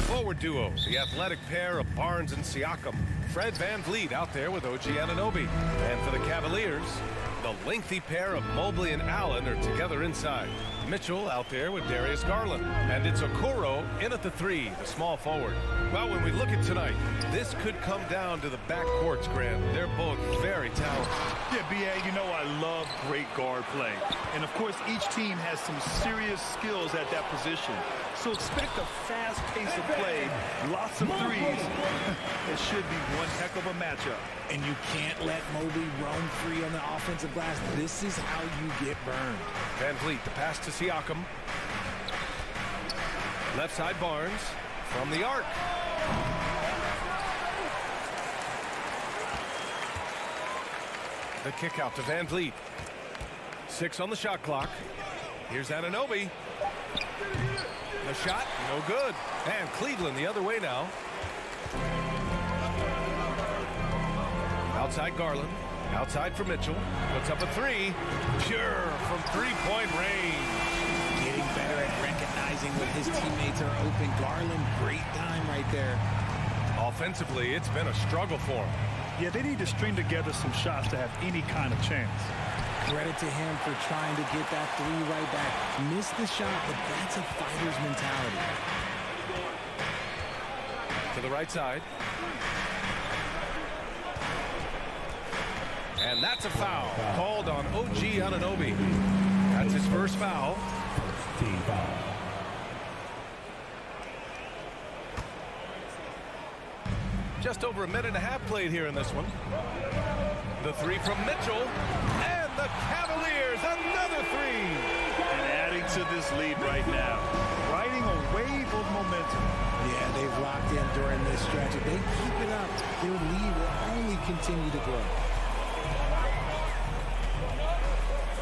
Forward duo, the athletic pair of Barnes and Siakam. Fred VanVleet out there with OG Anunoby. And for the Cavaliers, the lengthy pair of Mobley and Allen are together inside. Mitchell out there with Darius Garland. And it's Okoro in at the 3, the small forward. Well, when we look at tonight, this could come down to the backcourts, Grant. They're both very talented. Yeah, B.A., you know I love great guard play. And, of course, each team has some serious skills at that position. So expect a fast pace of play, lots of threes. It should be one heck of a matchup. And you can't let Mobley roam free on the offensive glass. This is how you get burned. VanVleet, the pass to Siakam. Left side Barnes from the arc. The kick out to VanVleet. 6 on the shot clock. Here's Anunoby. The shot, no good. And Cleveland the other way now. Outside Garland. Outside for Mitchell. Puts up a 3. Pure from three-point range. Getting better at recognizing when his teammates are open. Garland, great time right there. Offensively, it's been a struggle for him. Yeah, they need to string together some shots to have any kind of chance. Credit to him for trying to get that 3 right back. Missed the shot, but that's a fighter's mentality. To the right side. And that's a foul called on OG Anunoby. That's his first foul. Team foul. Just over a minute and a half played here in this one. The 3 from Mitchell. And the Cavaliers, another 3. And adding to this lead right now. Riding a wave of momentum. Yeah, they've locked in during this stretch. If they keep it up, their lead will only continue to grow.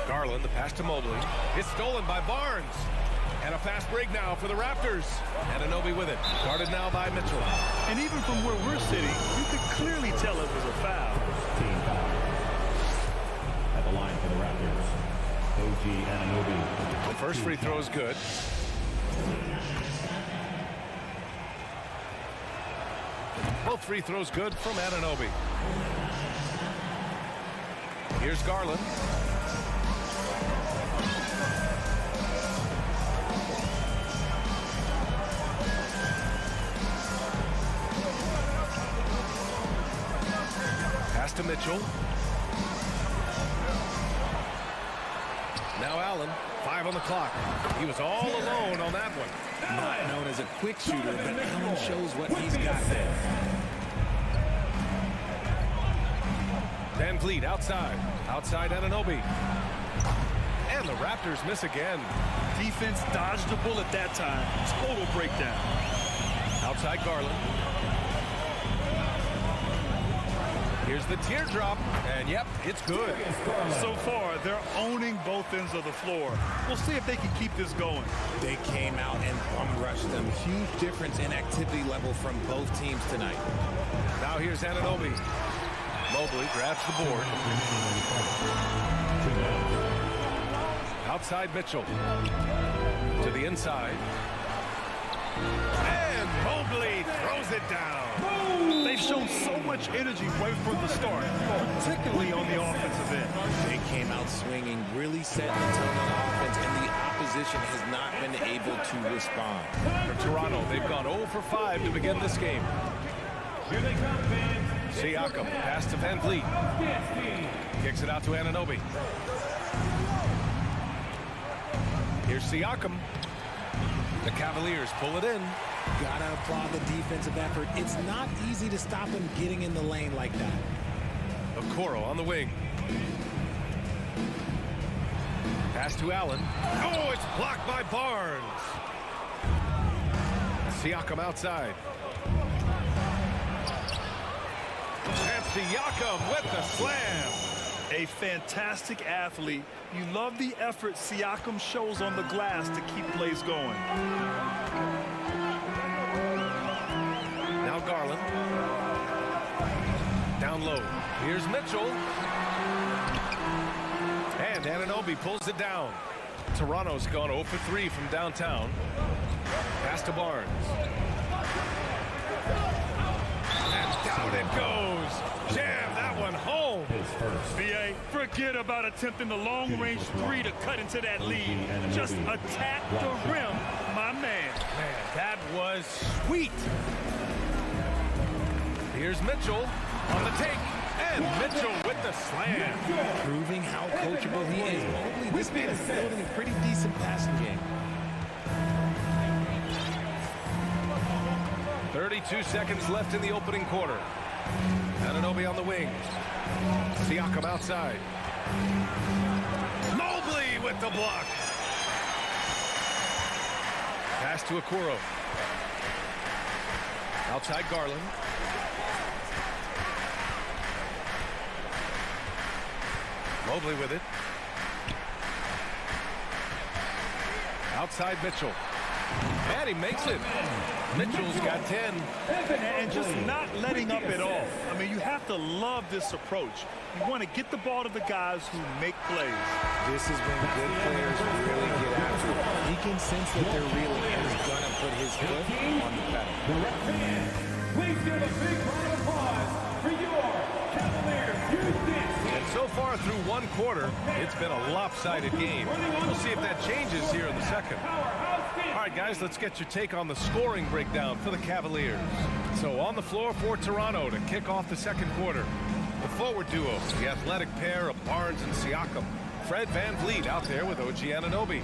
Garland, the pass to Mobley. It's stolen by Barnes. And a fast break now for the Raptors. Anunoby with it. Guarded now by Mitchell. And even from where we're sitting, you could clearly tell it was a foul. Team foul. At the line for the Raptors, OG Anunoby. The first free throw is good. Both free throws good from Anunoby. Here's Garland. Pass to Mitchell. Now Allen, 5 on the clock. He was all alone on that one. Not known as a quick shooter, but Allen shows what he's got there. VanVleet outside. Outside Anunoby. And the Raptors miss again. Defense dodged the bullet that time. Total breakdown. Outside Garland. Here's the teardrop, and yep, it's good. So far, they're owning both ends of the floor. We'll see if they can keep this going. They came out and bum rushed them. Huge difference in activity level from both teams tonight. Now here's Anunoby. Mobley grabs the board. Outside Mitchell. To the inside. And Mobley throws it down. They've shown so much energy right from the start, particularly on the offensive end. They came out swinging, really setting the tone on offense, and the opposition has not been able to respond. For Toronto, they've gone 0 for 5 to begin this game. Here they come, fans. Siakam, pass to VanVleet. Kicks it out to Anunoby. Here's Siakam. The Cavaliers pull it in. Gotta applaud the defensive effort. It's not easy to stop him getting in the lane like that. Okoro on the wing. Pass to Allen. Oh, it's blocked by Barnes. Siakam outside. And Siakam with the slam. A fantastic athlete. You love the effort Siakam shows on the glass to keep plays going. Now Garland. Down low. Here's Mitchell. Anunoby pulls it down. Toronto's gone 0 for 3 from downtown. Pass to Barnes. And down it goes. Jam that one home. His first. BA, forget about attempting the long-range three to cut into that lead. Just attack the rim, my man. Man, that was sweet. Here's Mitchell on the take. And Mitchell with the slam. Proving how coachable he is. Mobley, this man is building a pretty decent passing game. 32 seconds left in the opening quarter. Anunoby on the wing. Siakam outside. Mobley with the block. Pass to Okoro. Outside Garland. Mobley with it. Outside Mitchell. And he makes it. Mitchell's got 10. And just not letting up at all. I mean, you have to love this approach. You want to get the ball to the guys who make plays. This is when good players really get after it. He can sense that they're reeling and he's going to put his foot on the pedal. Please give a big round of applause for your Cavaliers. And so far through one quarter, it's been a lopsided game. We'll see if that changes here in the second. All right, guys, let's get your take on the scoring breakdown for the Cavaliers. So on the floor for Toronto to kick off the second quarter. The forward duo, the athletic pair of Barnes and Siakam. Fred VanVleet out there with OG Anunoby.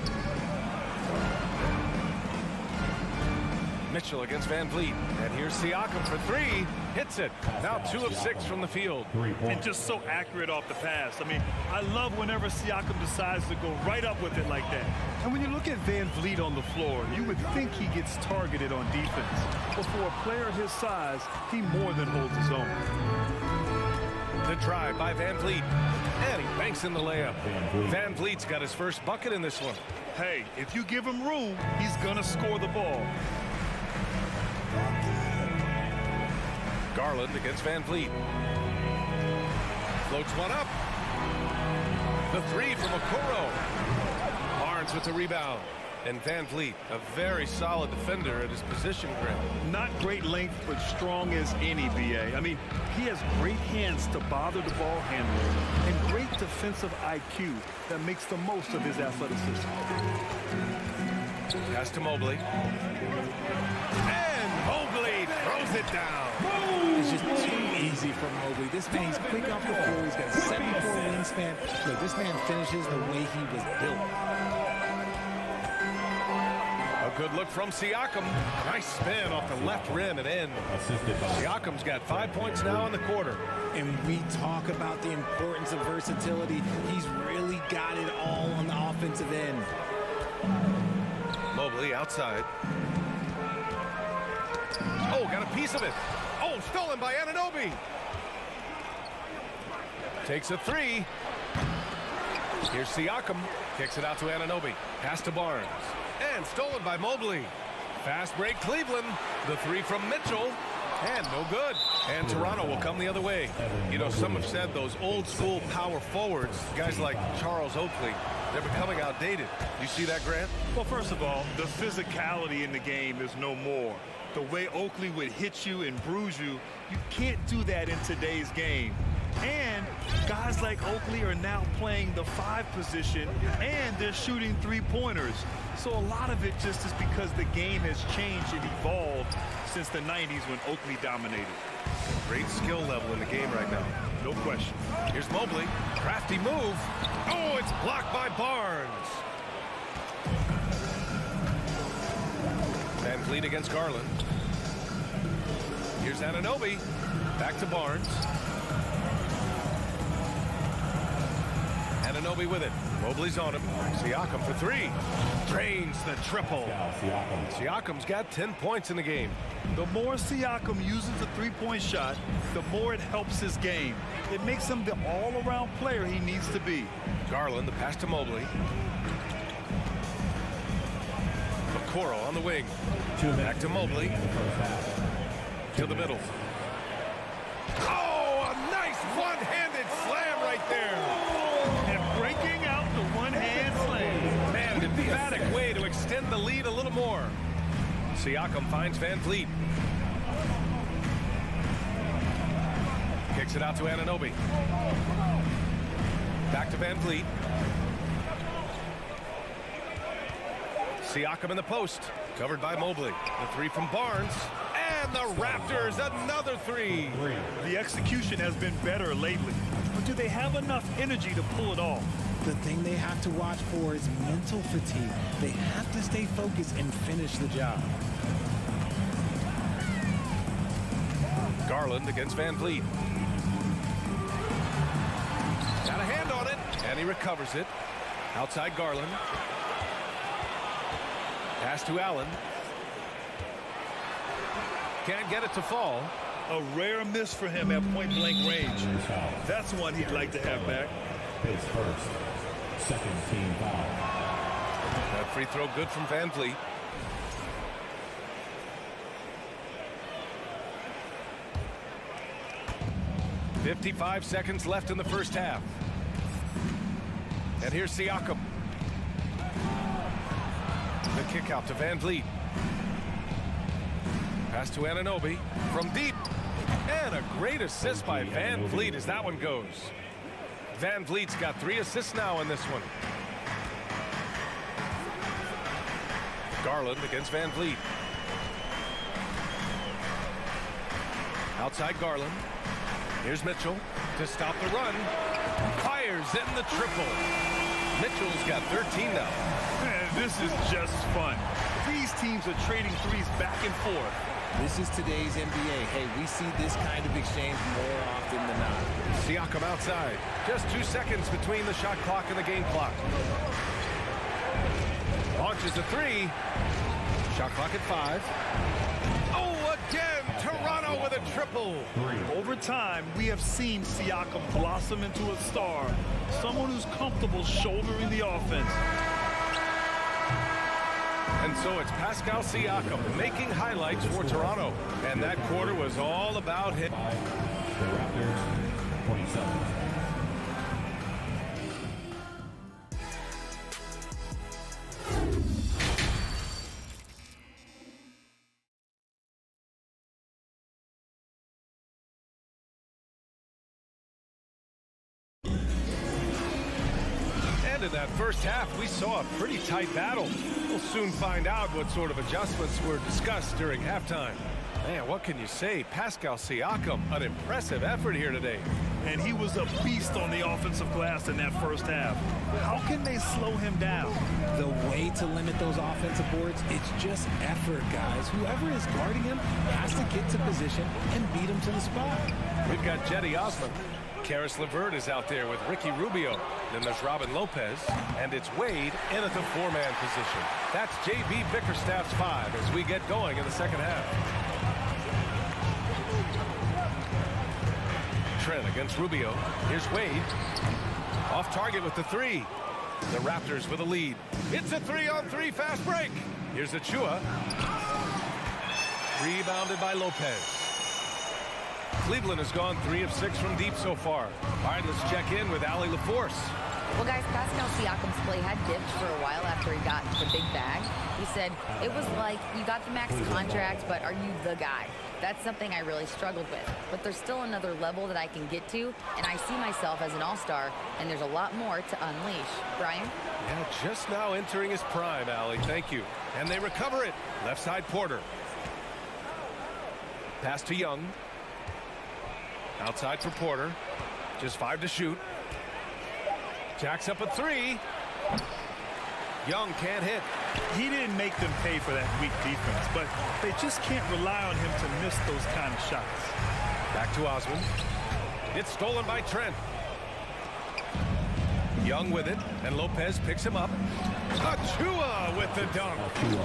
Mitchell against VanVleet. And here's Siakam for three. Hits it. Now 2 of 6 from the field. And just so accurate off the pass. I mean, I love whenever Siakam decides to go right up with it like that. And when you look at VanVleet on the floor, you would think he gets targeted on defense. But for a player his size, he more than holds his own. The drive by VanVleet. And he banks in the layup. VanVleet's got his first bucket in this one. Hey, if you give him room, he's going to score the ball. Garland against VanVleet. Floats one up. The three from Okoro. Barnes with the rebound. And VanVleet, a very solid defender at his position grip. Not great length, but strong as any, BA. I mean, he has great hands to bother the ball handler and great defensive IQ that makes the most of his athleticism. Pass to Mobley. And Mobley throws it down. It's just too easy for Mobley. This man, he's quick off the floor. He's got a 7'4" wingspan. Look, this man finishes the way he was built. A good look from Siakam. Nice spin off the left rim and in. Siakam's got 5 points now in the quarter. And we talk about the importance of versatility. He's really got it all on the offensive end. Mobley outside. Oh, got a piece of it. Oh, stolen by Anunoby. Takes a three. Here's Siakam. Kicks it out to Anunoby. Pass to Barnes. And stolen by Mobley. Fast break Cleveland. The three from Mitchell. And no good. And Toronto will come the other way. You know, some have said those old school power forwards, guys like Charles Oakley, they're becoming outdated. You see that, Grant? Well, first of all, the physicality in the game is no more. The way Oakley would hit you and bruise you, you can't do that in today's game. And guys like Oakley are now playing the 5 position, and they're shooting 3-pointers. So a lot of it just is because the game has changed and evolved since the 90s when Oakley dominated. Great skill level in the game right now. No question. Here's Mobley. Crafty move. Oh, it's blocked by Barnes. VanVleet against Garland. Here's Anunoby. Back to Barnes. Anunoby with it. Mobley's on him. Siakam for three. Drains the triple. Siakam's got 10 points in the game. The more Siakam uses the 3-point shot, the more it helps his game. It makes him the all-around player he needs to be. Garland, the pass to Mobley. Okoro on the wing. Back to Mobley. To the middle. Oh, a nice one-handed slam right there. And breaking out the emphatic way to extend the lead a little more. Siakam finds Van Vliet. Kicks it out to Anunoby. Back to Van Vliet. Siakam in the post. Covered by Mobley. The three from Barnes. And the Raptors, another three. The execution has been better lately. But do they have enough energy to pull it off? The thing they have to watch for is mental fatigue. They have to stay focused and finish the job. Garland against Van Vliet. Got a hand on it, and he recovers it. Outside Garland. Pass to Allen. Can't get it to fall. A rare miss for him at point-blank range. That's one he'd like to have back. His first. Second team foul. That free throw good from Van Vliet. .55 seconds left in the first half. And here's Siakam. The kick out to Van Vliet. Pass to Anunoby from deep. And a great assist by Van Vliet as that one goes. Van Vliet's got 3 assists now in this one. Garland against Van Vliet. Outside Garland. Here's Mitchell to stop the run. Fires in the triple. Mitchell's got 13 now. Man, this is just fun. These teams are trading threes back and forth. This is today's NBA. Hey, we see this kind of exchange more often than not. Siakam outside. Just 2 seconds between the shot clock and the game clock. Launches a 3. Shot clock at 5. Oh, again, Toronto with a triple. Over time, we have seen Siakam blossom into a star. Someone who's comfortable shouldering the offense. And so it's Pascal Siakam making highlights for Toronto. And that quarter was all about him. The Raptors, 27. And in that first half, we saw a pretty tight battle. We'll soon find out what sort of adjustments were discussed during halftime. Man, what can you say? Pascal Siakam, an impressive effort here today. And he was a beast on the offensive glass in that first half. How can they slow him down? The way to limit those offensive boards, it's just effort, guys. Whoever is guarding him has to get to position and beat him to the spot. We've got Jetty Osman. Karis LeVert is out there with Ricky Rubio. Then there's Robin Lopez. And it's Wade in at the 4-man position. That's J.B. Bickerstaff's 5 as we get going in the second half. Trent against Rubio. Here's Wade. Off target with the 3. The Raptors with a lead. It's a 3-on-3 fast break. Here's Achua. Rebounded by Lopez. Cleveland has gone 3 of 6 from deep so far. All right, let's check in with Allie LaForce. Well, guys, Pascal Siakam's play had dipped for a while after he got the big bag. He said, it was like, you got the max contract, but are you the guy? That's something I really struggled with. But there's still another level that I can get to, and I see myself as an all-star, and there's a lot more to unleash. Brian? Yeah, just now entering his prime, Allie. Thank you. And they recover it. Left side Porter. Pass to Young. Outside for Porter. Just 5 to shoot. Jacks up a 3. Young can't hit. He didn't make them pay for that weak defense, but they just can't rely on him to miss those kind of shots. Back to Osmond. It's stolen by Trent. Young with it, and Lopez picks him up. Achua with the dunk.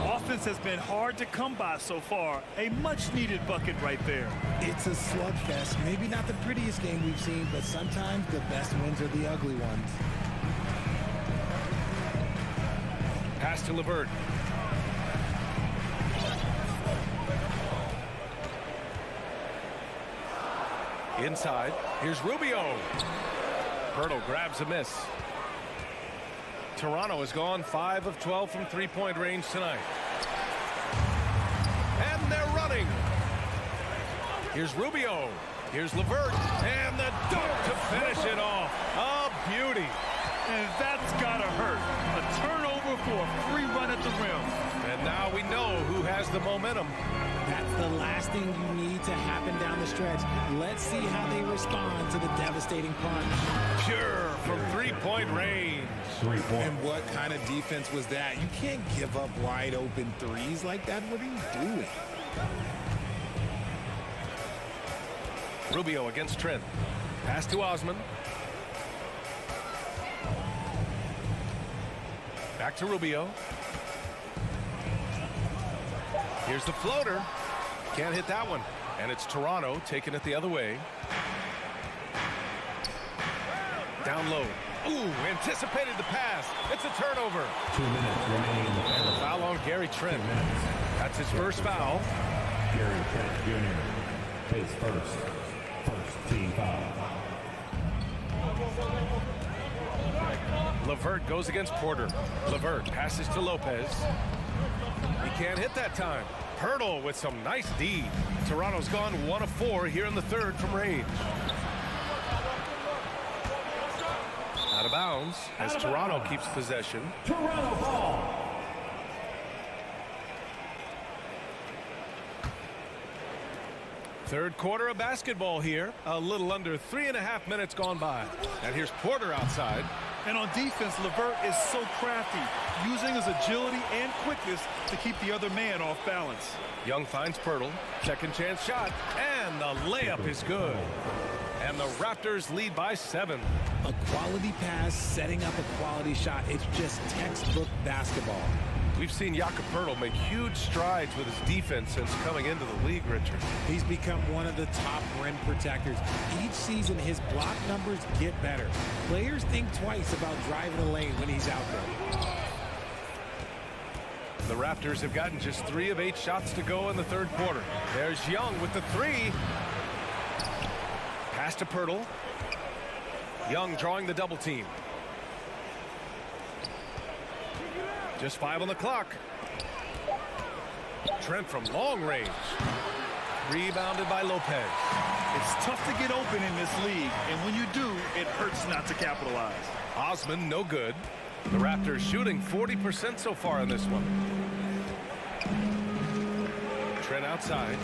Offense has been hard to come by so far. A much-needed bucket right there. It's a slugfest. Maybe not the prettiest game we've seen, but sometimes the best wins are the ugly ones. Pass to LeVert. Inside, here's Rubio. Pirtle grabs a miss. Toronto has gone 5 of 12 from three-point range tonight. And they're running. Here's Rubio. Here's LeVert. And the dunk to finish it off. A beauty. And that's got to hurt. A turnover for a free run at the rim. And now we know who has the momentum. That's the last thing you need to happen down the stretch. Let's see how they respond to the devastating punch. Pure from three-point range. 3 points. And what kind of defense was that? You can't give up wide open threes like that. What are you doing? Rubio against Trent. Pass to Osman. Back to Rubio. Here's the floater. Can't hit that one. And it's Toronto taking it the other way. Down low. Ooh, anticipated the pass. It's a turnover. 2 minutes remaining in the And the third. foul on Gary Trent. That's his first foul. Gary Trent Jr. His first team foul. LeVert goes against Porter. LeVert passes to Lopez. He can't hit that time. Pirtle with some nice D. Toronto's gone 1 of 4 here in the third from range. Out of bounds as Toronto keeps possession. Toronto ball. Third quarter of basketball here. A little under 3.5 minutes gone by. And here's Porter outside. And on defense, LeVert is so crafty, using his agility and quickness to keep the other man off balance. Young finds Pirtle. Second chance shot. And the layup is good. And the Raptors lead by 7. A quality pass, setting up a quality shot. It's just textbook basketball. We've seen Jakob Pirtle make huge strides with his defense since coming into the league, Richard. He's become one of the top rim protectors. Each season, his block numbers get better. Players think twice about driving the lane when he's out there. The Raptors have gotten just 3 of 8 shots to go in the third quarter. There's Young with the 3. Pass to Pirtle. Young drawing the double team. Just 5 on the clock. Trent from long range. Rebounded by Lopez. It's tough to get open in this league, and when you do, it hurts not to capitalize. Osman, no good. The Raptors shooting 40% so far in this one. Trent outside.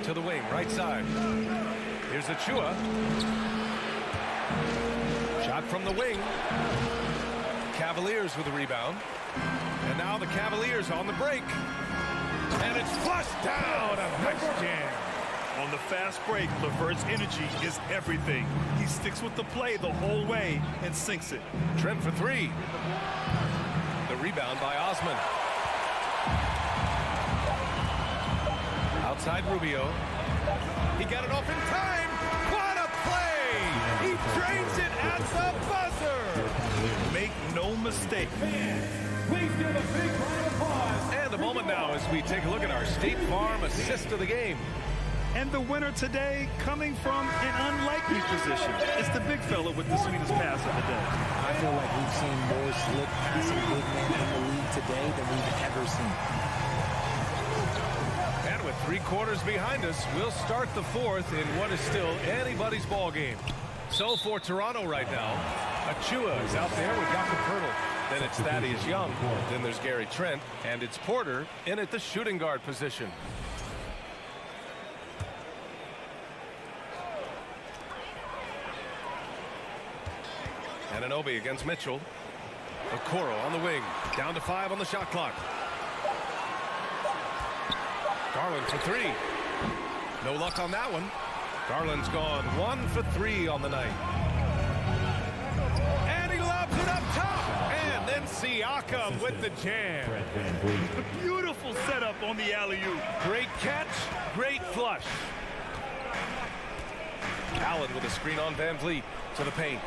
To the wing, right side. Here's Achua. Shot from the wing. Cavaliers with a rebound. And now the Cavaliers on the break. And it's flushed down. A nice jam. On the fast break, LeVert's energy is everything. He sticks with the play the whole way and sinks it. Trent for 3. The rebound by Osman. Outside Rubio. He got it off in time. What a play! He drains it at the buzzer. Make no mistake. Please give a big round of applause. And a moment now as we take a look at our State Farm assist of the game. And the winner today coming from an unlikely position. It's the big fella with the sweetest pass of the day. I feel like we've seen more slick passing big men in the league today than we've ever seen. And with 3 quarters behind us, we'll start the 4th in what is still anybody's ball game. So for Toronto right now, Achua is out there with Jakob Pirtle. Then it's Thaddeus Young. Then there's Gary Trent. And it's Porter in at the shooting guard position. Anunoby against Mitchell. Okoro on the wing. Down to 5 on the shot clock. Garland for 3. No luck on that one. Garland's gone 1 for 3 on the night. And he lobs it up top. And then Siakam with the jam. A beautiful setup on the alley-oop. Great catch, great flush. Allen with a screen on Van Vliet to the paint.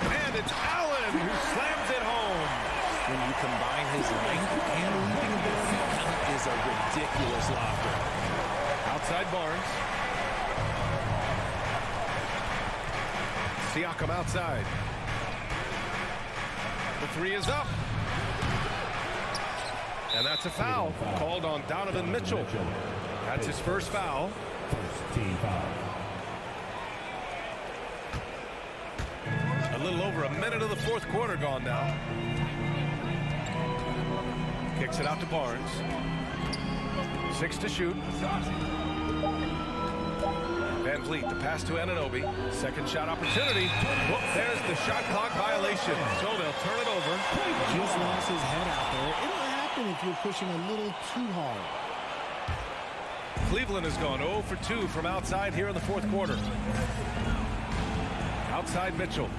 And it's Allen who slams it home. When you combine his length and leaping ability, Allen is a ridiculous lofter. Outside Barnes. Siakam outside. The three is up. And that's a foul called on Donovan Mitchell. That's his first foul. First team foul. A little over a minute of the fourth quarter gone now. Kicks it out to Barnes. 6 to shoot. Van Vliet, the pass to Anunoby. Second shot opportunity. Oh, there's the shot clock violation. So they'll turn it over. Just lost his head out there. It'll happen if you're pushing a little too hard. Cleveland has gone 0 for 2 from outside here in the fourth quarter. Outside Mitchell.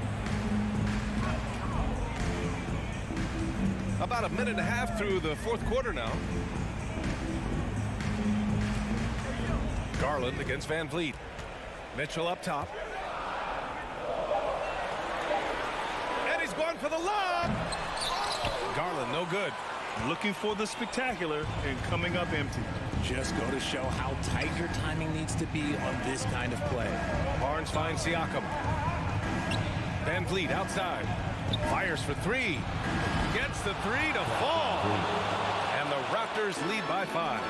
About a minute and a half through the fourth quarter now. Garland against Van Vliet. Mitchell up top. And he's going for the lob. Garland, no good. Looking for the spectacular and coming up empty. Just go to show how tight your timing needs to be on this kind of play. Barnes finds Siakam. Van Vliet outside. Fires for three. Gets the three to fall. And the Raptors lead by 5.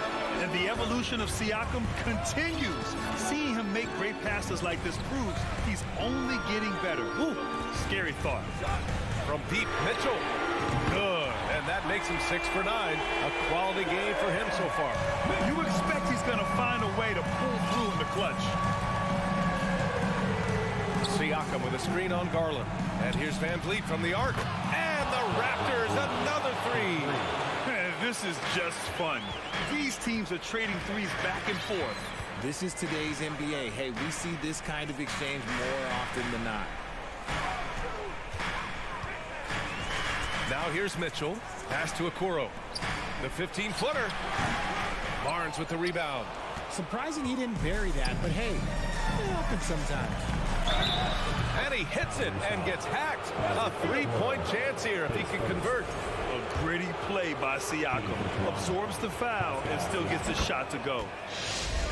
And the evolution of Siakam continues. Seeing him make great passes like this proves he's only getting better. Ooh, scary thought. From deep, Mitchell. Good. And that makes him 6 for 9. A quality game for him so far. You expect he's going to find a way to pull through in the clutch. Siakam with a screen on Garland. And here's Van Vliet from the arc. And the Raptors, another three. This is just fun. These teams are trading threes back and forth. This is today's NBA. Hey, we see this kind of exchange more often than not. Now here's Mitchell. Pass to Okoro. The 15-footer. Barnes with the rebound. Surprising he didn't bury that, but hey, it happens sometimes. And he hits it and gets hacked. A three-point chance here if he can convert. A gritty play by Siakam. Absorbs the foul and still gets a shot to go.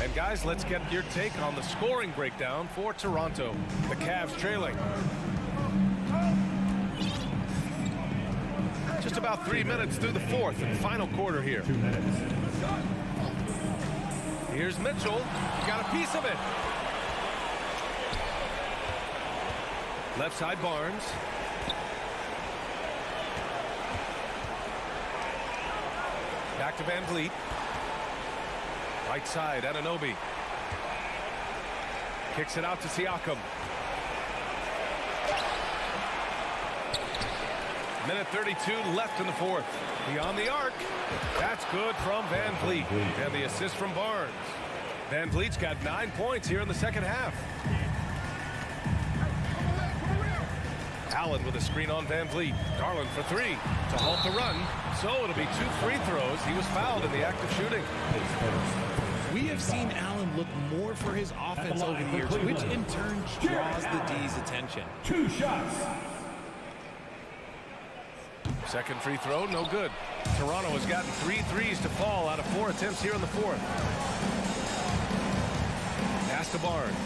And guys, let's get your take on the scoring breakdown for Toronto. The Cavs trailing. Just about 3 minutes through the fourth and final quarter here. 2 minutes. Here's Mitchell. Got a piece of it. Left side Barnes. Back to Van Vliet. Right side Anunoby. Kicks it out to Siakam. Minute 32 left in the fourth. Beyond the arc. That's good from Van Vliet. And the assist from Barnes. Van Vliet's got 9 points here in the second half. Allen with a screen on Van Vliet. Garland for three to halt the run. So it'll be 2 free throws. He was fouled in the act of shooting. We have seen Allen look more for his offense over the years, which in turn draws the D's attention. 2 shots. Second free throw, no good. Toronto has gotten 3 threes to fall out of 4 attempts here in the fourth. Pass to Barnes.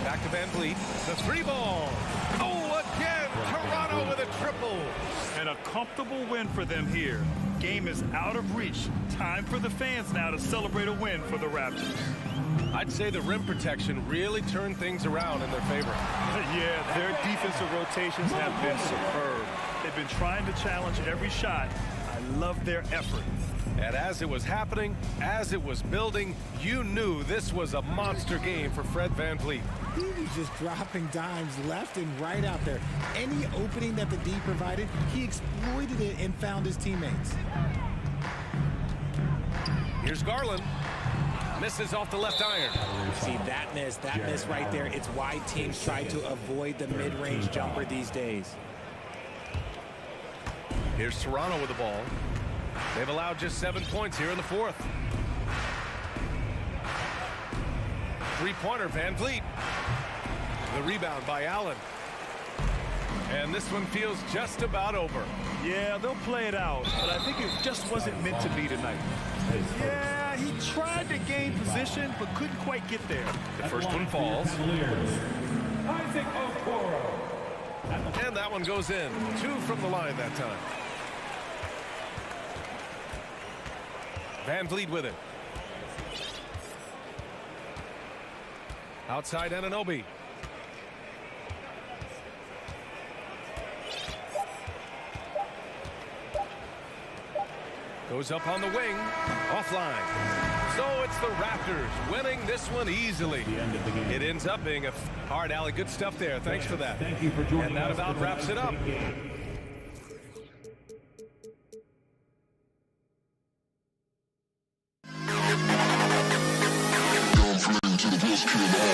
Back to Van Vliet. The 3 ball. Oh, again, Toronto with a triple. And a comfortable win for them here. Game is out of reach. Time for the fans now to celebrate a win for the Raptors. I'd say the rim protection really turned things around in their favor. Yeah, their defensive rotations have been superb. They've been trying to challenge every shot. I love their effort. And as it was happening, as it was building, you knew this was a monster game for Fred Van Vliet. He was just dropping dimes left and right out there. Any opening that the D provided, he exploited it and found his teammates. Here's Garland. Misses off the left iron. See, that miss right there, it's why teams try to avoid the mid-range jumper these days. Here's Toronto with the ball. They've allowed just 7 points here in the fourth. Three-pointer, Van Vliet. The rebound by Allen. And this one feels just about over. Yeah, they'll play it out, but I think it just wasn't meant to be tonight. Yeah, he tried to gain position, but couldn't quite get there. The first one falls. Isaac Okoro. And that one goes in. 2 from the line that time. Van Vliet with it. Outside Anunoby. Goes up on the wing. Offline. So it's the Raptors winning this one easily. The end of the game. It ends up being a hard alley. Good stuff there. Thanks for that. Thank you for joining And that us about for wraps it up. tonight's game.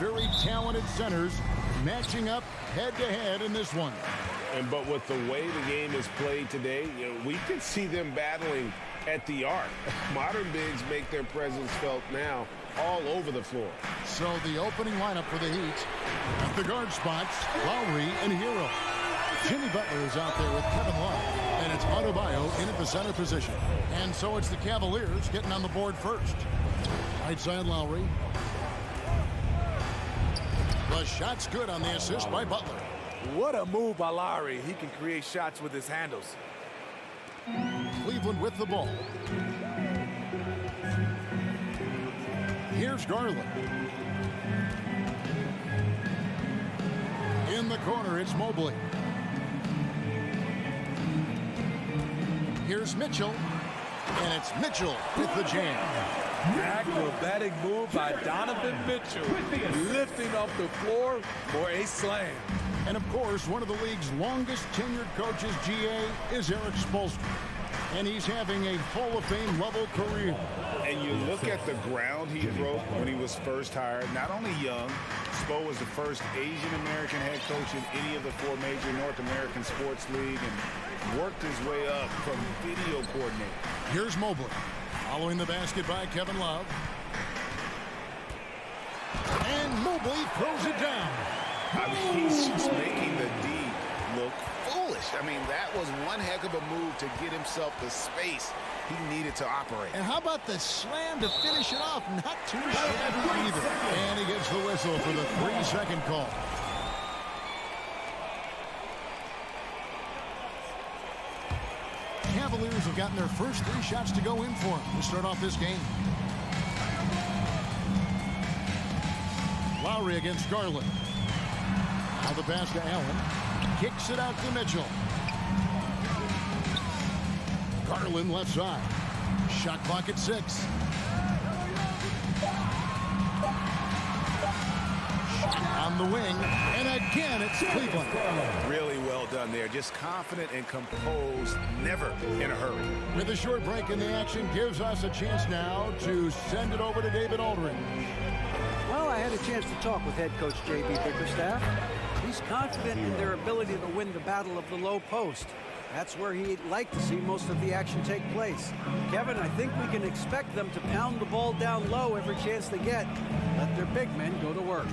very talented centers matching up head-to-head in this one. But with the way the game is played today, we can see them battling at the arc. Modern bigs make their presence felt now all over the floor. So the opening lineup for the Heat. At the guard spots, Lowry and Hero. Jimmy Butler is out there with Kevin Love. And it's Adebayo in at the center position. And so it's the Cavaliers getting on the board first. Right side Lowry. The shot's good on the assist by Butler. What a move by Lowry. He can create shots with his handles. Cleveland with the ball. Here's Garland. In the corner, it's Mobley. Here's Mitchell. And it's Mitchell with the jam. Acrobatic move by Donovan Mitchell, lifting off the floor for a slam. And of course, one of the league's longest tenured coaches, GA, is Eric Spoelstra. And he's having a Hall of Fame level career. And you look at the ground he broke when he was first hired. Not only young, Spo was the first Asian American head coach in any of the 4 major North American sports league and worked his way up from video coordinator. Here's Mobley. Following the basket by Kevin Love. And Mobley throws it down. I mean, he's just making the D look foolish. I mean, that was one heck of a move to get himself the space he needed to operate. And how about the slam to finish it off? Not too shabby either. And he gets the whistle for the 3-second call. Cavaliers have gotten their first 3 shots to go in for them to start off this game. Lowry against Garland. Now the pass to Allen. Kicks it out to Mitchell. Garland left side. Shot clock at 6. On the wing, and again it's Cleveland. Really well done there. Just confident and composed, never in a hurry. With a short break in the action, gives us a chance now to send it over to David Aldridge. Well, I had a chance to talk with head coach J.B. Bickerstaff. He's confident in their ability to win the battle of the low post. That's where he'd like to see most of the action take place. Kevin, I think we can expect them to pound the ball down low every chance they get. Let their big men go to work.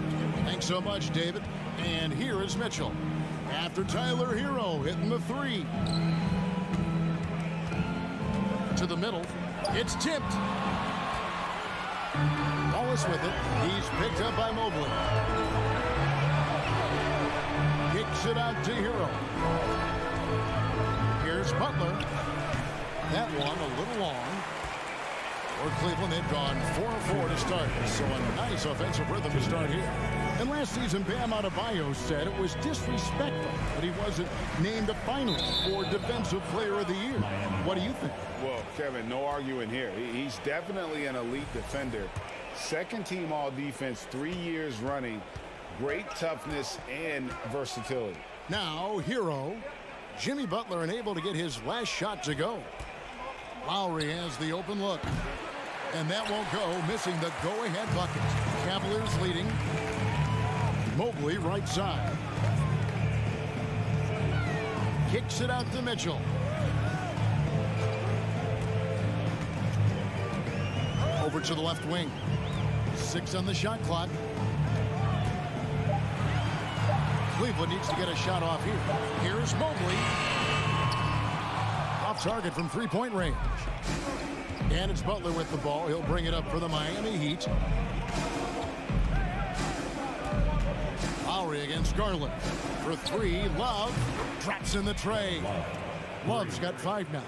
Thanks so much, David. And here is Mitchell. After Tyler Hero hitting the 3. To the middle. It's tipped. Wallace with it. He's picked up by Mobley. Kicks it out to Hero. Here's Butler. That one a little long. For Cleveland, they've gone 4-4 to start. So a nice offensive rhythm to start here. And last season, Bam Adebayo said it was disrespectful that he wasn't named a finalist for Defensive Player of the Year. What do you think? Well, Kevin, no arguing here. He's definitely an elite defender. Second team all defense 3 years running. Great toughness and versatility. Now, Hero. Jimmy Butler unable to get his last shot to go. Lowry has the open look. And that won't go, missing the go-ahead bucket. Cavaliers leading. Mobley right side. Kicks it out to Mitchell. Over to the left wing. 6 on the shot clock. Cleveland needs to get a shot off here. Here's Mobley. Off target from 3-point range. And it's Butler with the ball. He'll bring it up for the Miami Heat. Lowry against Garland. For 3, Love drops in the tray. Love's got 5 now.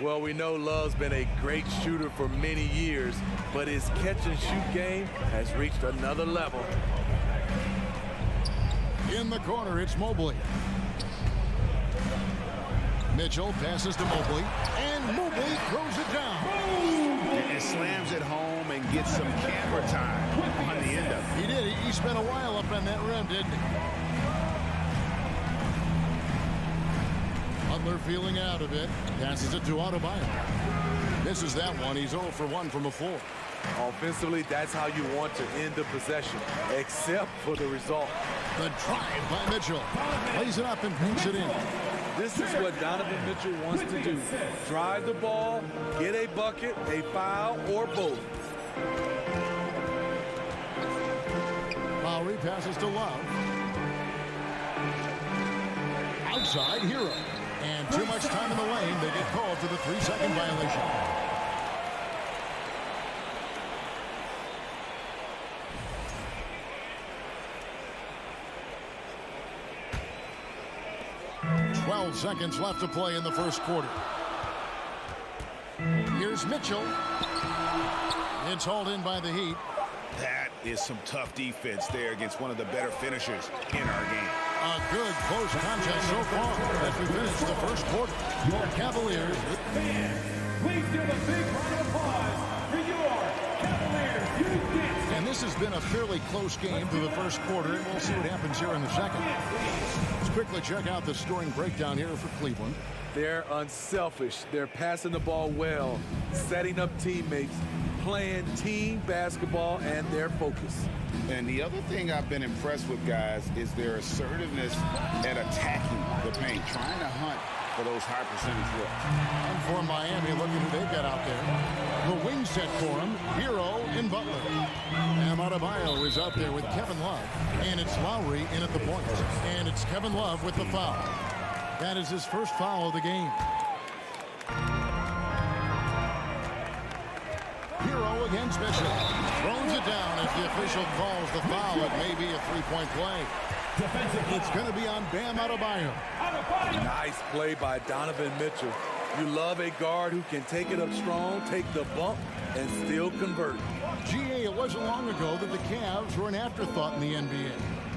Well, we know Love's been a great shooter for many years, but his catch-and-shoot game has reached another level. In the corner, it's Mobley. Mitchell passes to Mobley, and Mobley throws it down. And slams it home and gets some camera time on the end of it. He did. He spent a while up on that rim, didn't he? Butler feeling out of it. Passes it to Adebayo. Misses that one. He's 0 for 1 from the floor. Offensively, that's how you want to end the possession, except for the result. The drive by Mitchell. Lays it up and banks it in. This is what Donovan Mitchell wants to do. Drive the ball, get a bucket, a foul, or both. Lowry passes to Love. Outside, Hero. And too much time in the lane. They get called for the 3-second violation. 12 seconds left to play in the first quarter. Here's Mitchell. It's hauled in by the Heat. That is some tough defense there against one of the better finishers in our game. A good close contest so far as we finish the first quarter. Your Cavaliers. Fans, please give a big round of applause for your Cavaliers. And this has been a fairly close game through the first quarter, and we'll see what happens here in the second. Let's quickly check out the scoring breakdown here for Cleveland. They're unselfish. They're passing the ball well, setting up teammates, playing team basketball, and their focus. And the other thing I've been impressed with, guys, is their assertiveness at attacking the paint, trying to hunt for those high percentage looks. And for Miami, look at who they've got out there. The wing set for him, Hero and Butler. And Adebayo is out there with Kevin Love. And it's Lowry in at the point. And it's Kevin Love with the foul. That is his first foul of the game. Hero against Mitchell. Throws it down as the official calls the foul. It may be a three-point play. It's going to be on Bam Adebayo. Nice play by Donovan Mitchell. You love a guard who can take it up strong, take the bump, and still convert. GA, it wasn't long ago that the Cavs were an afterthought in the NBA.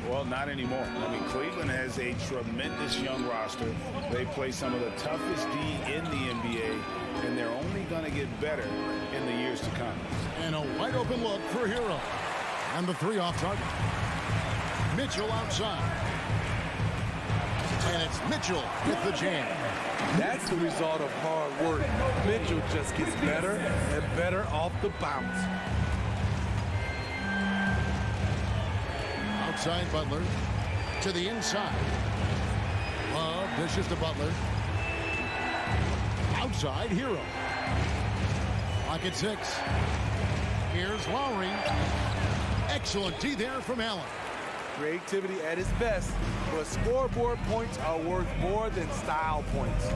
Well, not anymore. I mean, Cleveland has a tremendous young roster. They play some of the toughest D in the NBA, and they're only going to get better in the years to come. And a wide open look for Hero. And the three off target. Mitchell outside. And it's Mitchell with the jam. That's the result of hard work. Mitchell just gets better and better off the bounce. Outside Butler to the inside. Love dishes to Butler. Outside Hero. Lock at 6. Here's Lowry. Excellent D there from Allen. Creativity at its best, but scoreboard points are worth more than style points.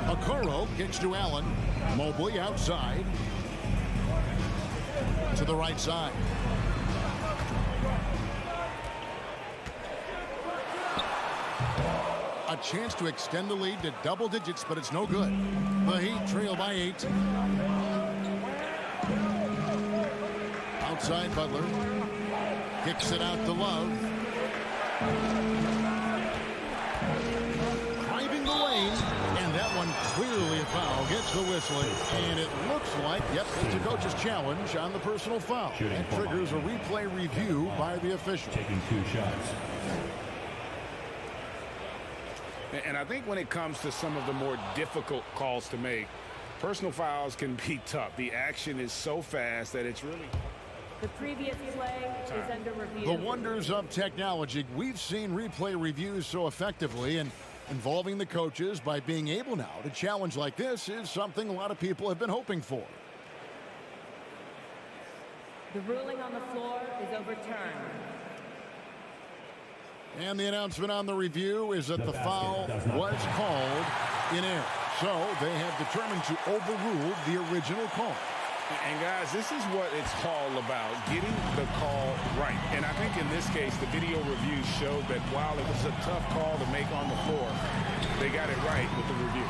Okoro kicks to Allen. Mobley outside. To the right side. A chance to extend the lead to double digits, but it's no good. The Heat trail by 8. Outside Butler. Kicks it out to Love. Driving the lane. And that one clearly a foul. Gets the whistle. And it looks like, yep, it's a coach's challenge on the personal foul. That triggers a replay review by the official. Taking 2 shots. And I think when it comes to some of the more difficult calls to make, personal fouls can be tough. The action is so fast that it's really... The previous play is under review. The wonders of technology. We've seen replay reviews so effectively, and involving the coaches by being able now to challenge like this is something a lot of people have been hoping for. The ruling on the floor is overturned. And the announcement on the review is that the foul was called in error. So they have determined to overrule the original call. And guys, this is what it's all about, getting the call right. And I think in this case, the video review showed that while it was a tough call to make on the floor, they got it right with the review.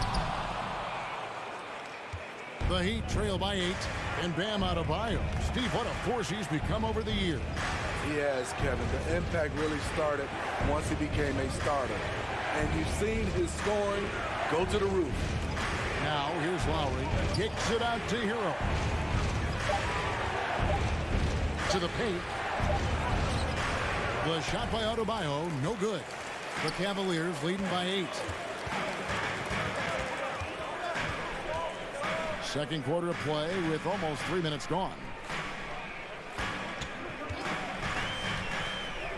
The Heat trail by 8, and Bam Adebayo. Steve, what a force he's become over the years. He has, Kevin. The impact really started once he became a starter. And you've seen his scoring go to the roof. Now, here's Lowry. Kicks it out to Hero. To the paint. The shot by Adebayo, no good. The Cavaliers leading by 8. Second quarter of play with almost 3 minutes gone.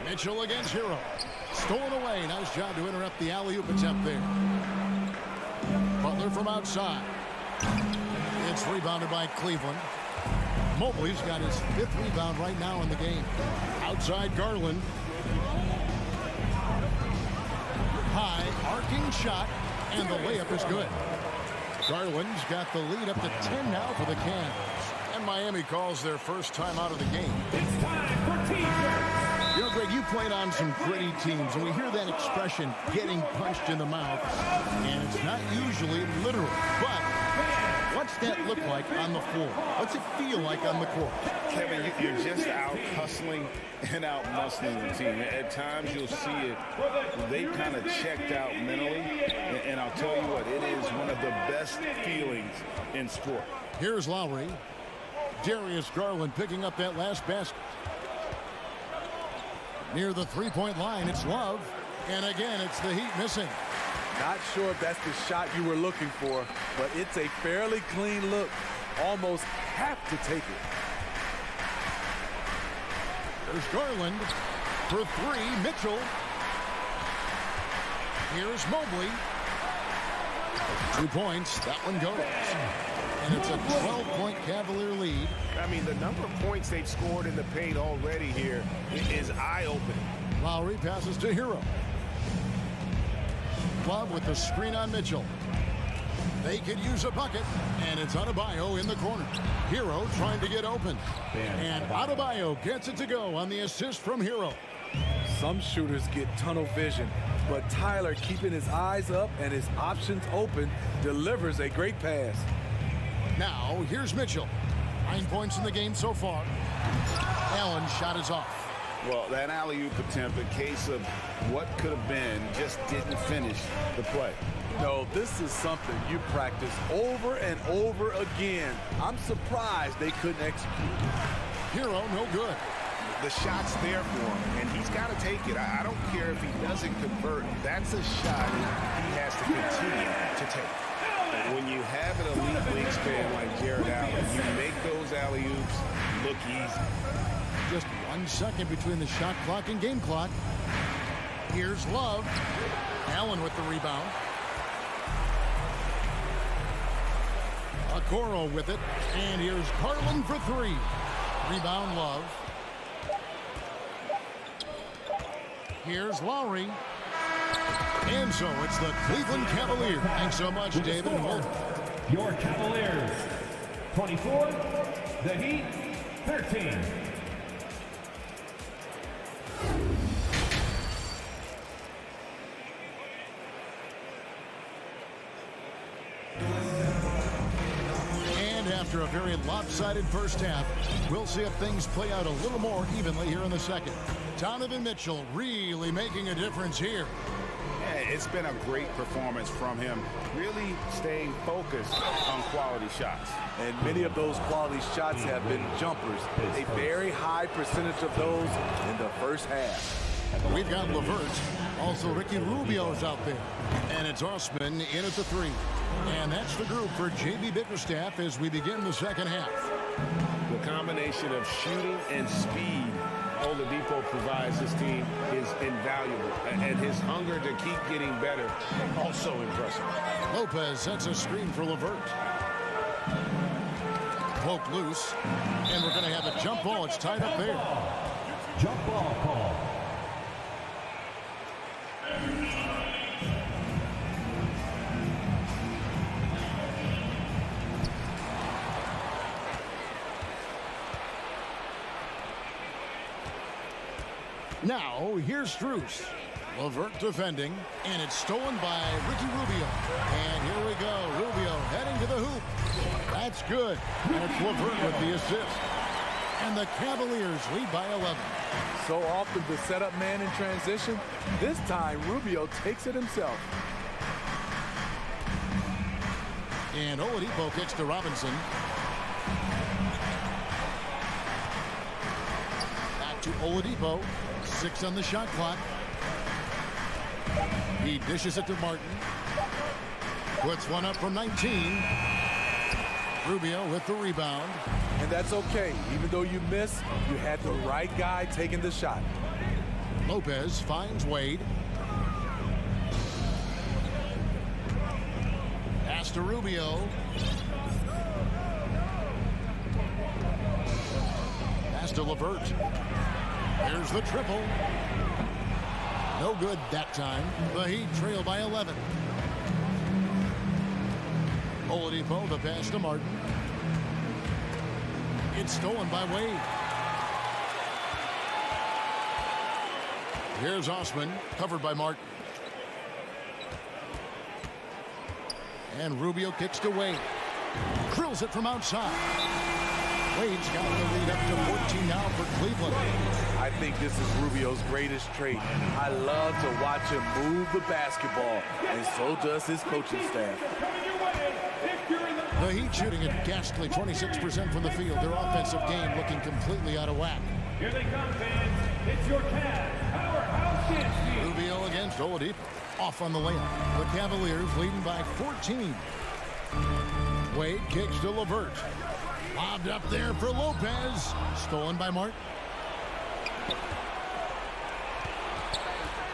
Mitchell against Hero. Stolen away. Nice job to interrupt the alley-oop attempt there. Butler from outside. It's rebounded by Cleveland. Mobley's got his 5th rebound right now in the game. Outside Garland. High arcing shot, and the layup is good. Garland's got the lead up to 10 now for the Cavs. And Miami calls their first time out of the game. It's time for T-shirts. You know, Greg, Greg, you played on some gritty teams, and we hear that expression, getting punched in the mouth, and it's not usually literal, but what's that look like on the floor? What's it feel like on the court? Kevin, you're just out hustling and out muscling the team. At times you'll see it, they've kind of checked out mentally, and I'll tell you what, it is one of the best feelings in sport. Here's Lowry. Darius Garland picking up that last basket. Near the three-point line, it's Love. And again, it's the Heat missing. Not sure if that's the shot you were looking for, but it's a fairly clean look. Almost have to take it. There's Garland for three. Mitchell. Here's Mobley. 2 points. That one goes. And it's a 12-point Cavalier lead. I mean, the number of points they've scored in the paint already here is eye-opening. Lowry passes to Hero. Love with the screen on Mitchell. They could use a bucket, and it's Adebayo in the corner. Hero trying to get open. And Adebayo gets it to go on the assist from Hero. Some shooters get tunnel vision, but Tyler, keeping his eyes up and his options open, delivers a great pass. Now, here's Mitchell. 9 points in the game so far. Allen's shot is off. Well, that alley-oop attempt, a case of what could have been, just didn't finish the play. No, this is something you practice over and over again. I'm surprised they couldn't execute. Hero, no good. The shot's there for him, and he's got to take it. I don't care if he doesn't convert. That's a shot he has to continue to take. When you have an elite wingspan like Jared Allen, you make those alley-oops look easy. Just 1 second between the shot clock and game clock. Here's Love. Allen with the rebound. Okoro with it. And here's Garland for three. Rebound Love. Here's Lowry. And so it's the Cleveland Cavaliers. Thanks so much, David. Your Cavaliers, 24, the Heat, 13. And after a very lopsided first half, we'll see if things play out a little more evenly here in the second. Donovan Mitchell really making a difference here. Yeah, it's been a great performance from him, really staying focused on quality shots. And many of those quality shots have been jumpers. A very high percentage of those in the first half. We've got LeVert. Also, Ricky Rubio's out there. And it's Osman in at the three. And that's the group for J.B. Bickerstaff as we begin the second half. The combination of shooting and speed Oladipo provides this team is invaluable. And his hunger to keep getting better, also impressive. Lopez sets a screen for LeVert. Poke loose. And we're going to have a jump ball. It's tied up there. Jump ball call. Now, here's Strus. LeVert defending, and it's stolen by Ricky Rubio. And here we go. Rubio heading to the hoop. That's good. And it's LeVert with the assist. And the Cavaliers lead by 11. So often the setup man in transition. This time, Rubio takes it himself. And Oladipo kicks to Robinson. Back to Oladipo. 6 on the shot clock. He dishes it to Martin. Puts one up from 19. Rubio with the rebound. And that's okay. Even though you miss, you had the right guy taking the shot. Lopez finds Wade. Pass to Rubio. Pass to LeVert. Here's the triple. No good that time. The Heat trail by 11. Oladipo, the pass to Martin. It's stolen by Wade. Here's Osman, covered by Martin. And Rubio kicks to Wade. Drills it from outside. Wade's got the lead up to 14 now for Cleveland. I think this is Rubio's greatest trait. I love to watch him move the basketball, and so does his coaching staff. The Heat shooting a ghastly 26% from the field. Their offensive game looking completely out of whack. Here they come, fans. It's your Cavs powerhouse dance team. Rubio against Oladipo. Off on the layup. The Cavaliers leading by 14. Wade kicks to LeVert. Lobbed up there for Lopez. Stolen by Martin.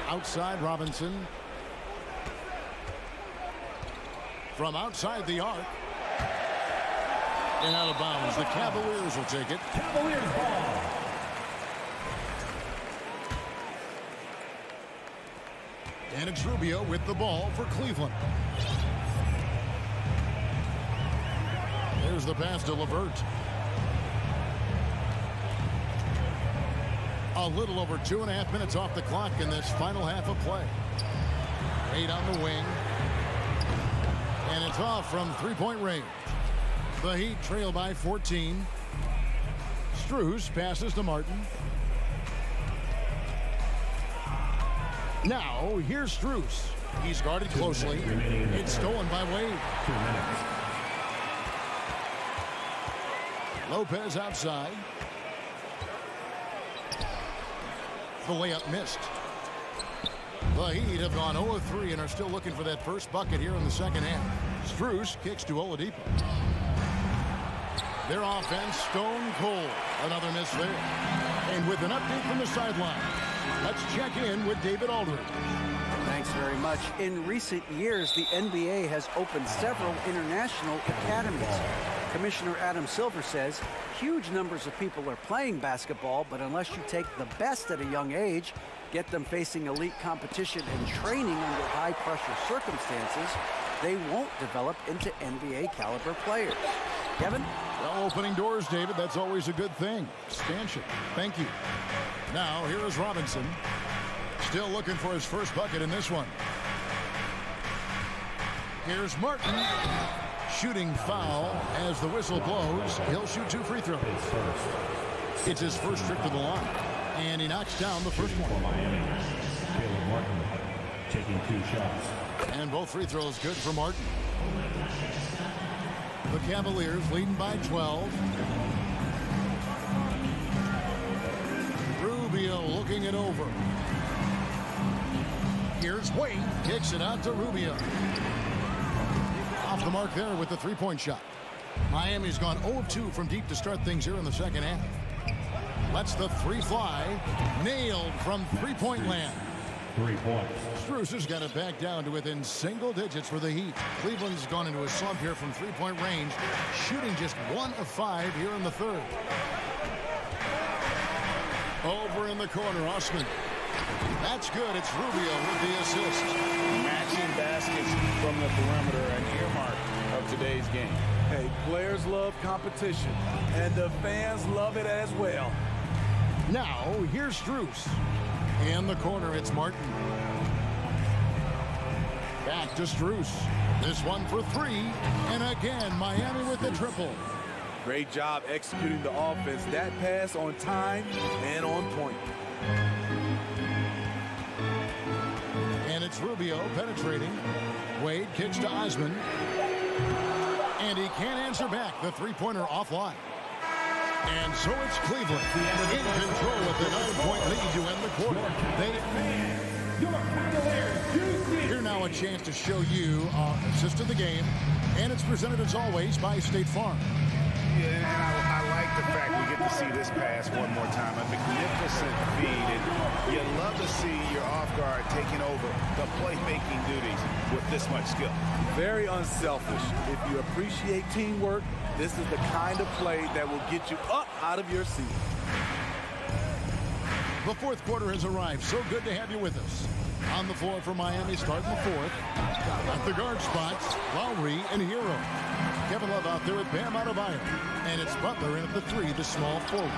Outside Robinson. From outside the arc. And out of bounds. The Cavaliers will take it. Cavaliers ball. And it's Rubio with the ball for Cleveland. There's the pass to LeVert. A little over 2.5 minutes off the clock in this final half of play. Wade on the wing. And it's off from three-point range. The Heat trail by 14. Strus passes to Martin. Now, here's Strus. He's guarded closely. It's stolen by Wade. 2 minutes. Lopez outside. The layup missed. The Heat have gone 0-3 and are still looking for that first bucket here in the second half. Strus kicks to Oladipo. Their offense stone cold. Another miss there. And with an update from the sideline, let's check in with David Aldridge. Thanks very much. In recent years, the NBA has opened several international academies. Commissioner Adam Silver says huge numbers of people are playing basketball, but unless you take the best at a young age, get them facing elite competition and training under high-pressure circumstances, they won't develop into NBA caliber players. Kevin? Well, opening doors, David. That's always a good thing. Expansion. Thank you. Now, here is Robinson. Still looking for his first bucket in this one. Here's Martin. Shooting foul as the whistle blows. He'll shoot 2 free throws. It's his first trip to the line. And he knocks down the first one. Miami. Caleb Martin taking 2 shots. And both free throws good for Martin. The Cavaliers leading by 12. Rubio looking it over. Here's Wade. Kicks it out to Rubio. Off the mark there with the three-point shot. Miami's gone 0-2 from deep to start things here in the second half. Lets the three fly. Nailed from three-point land. 3 points. Strus has got it back down to within single digits for the Heat. Cleveland's gone into a slump here from three-point range, shooting just 1 of 5 here in the third. Over in the corner, Osman. That's good. It's Rubio with the assist. Matching baskets from the perimeter, an earmark of today's game. Hey, players love competition, and the fans love it as well. Now, here's Strus. In the corner, it's Martin. Back to Strus. This one for 3. And again, Miami with the triple. Great job executing the offense. That pass on time and on point. And it's Rubio penetrating. Wade kicks to Osman. And he can't answer back. The three-pointer offline. And so it's Cleveland in control with a 9-point lead to end the quarter. Here now a chance to show you our assist of the game. And it's presented as always by State Farm. Yeah, and I like the fact we get to see this pass one more time. A magnificent feed. And you love to see your off guard taking over the playmaking duties with this much skill. Very unselfish. If you appreciate teamwork, this is the kind of play that will get you up out of your seat. The fourth quarter has arrived. So good to have you with us. On the floor for Miami, starting the fourth. At the guard spots, Lowry and Hero. Kevin Love out there with Bam Adebayo. And it's Butler in at the 3, the small forward.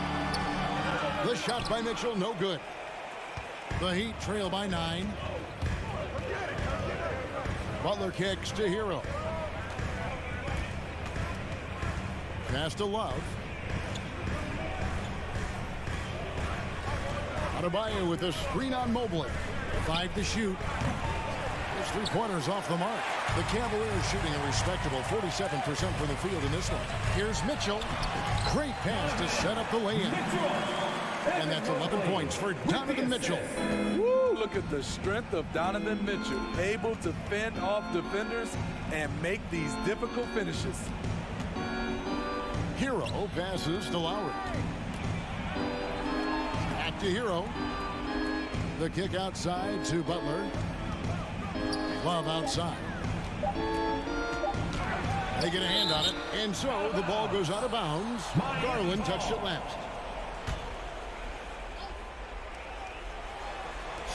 The shot by Mitchell, no good. The Heat trail by 9. Butler kicks to Hero. Pass to Love. Adebayo with a screen on Mobley. 5 to shoot. His three-pointers off the mark. The Cavaliers shooting a respectable 47% from the field in this one. Here's Mitchell. Great pass to set up the lay-in. And that's 11 points for Donovan Mitchell. Woo, look at the strength of Donovan Mitchell. Able to fend off defenders and make these difficult finishes. Hero passes to Lowry. Back to Hero. The kick outside to Butler. Love outside. They get a hand on it, and so the ball goes out of bounds. Garland touched it last.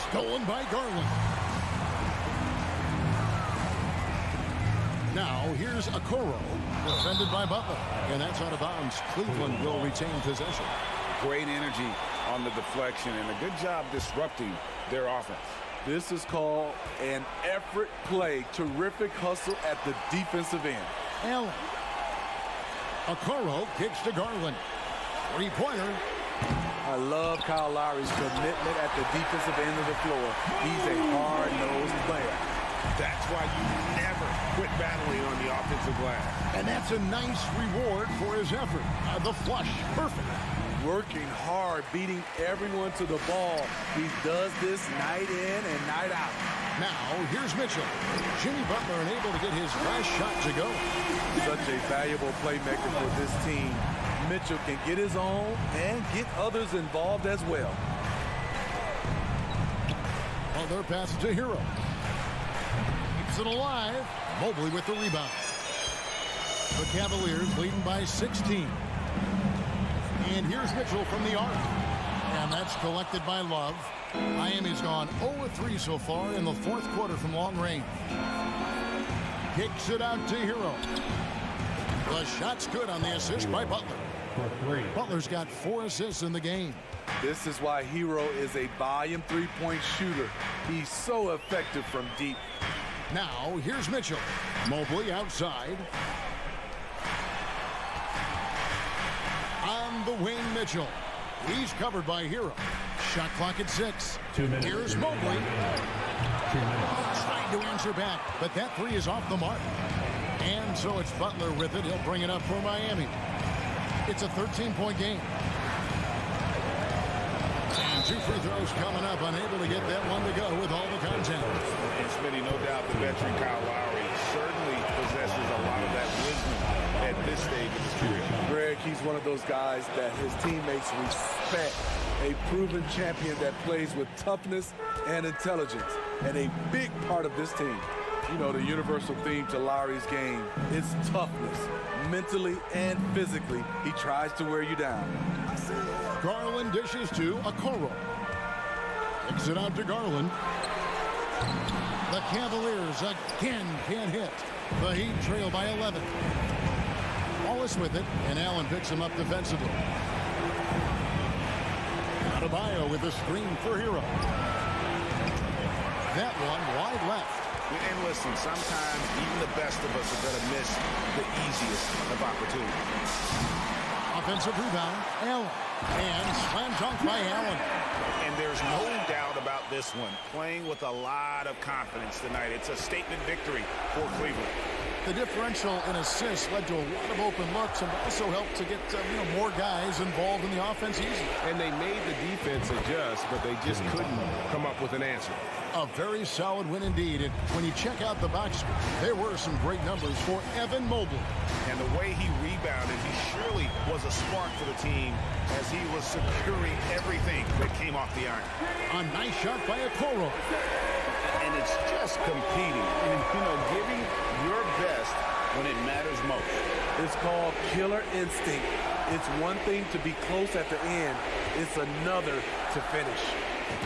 Stolen by Garland. Now here's Okoro, defended by Butler, and that's out of bounds. Cleveland will retain possession. Great energy on the deflection and a good job disrupting their offense. This is called an effort play. Terrific hustle at the defensive end. Allen. Okoro kicks to Garland. Three-pointer. I love Kyle Lowry's commitment at the defensive end of the floor. He's a hard-nosed player. That's why you never quit battling on the offensive glass. And that's a nice reward for his effort. The flush, perfect. Working hard, beating everyone to the ball. He does this night in and night out. Now, here's Mitchell. Jimmy Butler unable to get his last shot to go. Such a valuable playmaker for this team. Mitchell can get his own and get others involved as well. Butler passes to Hero. Keeps it alive. Mobley with the rebound. The Cavaliers leading by 16. And here's Mitchell from the arc. And that's collected by Love. Miami's gone 0-3 so far in the fourth quarter from long range. Kicks it out to Hero. The shot's good on the assist by Butler. Butler's got 4 assists in the game. This is why Hero is a volume three-point shooter. He's so effective from deep. Now, here's Mitchell. Mobley outside. On the wing, Mitchell. He's covered by Hero. Shot clock at 6. 2 minutes. Here's Mobley. 2 minutes. Trying to answer back, but that three is off the mark. And so it's Butler with it. He'll bring it up for Miami. It's a 13-point game. And 2 free throws coming up. Unable to get that one to go with all the contact. And Smitty, no doubt the veteran Kyle Lowry certainly possesses a lot of that wisdom at this stage of his career. Greg, he's one of those guys that his teammates respect. A proven champion that plays with toughness and intelligence. And a big part of this team. You know, the universal theme to Lowry's game is toughness. Mentally and physically, he tries to wear you down. Garland dishes to Okoro. Kicks it out to Garland. The Cavaliers again can't hit. The Heat trail by 11. Wallace with it, and Allen picks him up defensively. Adebayo with a screen for Hero. That one wide left. And listen, sometimes even the best of us are going to miss the easiest of opportunities. Offensive rebound, Allen. And slam dunk by Allen. And there's no doubt about this one. Playing with a lot of confidence tonight. It's a statement victory for Cleveland. The differential in assists led to a lot of open looks and also helped to get more guys involved in the offense easy. And they made the defense adjust, but they just couldn't come up with an answer. A very solid win indeed. And when you check out the box score, there were some great numbers for Evan Mobley. And the way he rebounded, he surely was a spark for the team as he was securing everything that came off the iron. A nice shot by Okoro. And it's just competing and, giving your best when it matters most. It's called killer instinct. It's one thing to be close at the end. It's another to finish.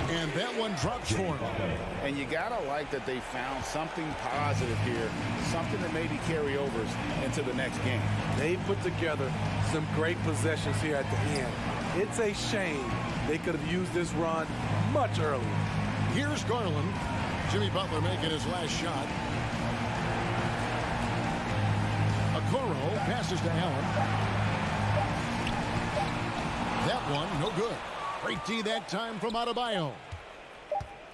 And that one drops for him. And you got to like that they found something positive here, something that maybe carry overs into the next game. They put together some great possessions here at the end. It's a shame They could have used this run much earlier. Here's Garland. Jimmy Butler making his last shot. Okoro passes to Allen. That one, no good. Great D that time from Adebayo.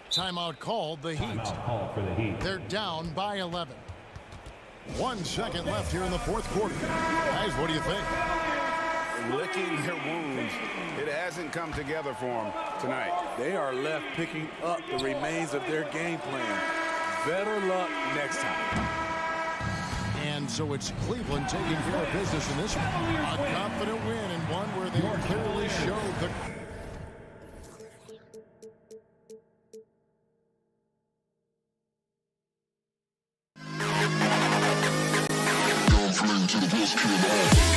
Timeout called, the Heat. Timeout called for the Heat. They're down by 11. 1 second left here in the fourth quarter. Guys, what do you think? Licking their wounds. It hasn't come together for them tonight. They are left picking up the remains of their game plan. Better luck next time. And so it's Cleveland taking care of business in this one. A confident win and one where they clearly showed the... to the best kid of all.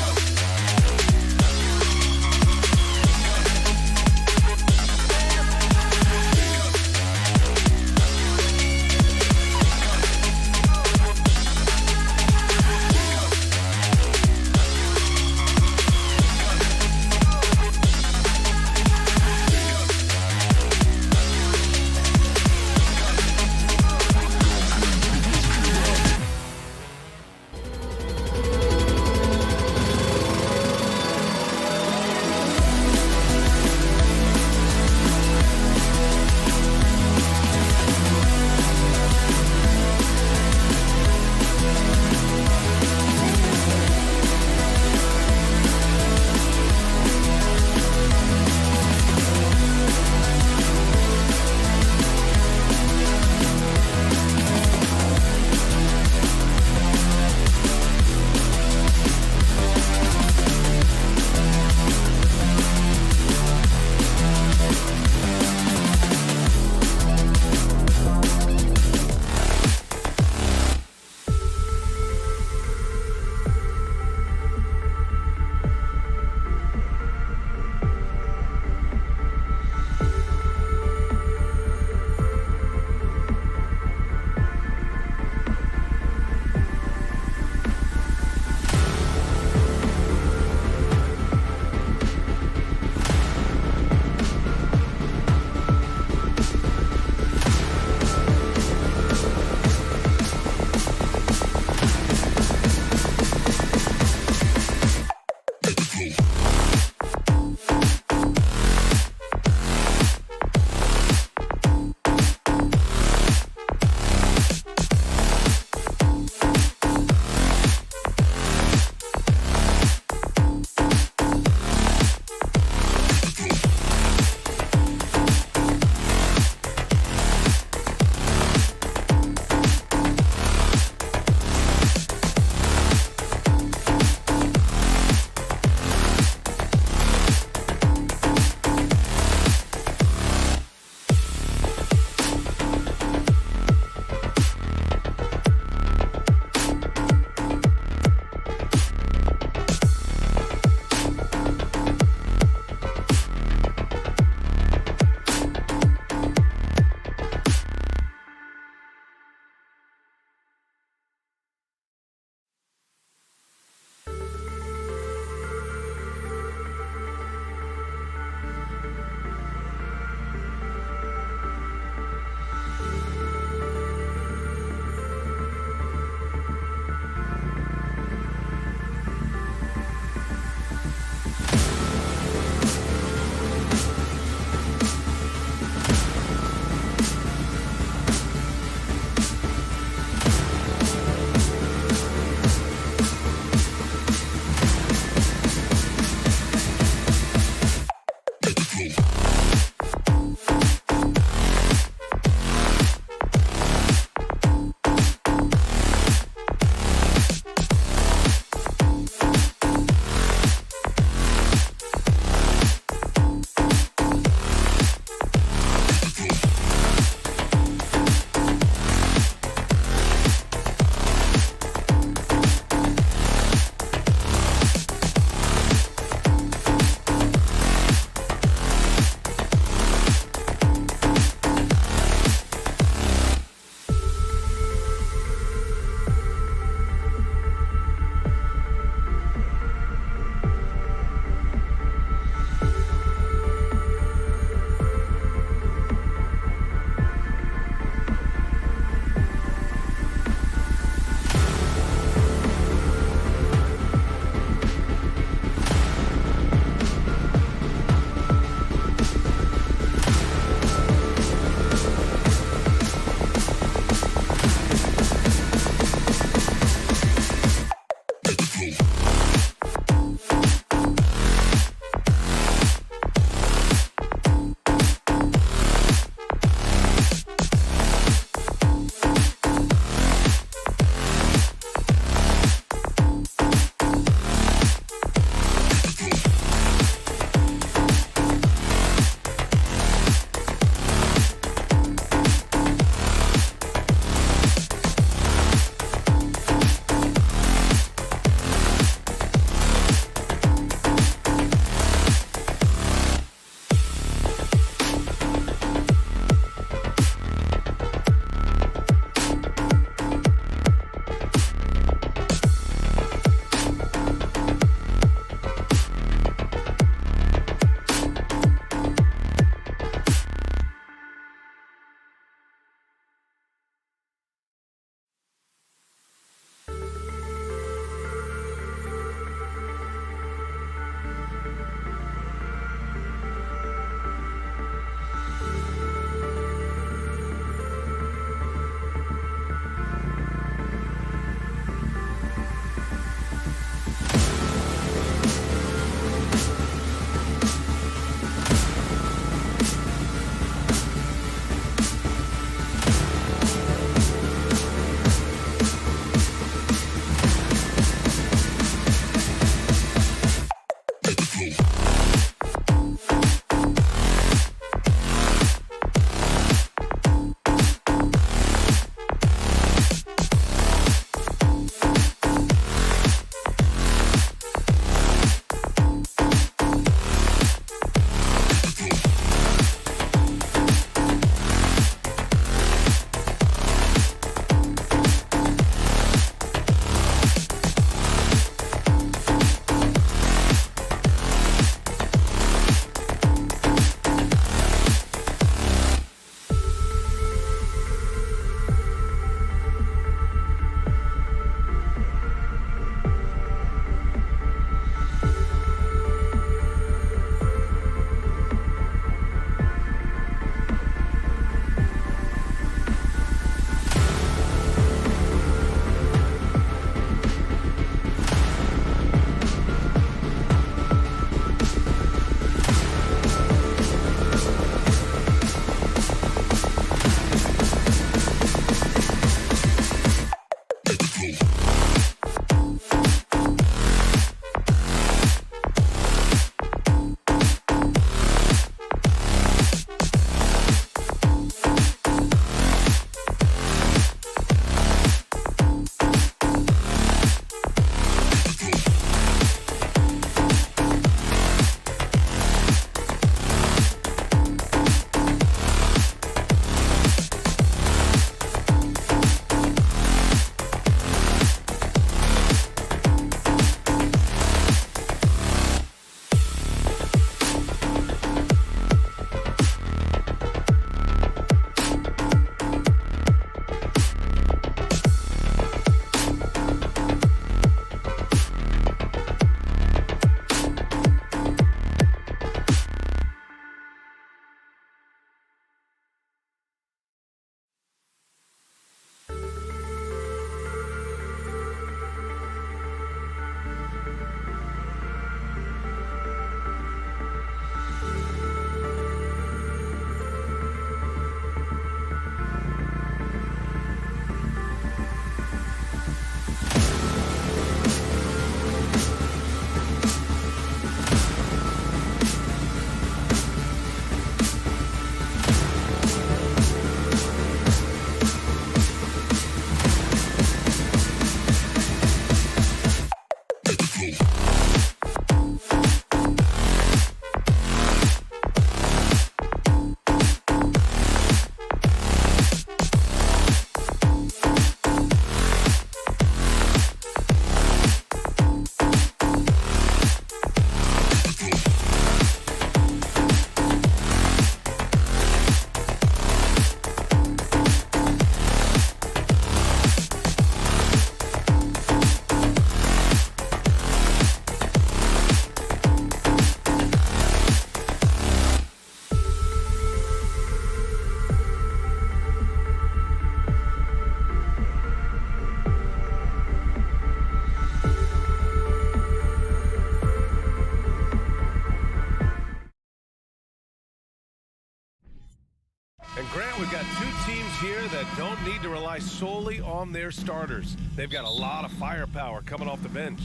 here that don't need to rely solely on their starters. They've got a lot of firepower coming off the bench.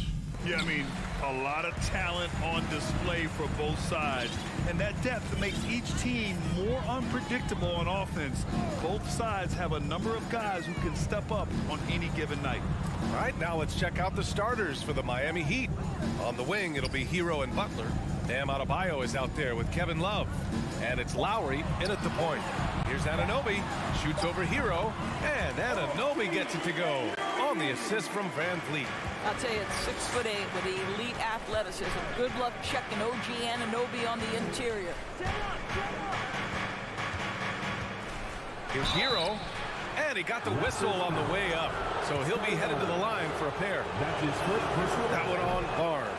Yeah, I mean, a lot of talent on display for both sides. And that depth makes each team more unpredictable on offense. Both sides have a number of guys who can step up on any given night. All right, now let's check out the starters for the Miami Heat. On the wing, it'll be Hero and Butler. Bam Adebayo is out there with Kevin Love. And it's Lowry in at the point. Here's Anunoby, shoots over Hero, and Anunoby gets it to go on the assist from Van Vliet. I'll tell you, it's 6'8" with elite athleticism. Good luck checking OG Anunoby on the interior. Here's Hero, and he got the whistle on the way up, so he'll be headed to the line for a pair. That one on Barnes.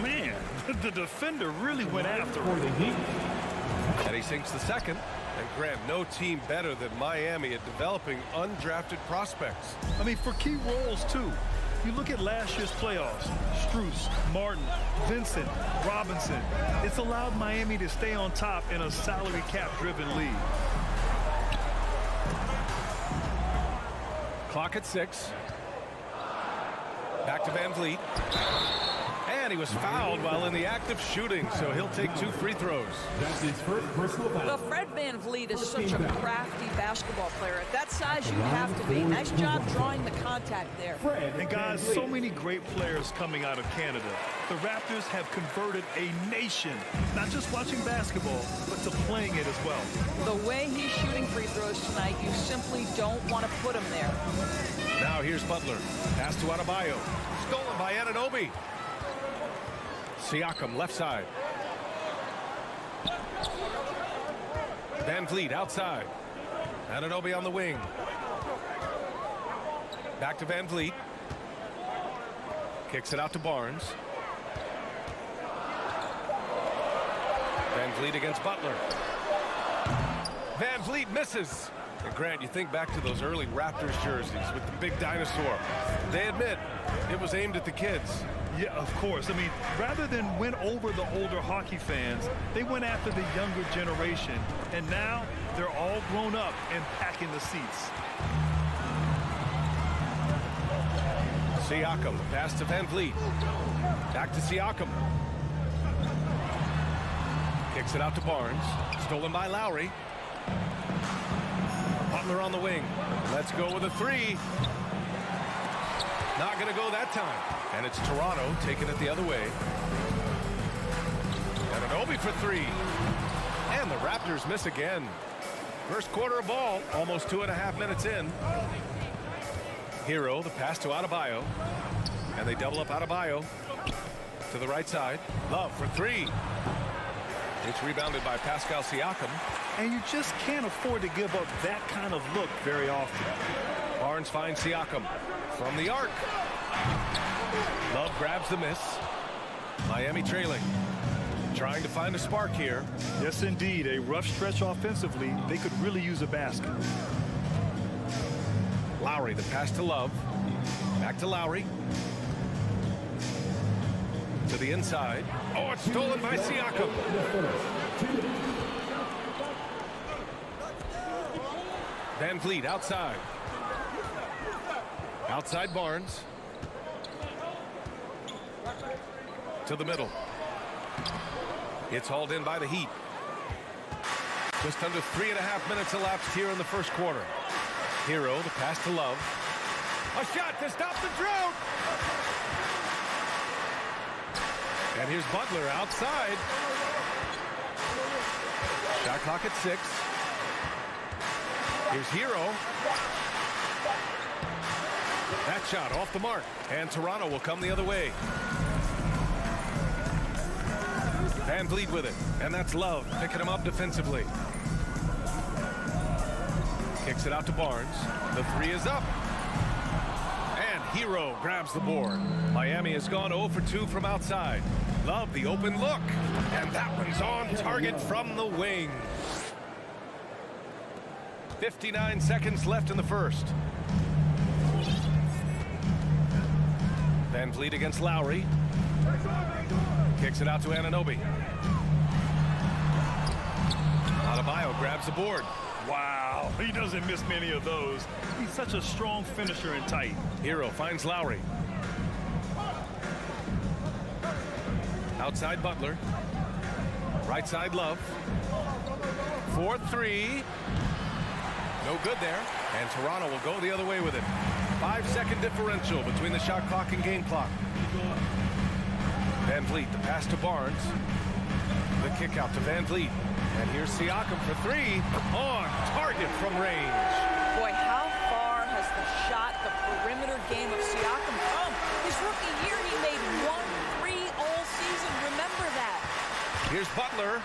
Man, the defender really went after him. And he sinks the second. And Grant, no team better than Miami at developing undrafted prospects. I mean, for key roles, too. You look at last year's playoffs, Strus, Martin, Vincent, Robinson. It's allowed Miami to stay on top in a salary cap-driven league. Clock at 6. Back to Van Vliet. And he was fouled while in the act of shooting, so he'll take 2 free throws. That's his first personal foul. Well, Fred Van Vliet is such a crafty basketball player. At that size, you have to be. Nice job drawing the contact there. And guys, so many great players coming out of Canada. The Raptors have converted a nation, not just watching basketball, but to playing it as well. The way he's shooting free throws tonight, you simply don't want to put him there. Now here's Butler. Pass to Adebayo. Stolen by Anunoby. Siakam left side. Van Vliet outside. Anunoby on the wing. Back to Van Vliet. Kicks it out to Barnes. Van Vliet against Butler. Van Vliet misses. And Grant, you think back to those early Raptors jerseys with the big dinosaur. They admit it was aimed at the kids. Yeah, of course. I mean, rather than win over the older hockey fans, they went after the younger generation. And now they're all grown up and packing the seats. Siakam, pass to Van Vliet. Back to Siakam. Kicks it out to Barnes. Stolen by Lowry. Butler on the wing. Let's go with a 3. Not going to go that time. And it's Toronto taking it the other way. Anunoby for 3. And the Raptors miss again. First quarter of ball, almost 2.5 minutes in. Hero, the pass to Adebayo. And they double up Adebayo to the right side. Love for 3. It's rebounded by Pascal Siakam. And you just can't afford to give up that kind of look very often. Barnes finds Siakam from the arc. Love grabs the miss. Miami trailing. Trying to find a spark here. Yes, indeed. A rough stretch offensively. They could really use a basket. Lowry, the pass to Love. Back to Lowry. To the inside. Oh, it's stolen by Siakam. Van Vliet outside. Outside Barnes. To the middle. It's hauled in by the Heat. Just under 3.5 minutes elapsed here in the first quarter. Hero, the pass to Love. A shot to stop the drought. And here's Butler outside. Shot clock at 6. Here's Hero. That shot off the mark. And Toronto will come the other way. Van Vliet with it. And that's Love picking him up defensively. Kicks it out to Barnes. The 3 is up. And Hero grabs the board. Miami has gone 0 for 2 from outside. Love the open look. And that one's on target from the wing. 59 seconds left in the first. Van Vliet against Lowry. Kicks it out to Anunoby. Adebayo grabs the board. Wow, he doesn't miss many of those. He's such a strong finisher and tight. Hero finds Lowry. Outside Butler. Right side Love. 4-3. No good there. And Toronto will go the other way with it. 5-second differential between the shot clock and game clock. Van Vliet, the pass to Barnes. The kick out to Van Vliet. And here's Siakam for 3. On target from range. Boy, how far has the shot, the perimeter game of Siakam come? His rookie year, he made 1 3 all season. Remember that. Here's Butler.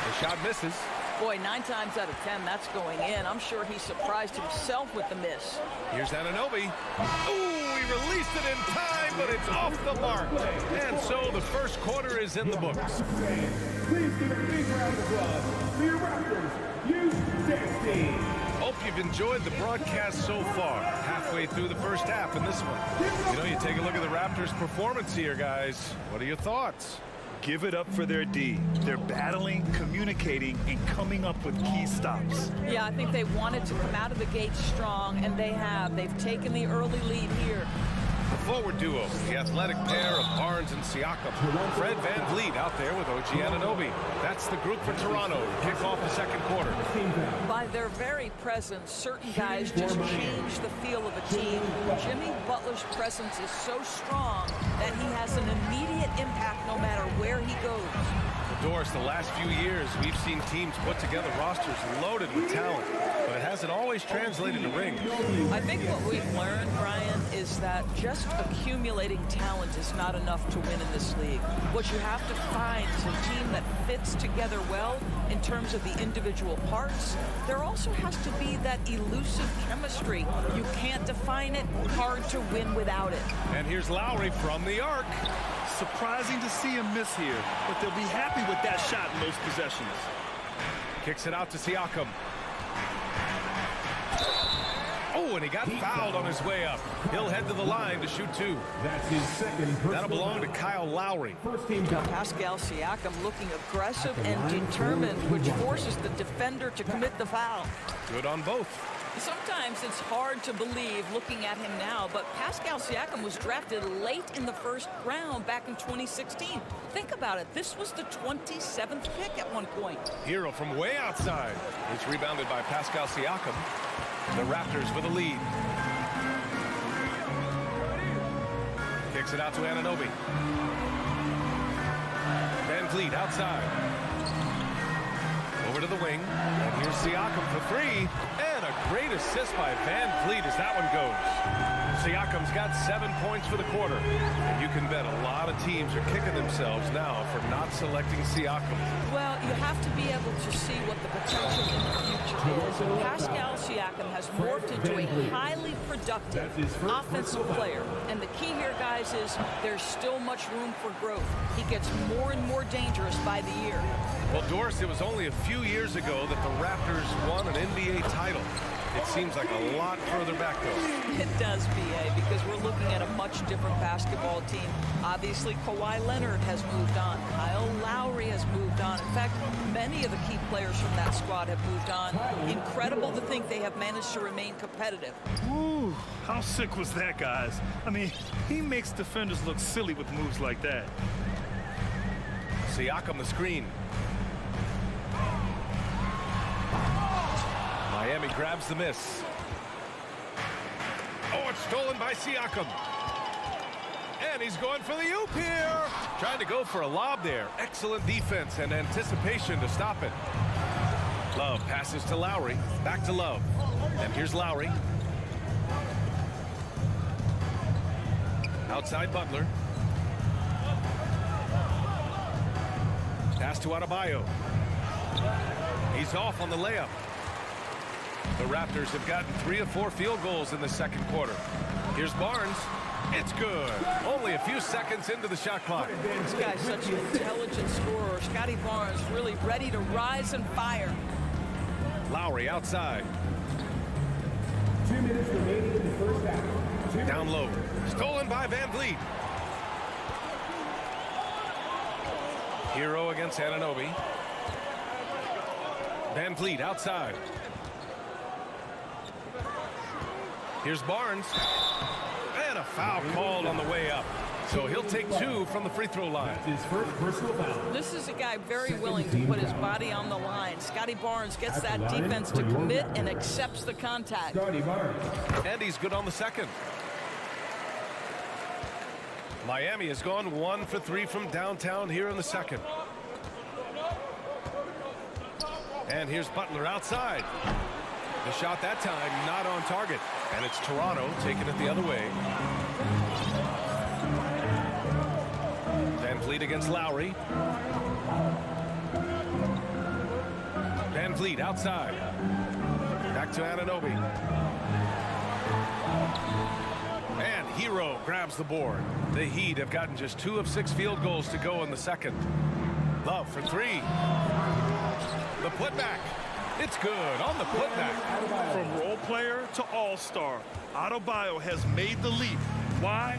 The shot misses. Boy, 9 times out of 10, that's going in. I'm sure he surprised himself with the miss. Here's Anunoby. Ooh, he released it in time, but it's off the mark. And so the first quarter is in the books. Please give a big round of applause for your Raptors U16. Hope you've enjoyed the broadcast so far. Halfway through the first half in this one. You know, you take a look at the Raptors' performance here, guys. What are your thoughts? Give it up for their D. They're battling, communicating, and coming up with key stops. Yeah, I think they wanted to come out of the gate strong, and they have. They've taken the early lead here. The forward duo, the athletic pair of Barnes and Siakam. Fred Van Vliet out there with OG Anunoby. That's the group for Toronto to kick off the second quarter. By their very presence, certain guys just change the feel of a team. Jimmy Butler's presence is so strong that he has an immediate impact no matter where he goes. Doris, the last few years, we've seen teams put together rosters loaded with talent, but it hasn't always translated to rings. I think what we've learned, Brian, is that just accumulating talent is not enough to win in this league. What you have to find is a team that fits together well in terms of the individual parts. There also has to be that elusive chemistry. You can't define it, hard to win without it. And here's Lowry from the arc. Surprising to see him miss here, but they'll be happy with that shot in those possessions. Kicks it out to Siakam. Oh, and he got fouled on his way up. He'll head to the line to shoot 2. That's his second. That'll belong to Kyle Lowry. Pascal Siakam looking aggressive and determined, which forces the defender to commit the foul. Good on both. Sometimes it's hard to believe looking at him now, but Pascal Siakam was drafted late in the first round back in 2016. Think about it. This was the 27th pick at one point. Hero from way outside. It's rebounded by Pascal Siakam. The Raptors with a lead. Kicks it out to Anunoby. Van Vliet outside. Over to the wing. And here's Siakam for 3. And a great assist by Van Vliet as that one goes. Siakam's got 7 points for the quarter. And you can bet a lot of teams are kicking themselves now for not selecting Siakam. Well, you have to be able to see what the potential in the future is. And Pascal Siakam has morphed into a highly productive offensive player. And the key here, guys, is there's still much room for growth. He gets more and more dangerous by the year. Well, Doris, it was only a few years ago that the Raptors won an NBA title. It seems like a lot further back, though. It does, B.A., because we're looking at a much different basketball team. Obviously, Kawhi Leonard has moved on. Kyle Lowry has moved on. In fact, many of the key players from that squad have moved on. Incredible to think they have managed to remain competitive. Ooh, how sick was that, guys? I mean, he makes defenders look silly with moves like that. Siakam the screen. Miami grabs the miss. Oh, it's stolen by Siakam. And he's going for the oop here. Trying to go for a lob there. Excellent defense and anticipation to stop it. Love passes to Lowry. Back to Love. And here's Lowry. Outside Butler. Pass to Adebayo. He's off on the layup. The Raptors have gotten 3 of 4 field goals in the second quarter. Here's Barnes. It's good. Only a few seconds into the shot clock. This guy's such an intelligent scorer. Scotty Barnes really ready to rise and fire. Lowry outside. 2 minutes remaining in the first half. Down low. Stolen by Van Vliet. Hero against Anunoby. Van Vliet outside. Here's Barnes. And a foul called on the way up. So he'll take 2 from the free throw line. His first personal foul. This is a guy very willing to put his body on the line. Scotty Barnes gets that defense to commit and accepts the contact. And he's good on the second. Miami has gone 1 for 3 from downtown here in the second. And here's Butler outside. The shot that time not on target. And it's Toronto taking it the other way. Van Vliet against Lowry. Van Vliet outside. Back to Anunoby. And Hero grabs the board. The Heat have gotten just 2 of 6 field goals to go in the second. Love for 3. The putback. It's good on the putback. From role player to all-star, Adebayo has made the leap. Why?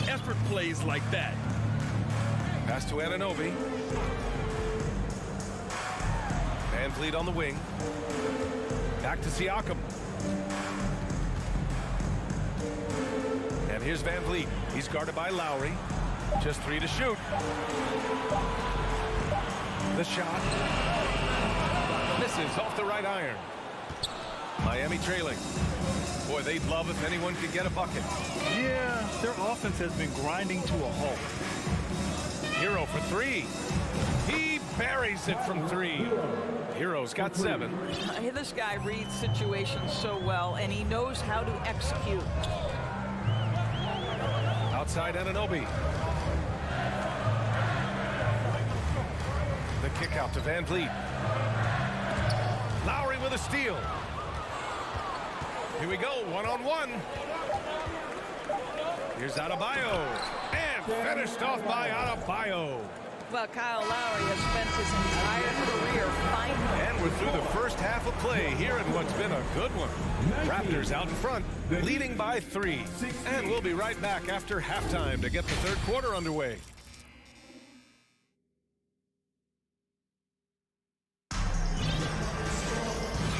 Effort plays like that. Pass to Anunoby. Van Vliet on the wing. Back to Siakam. And here's Van Vliet. He's guarded by Lowry. Just 3 to shoot. The shot. Misses off the right iron. Miami trailing. Boy, they'd love if anyone could get a bucket. Yeah, their offense has been grinding to a halt. Hero for 3. He buries it from 3. Hero's got 7. This guy reads situations so well, and he knows how to execute. Outside Anunoby. The kick out to Van Vliet. Lowry with a steal. Here we go, 1-on-1. Here's Adebayo. And finished off by Adebayo. Well, Kyle Lowry has spent his entire career fighting. And we're through the first half of play here in what's been a good one. Raptors out in front, leading by 3. And we'll be right back after halftime to get the third quarter underway.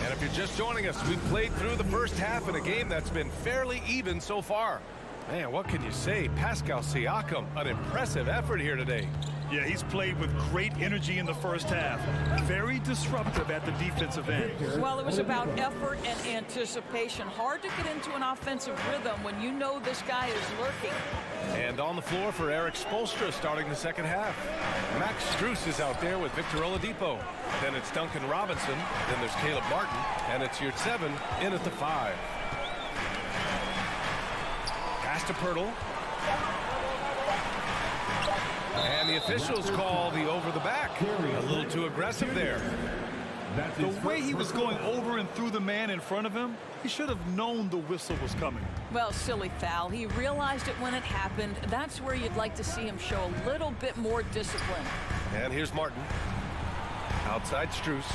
And if you're just joining us, we've played through the first half in a game that's been fairly even so far. Man, what can you say? Pascal Siakam, an impressive effort here today. Yeah, he's played with great energy in the first half. Very disruptive at the defensive end. Well, it was about effort and anticipation. Hard to get into an offensive rhythm when you know this guy is lurking. And on the floor for Eric Spoelstra starting the second half. Max Strus is out there with Victor Oladipo. Then it's Duncan Robinson. Then there's Caleb Martin. And it's Yurtseven in at the 5. Pass to Pirtle. And the officials call the over the back. A little too aggressive there. The way he was going over and through the man in front of him, he should have known the whistle was coming. Well, silly foul. He realized it when it happened. That's where you'd like to see him show a little bit more discipline. And here's Martin. Outside Strus.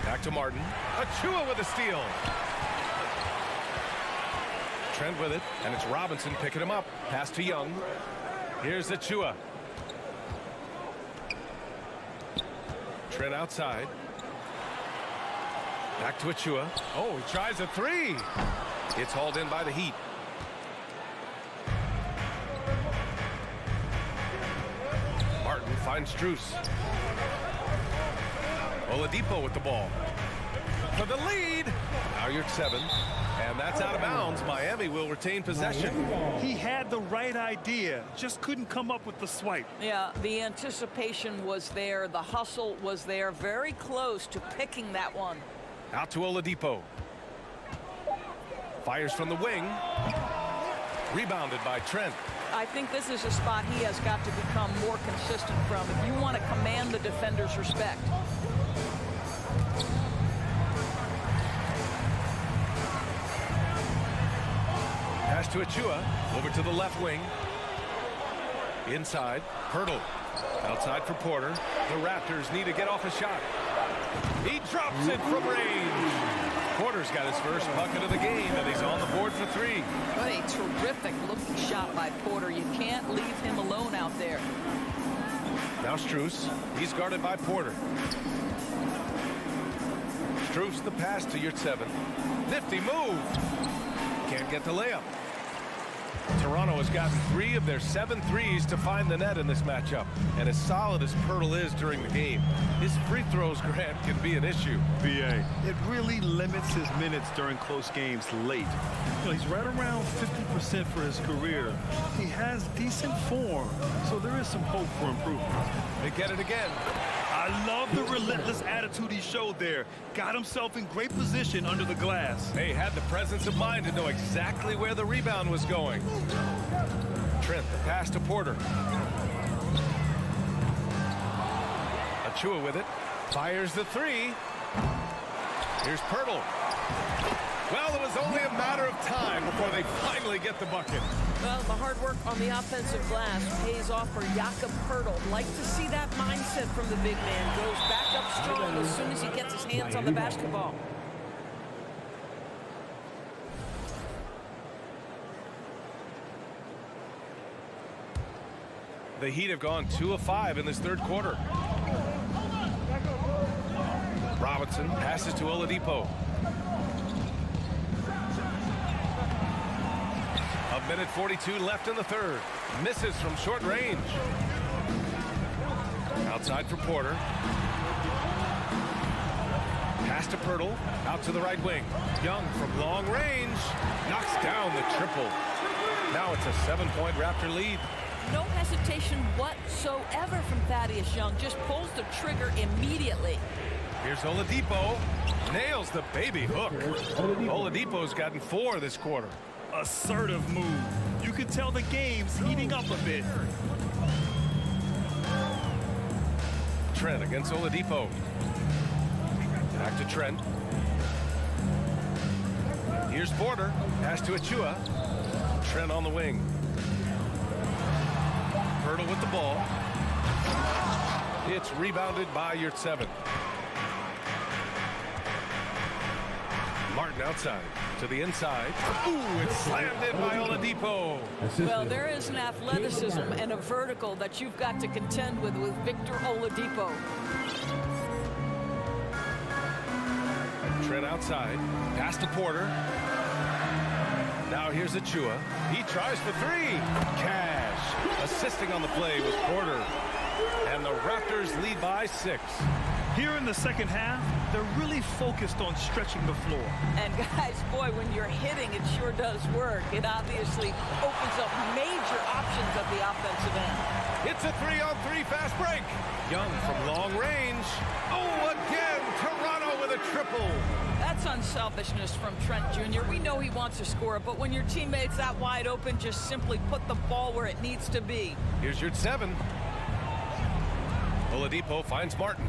Back to Martin. Achua with a steal. Trent with it, and it's Robinson picking him up. Pass to Young. Here's Achua. Trent outside. Back to Achua. Oh, he tries a 3. It's hauled in by the Heat. Martin finds Strus. Oladipo with the ball. For the lead. Now you're at 7. And that's out of bounds. Miami will retain possession. He had the right idea, just couldn't come up with the swipe. Yeah, the anticipation was there. The hustle was there. Very close to picking that one. Out to Oladipo. Fires from the wing. Rebounded by Trent. I think this is a spot he has got to become more consistent from if you want to command the defender's respect. Pass to Achua. Over to the left wing. Inside. Pirtle. Outside for Porter. The Raptors need to get off a shot. He drops it from range. Porter's got his first bucket of the game, and he's on the board for 3. What a terrific looking shot by Porter. You can't leave him alone out there. Now Strus. He's guarded by Porter. Strus the pass to Yurtseven. Nifty move. Can't get the layup. Toronto has gotten 3 of their 7 threes to find the net in this matchup. And as solid as Pirtle is during the game, his free throws, Grant, can be an issue. BA, it really limits his minutes during close games late. He's right around 50% for his career. He has decent form, so there is some hope for improvement. They get it again. I love the relentless attitude he showed there. Got himself in great position under the glass. They had the presence of mind to know exactly where the rebound was going. Trent, the pass to Porter. Achua with it. Fires the 3. Here's Pirtle. Well, it was only a matter of time before they finally get the bucket. Well, the hard work on the offensive glass pays off for Jakob Pirtle. Like to see that mindset from the big man. Goes back up strong as soon as he gets his hands on the basketball. The Heat have gone 2 of 5 in this third quarter. Robinson passes to Oladipo. A minute 42 left in the third. Misses from short range. Outside for Porter. Pass to Pirtle. Out to the right wing. Young from long range. Knocks down the triple. Now it's a 7-point Raptor lead. No hesitation whatsoever from Thaddeus Young. Just pulls the trigger immediately. Here's Oladipo. Nails the baby hook. Oladipo's gotten 4 this quarter. Assertive move. You can tell the game's heating up a bit. Trent against Oladipo. Back to Trent. Here's Porter. Pass to Achua. Trent on the wing. Pirtle with the ball. It's rebounded by Yurtseven. Martin outside to the inside. Ooh, it's slammed in by Oladipo. Well, there is an athleticism and a vertical that you've got to contend with Victor Oladipo. Trent outside. Pass to Porter. Now here's Achua. He tries for 3. Cash. Assisting on the play was Porter. And the Raptors lead by 6. Here in the second half, they're really focused on stretching the floor. And guys, boy, when you're hitting, it sure does work. It obviously opens up major options at the offensive end. It's a 3-on-3 fast break. Young from long range. Oh, again, Toronto with a triple. That's unselfishness from Trent Jr. We know he wants to score, but when your teammate's that wide open, just simply put the ball where it needs to be. Here's your 7. Oladipo finds Martin.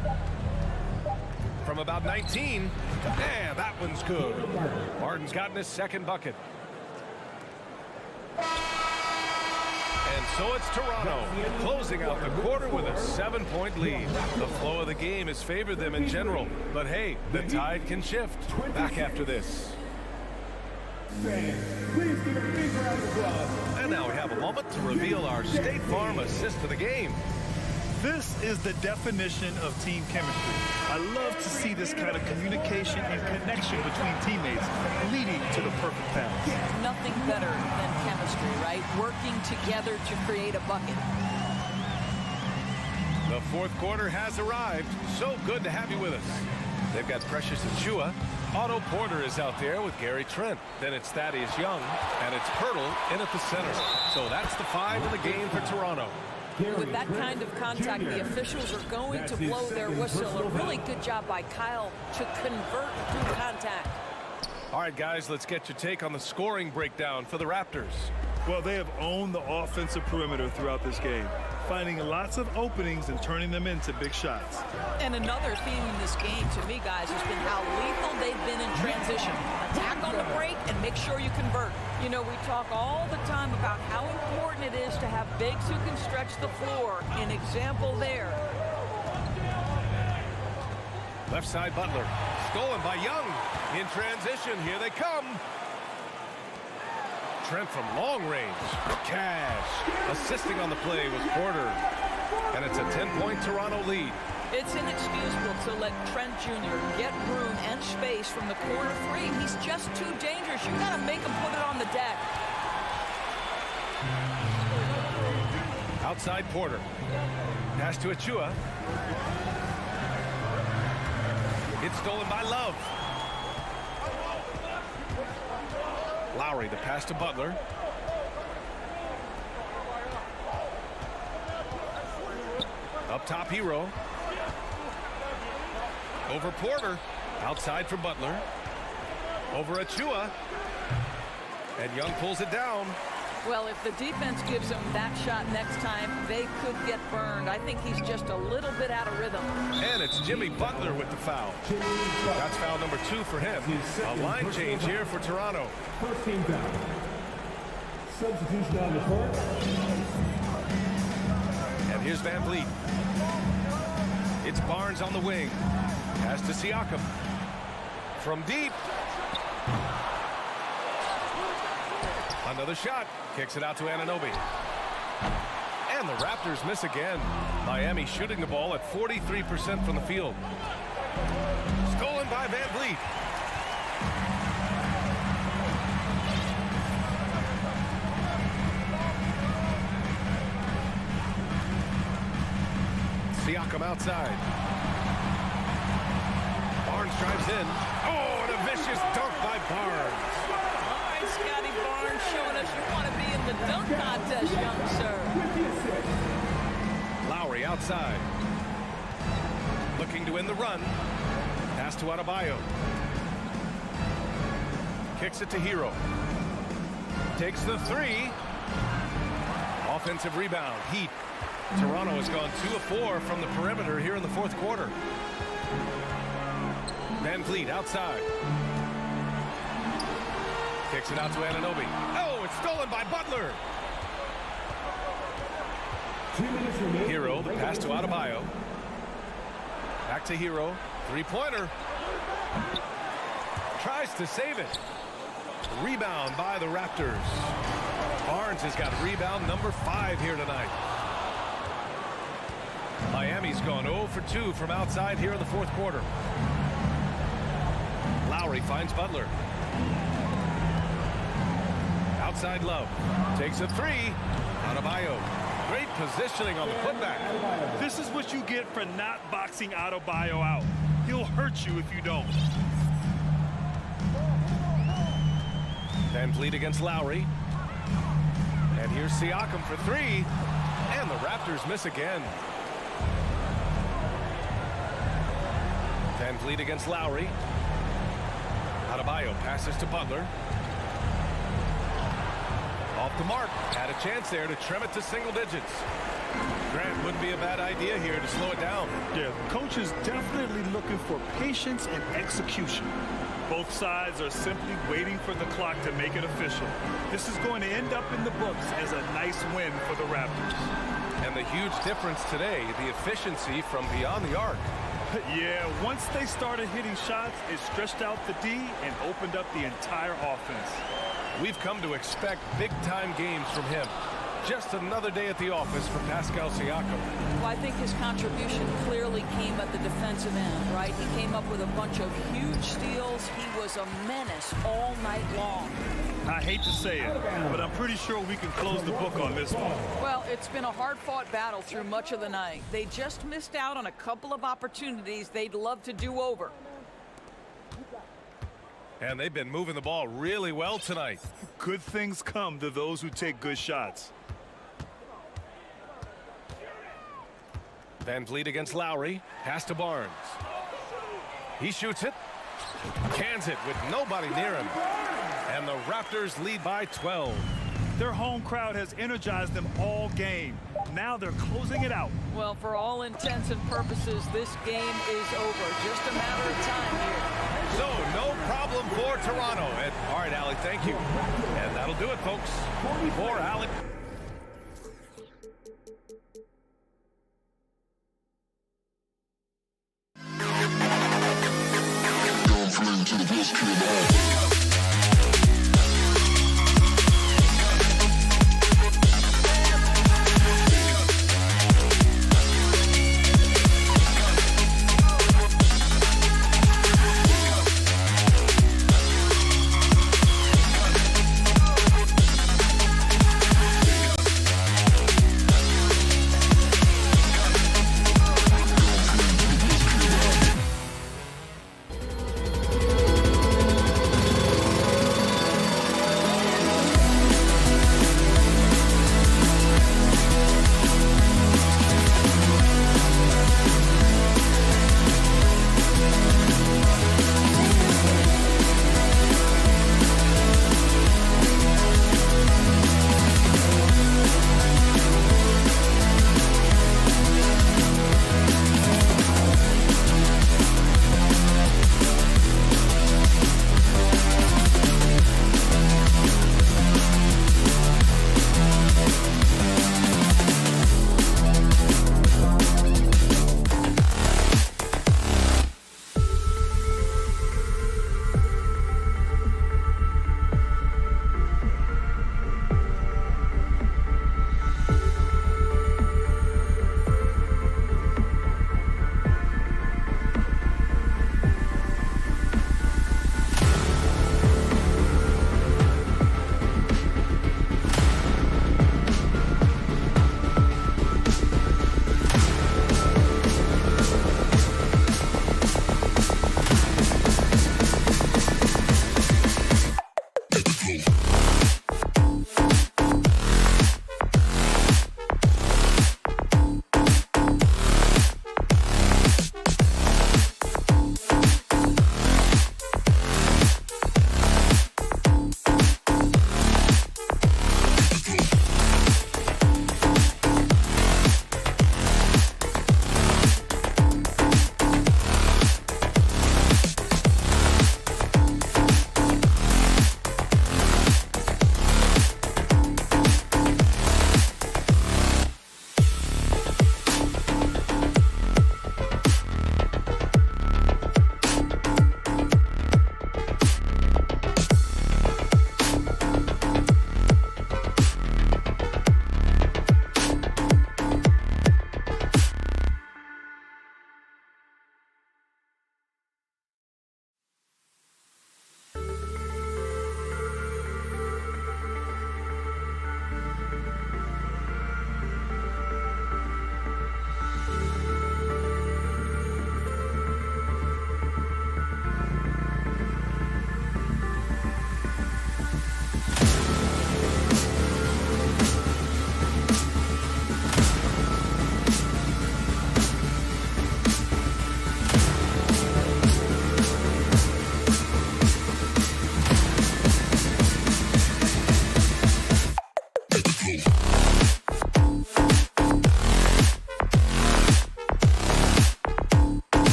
From about 19. Yeah, that one's good. Martin's gotten his second bucket. And so it's Toronto closing out the quarter with a 7-point lead. The flow of the game has favored them in general. But hey, the tide can shift. Back after this. Please give a big round of applause. And now we have a moment to reveal our State Farm assist of the game. This is the definition of team chemistry. I love to see this kind of communication and connection between teammates leading to the perfect pass. Nothing better than chemistry, right? Working together to create a bucket. The fourth quarter has arrived. So good to have you with us. They've got Precious Achua. Otto Porter is out there with Gary Trent. Then it's Thaddeus Young, and it's Pirtle in at the center. So that's the 5 in the game for Toronto. With that kind of contact, the officials are going to blow their whistle. A really good job by Kyle to convert through contact. All right, guys, let's get your take on the scoring breakdown for the Raptors. Well, they have owned the offensive perimeter throughout this game, finding lots of openings and turning them into big shots. And another theme in this game, to me, guys, has been how lethal they've been in transition. Attack on the break and make sure you convert. You know, we talk all the time about how important it is to have bigs who can stretch the floor. An example there. Left side Butler. Stolen by Young. In transition, here they come. Trent from long range. Cash. Assisting on the play was Porter. And it's a 10-point Toronto lead. It's inexcusable to let Trent Jr. get room and space from the corner three. He's just too dangerous. You got to make him put it on the deck. Outside Porter. Pass to Achua. It's stolen by Love. Lowry, the pass to Butler. Up top, Hero. Over Porter. Outside for Butler. Over Achua. And Young pulls it down. Well, if the defense gives him that shot next time, they could get burned. I think he's just a little bit out of rhythm. And it's Jimmy Butler with the foul. That's foul number 2 for him. A line change here for Toronto. First team foul. Substitution on the court. And here's Van Vliet. It's Barnes on the wing. Pass to Siakam. From deep. Another shot. Kicks it out to Anunoby. And the Raptors miss again. Miami shooting the ball at 43% from the field. Stolen by Van Vliet. Siakam outside. Barnes drives in. Oh, and a vicious dunk by Barnes. All right, Scotty Barnes showing us you want to be in the dunk contest, young sir. Lowry outside. Looking to win the run. Pass to Adebayo. Kicks it to Hero. Takes the three. Offensive rebound. Heat. Toronto has gone 2 of 4 from the perimeter here in the fourth quarter. Van Vliet outside. Kicks it out to Anunoby. Oh, it's stolen by Butler. 2 minutes remaining. Hero, the pass to Adebayo. Back to Hero. Three-pointer. Tries to save it. Rebound by the Raptors. Barnes has got rebound number 5 here tonight. Miami's gone 0 for 2 from outside here in the fourth quarter. Lowry finds Butler. Outside Love. Takes a three. Adebayo. Great positioning on the putback. This is what you get for not boxing Adebayo out. He'll hurt you if you don't. Van Vliet against Lowry. And here's Siakam for 3. And the Raptors miss again. Van Vliet against Lowry. Adebayo passes to Butler. Off the mark. Had a chance there to trim it to single digits. Grant wouldn't be a bad idea here to slow it down. Yeah, the coach is definitely looking for patience and execution. Both sides are simply waiting for the clock to make it official. This is going to end up in the books as a nice win for the Raptors. And the huge difference today, the efficiency from beyond the arc. Yeah, once they started hitting shots, it stretched out the D and opened up the entire offense. We've come to expect big-time games from him. Just another day at the office for Pascal Siakam. Well, I think his contribution clearly came at the defensive end, right? He came up with a bunch of huge steals. He was a menace all night long. I hate to say it, but I'm pretty sure we can close the book on this one. Well, it's been a hard-fought battle through much of the night. They just missed out on a couple of opportunities they'd love to do over. And they've been moving the ball really well tonight. Good things come to those who take good shots. Van Vliet against Lowry. Pass to Barnes. He shoots it. Cans it with nobody near him. And the Raptors lead by 12. Their home crowd has energized them all game. Now they're closing it out. Well, for all intents and purposes, this game is over. Just a matter of time here. So, no problem for Toronto. And, all right, Allie, thank you. And that'll do it, folks. For Allie.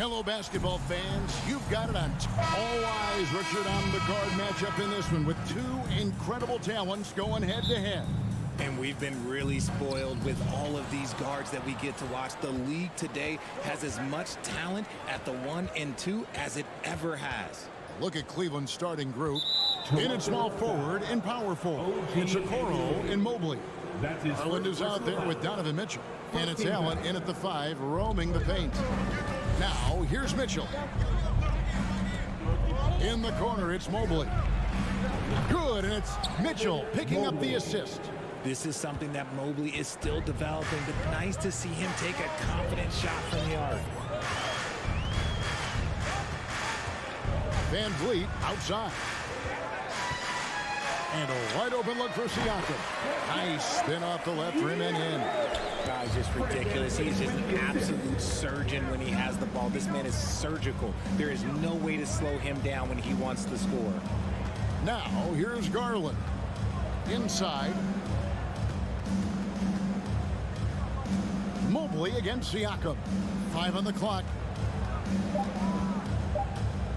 Hello, basketball fans. You've got it on all eyes, Richard, on the guard matchup in this one with two incredible talents going head-to-head. And we've been really spoiled with all of these guards that we get to watch. The league today has as much talent at the 1 and 2 as it ever has. Look at Cleveland's starting group. In at small forward and power forward. It's Okoro and Mobley. Garland is out there with Donovan Mitchell. And it's Allen in at the 5, roaming the paint. Now, here's Mitchell. In the corner, it's Mobley. Good, and it's Mitchell picking up the assist. This is something that Mobley is still developing, but nice to see him take a confident shot from the arc. Van Vliet outside. And a wide open look for Siakam. Nice spin off the left rim and in. Guy's just ridiculous. He's just an absolute surgeon when he has the ball. This man is surgical. There is no way to slow him down when he wants to score. Now, here's Garland. Inside. Mobley against Siakam. 5 on the clock.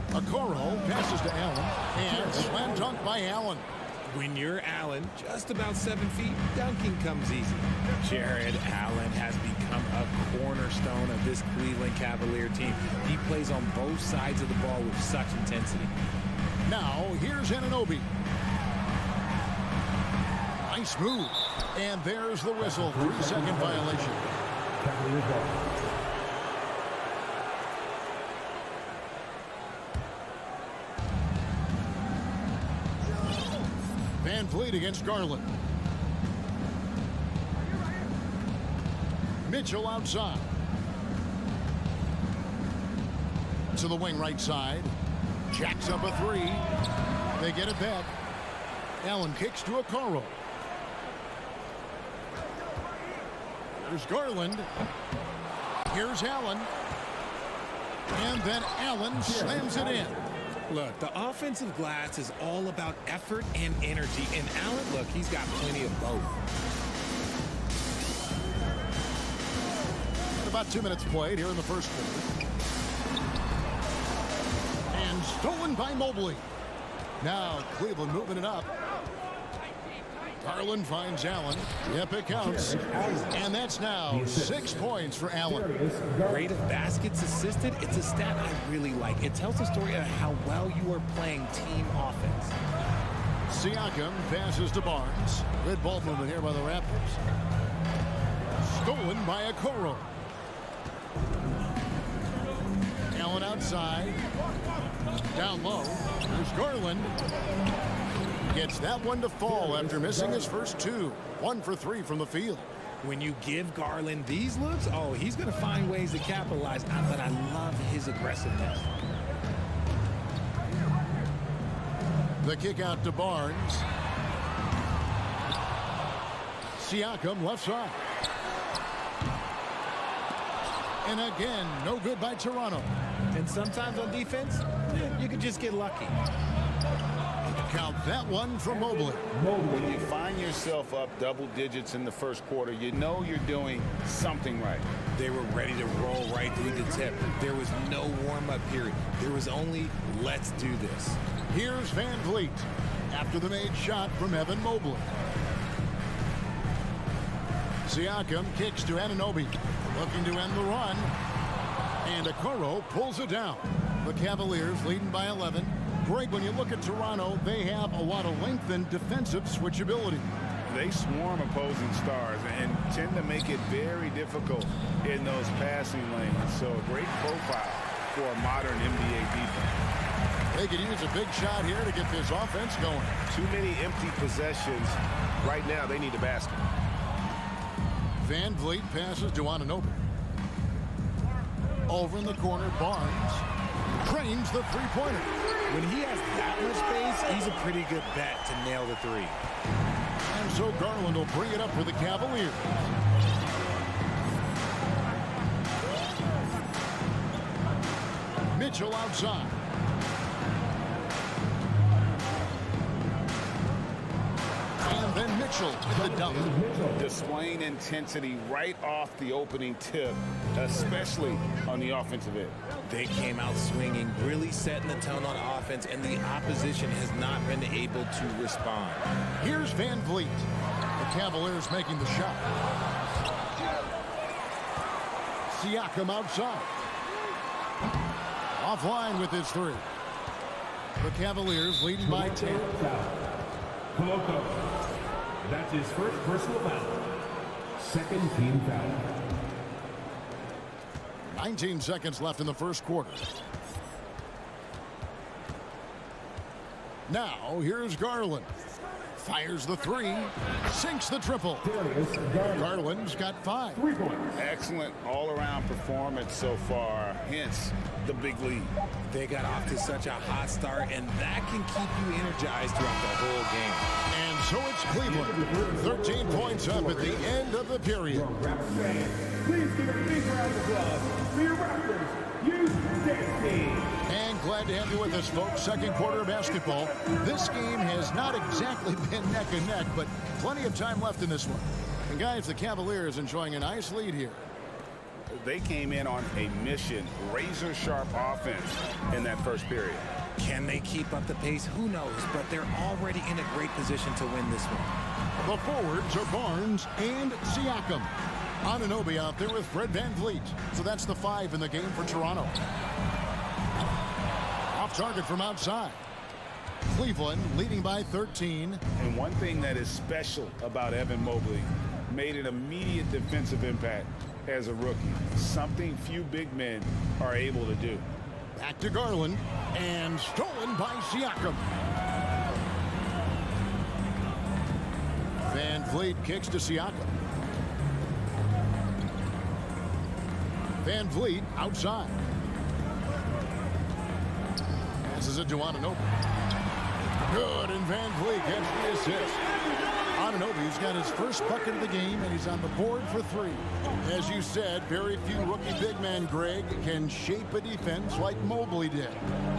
Okoro passes to Allen. And slam dunk by Allen. When you're Allen, just about 7 feet, dunking comes easy. Jared Allen has become a cornerstone of this Cleveland Cavalier team. He plays on both sides of the ball with such intensity. Now, here's Anunoby. Nice move. And there's the whistle. 3-second violation. Van Vliet against Garland. Mitchell outside. To the wing right side. Jacks up a 3. They get it back. Allen kicks to Okoro. There's Garland. Here's Allen. And then Allen slams it in. Look, the offensive glass is all about effort and energy. And Allen, look, he's got plenty of both. About 2 minutes played here in the first quarter. And stolen by Mobley. Now Cleveland moving it up. Garland finds Allen. Yep, it counts. And that's now 6 points for Allen. Rate of baskets assisted, it's a stat I really like. It tells the story of how well you are playing team offense. Siakam passes to Barnes. Good ball movement here by the Raptors. Stolen by Okoro. Allen outside. Down low. There's Garland. Gets that one to fall after missing his first 2. 1 for 3 from the field. When you give Garland these looks, oh, he's going to find ways to capitalize. But I love his aggressiveness. The kick out to Barnes. Siakam left side. And again, no good by Toronto. And sometimes on defense, you can just get lucky. Count that one for Mobley. When you find yourself up double digits in the first quarter, you know you're doing something right. They were ready to roll right through the tip. There was no warm-up period. There was only, let's do this. Here's Van Vliet after the made shot from Evan Mobley. Siakam kicks to Anunoby, looking to end the run. And Okoro pulls it down. The Cavaliers leading by 11. Greg, when you look at Toronto, they have a lot of length and defensive switchability. They swarm opposing stars and tend to make it very difficult in those passing lanes. So a great profile for a modern NBA defense. They could use a big shot here to get this offense going. Too many empty possessions. Right now, they need a basket. Van Vliet passes to Anunoby. Over in the corner, Barnes trains the three-pointer. When he has that much space, he's a pretty good bet to nail the 3. And so Garland will bring it up for the Cavaliers. Mitchell outside. And then Mitchell Mitchell with the dunk. Displaying intensity right off the opening tip, especially on the offensive end. They came out swinging, really setting the tone on offense, and the opposition has not been able to respond. Here's Van Vliet. The Cavaliers making the shot. Siakam outside. Offline with his three. The Cavaliers leading by 10. Koloko. That's his first personal foul. Second team foul. 19 seconds left in the first quarter. Now, here's Garland. Fires the three. Sinks the triple. Garland's got 5. Excellent all-around performance so far, hence the big lead. They got off to such a hot start, and that can keep you energized throughout the whole game. And so it's Cleveland. 13 points up at the end of the period. Please give a big round of applause for your Raptors Youth 16. And glad to have you with us, folks. Second quarter of basketball. This game has not exactly been neck and neck, but plenty of time left in this one. And guys, the Cavaliers enjoying a nice lead here. They came in on a mission, razor-sharp offense in that first period. Can they keep up the pace? Who knows, but they're already in a great position to win this one. The forwards are Barnes and Siakam. Anunoby out there with Fred Van Vliet. So that's the 5 in the game for Toronto. Off target from outside. Cleveland leading by 13. And one thing that is special about Evan Mobley, made an immediate defensive impact as a rookie. Something few big men are able to do. Back to Garland, and stolen by Siakam. Van Vliet kicks to Siakam. Van Vliet outside. Passes it to Anunoby. Good, and Van Vliet gets the assist. Anunoby's got his first bucket of the game, and he's on the board for 3. As you said, very few rookie big men, Greg, can shape a defense like Mobley did.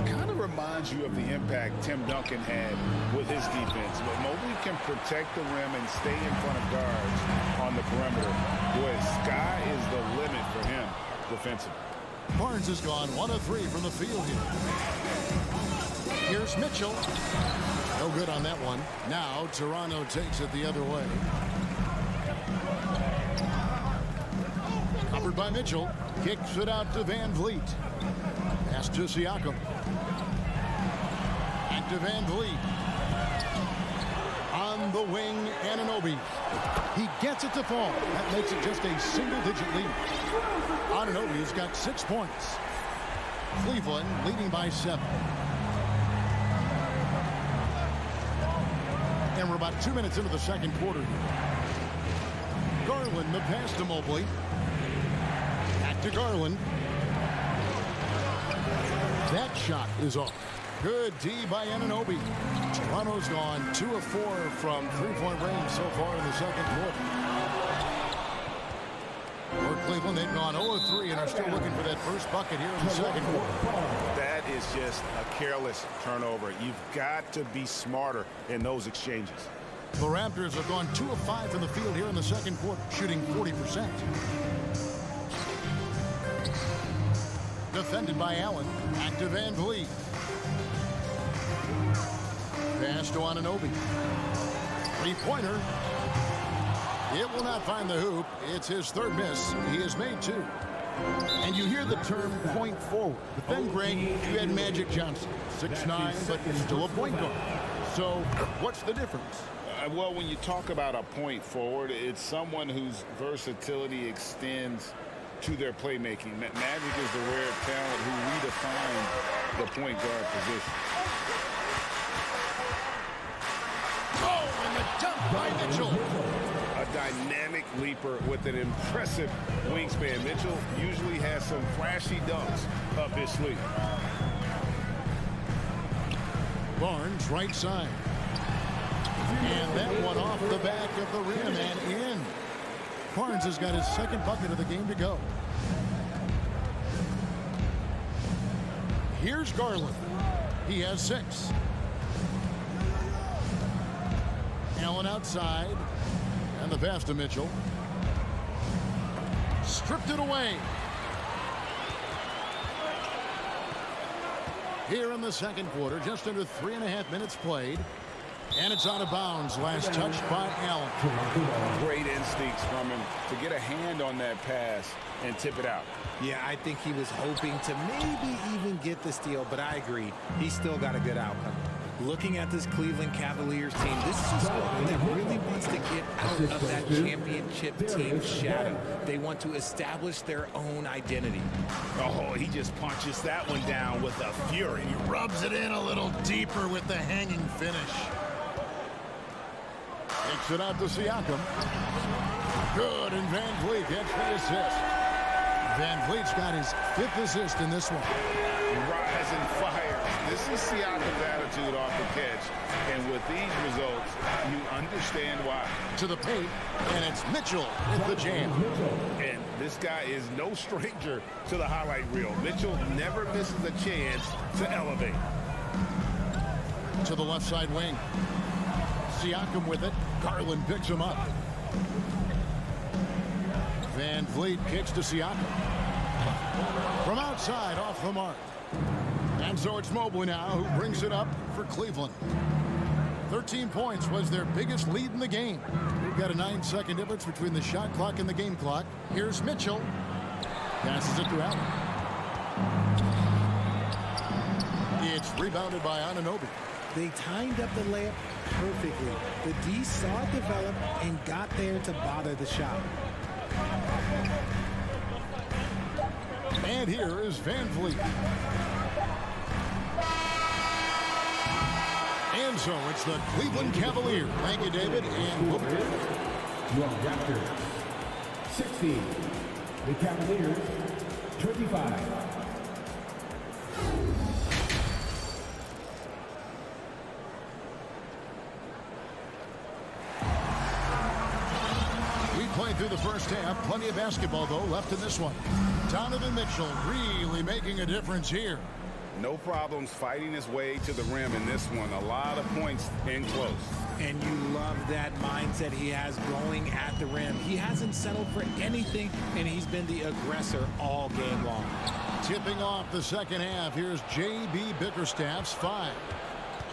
Kind of reminds you of the impact Tim Duncan had with his defense. But Mobley can protect the rim and stay in front of guards on the perimeter. Boy, sky is the limit for him defensively. Barnes has gone 1 of 3 from the field here. Here's Mitchell. No good on that one. Now Toronto takes it the other way. Covered by Mitchell. Kicks it out to Van Vliet. Pass to Siakam. Back to Van Vliet. On the wing, Anunoby. He gets it to fall. That makes it just a single-digit lead. Anunoby's got 6 points. Cleveland leading by 7. And we're about 2 minutes into the second quarter here. Garland, the pass to Mobley. Back to Garland. That shot is off. Good D by Anunoby. Toronto's gone 2 of 4 from three-point range so far in the second quarter. For Cleveland, they've gone 0 of 3 and are still looking for that first bucket here in the second quarter. That is just a careless turnover. You've got to be smarter in those exchanges. The Raptors have gone 2 of 5 from the field here in the second quarter, shooting 40%. Defended by Allen. Back to Van Vliet. Pass to Anunoby. Three-pointer. It will not find the hoop. It's his third miss. He has made 2. And you hear the term point forward. But then, Greg, you had Magic Johnson. 6'9", but still a point guard. So what's the difference? Well, when you talk about a point forward, it's someone whose versatility extends to their playmaking. Magic is the rare talent who redefined the point guard position. Oh, and the dunk by Mitchell. A dynamic leaper with an impressive wingspan. Mitchell usually has some flashy dunks up his sleeve. Barnes, right side. And that one off the back of the rim and in. Barnes has got his second bucket of the game to go. Here's Garland. He has 6. Allen outside. And the pass to Mitchell. Stripped it away. Here in the second quarter, just under 3.5 minutes played. And it's out of bounds. Last touch by Allen. Great instincts from him to get a hand on that pass and tip it out. Yeah, I think he was hoping to maybe even get the steal, but I agree. He still got a good outcome. Looking at this Cleveland Cavaliers team, this is a squad that really wants to get out of that championship team shadow. They want to establish their own identity. Oh, he just punches that one down with a fury. He rubs it in a little deeper with the hanging finish. Takes it out to Siakam. Good, and Van Vliet gets the assist. Van Vliet's got his 5th assist in this one. Rise and fire. This is Siakam's attitude off the catch. And with these results, you understand why. To the paint, and it's Mitchell with the jam. And this guy is no stranger to the highlight reel. Mitchell never misses a chance to elevate. To the left side wing. Siakam with it. Garland picks him up. Van Vliet kicks to Siakam. From outside, off the mark. And so it's Mobley now who brings it up for Cleveland. 13 points was their biggest lead in the game. We've got a 9-second difference between the shot clock and the game clock. Here's Mitchell. Passes it to Allen. It's rebounded by Anunoby. They timed up the layup perfectly. The D saw it develop and got there to bother the shot. And here is Van Vliet. And so it's the Cleveland Cavaliers. Thank you, David. And Your Raptors, 60. The Cavaliers, 25. Playing through the first half. Plenty of basketball, though, left in this one. Donovan Mitchell really making a difference here. No problems fighting his way to the rim in this one. A lot of points in close. And you love that mindset he has going at the rim. He hasn't settled for anything, and he's been the aggressor all game long. Tipping off the second half, here's J.B. Bickerstaff's 5.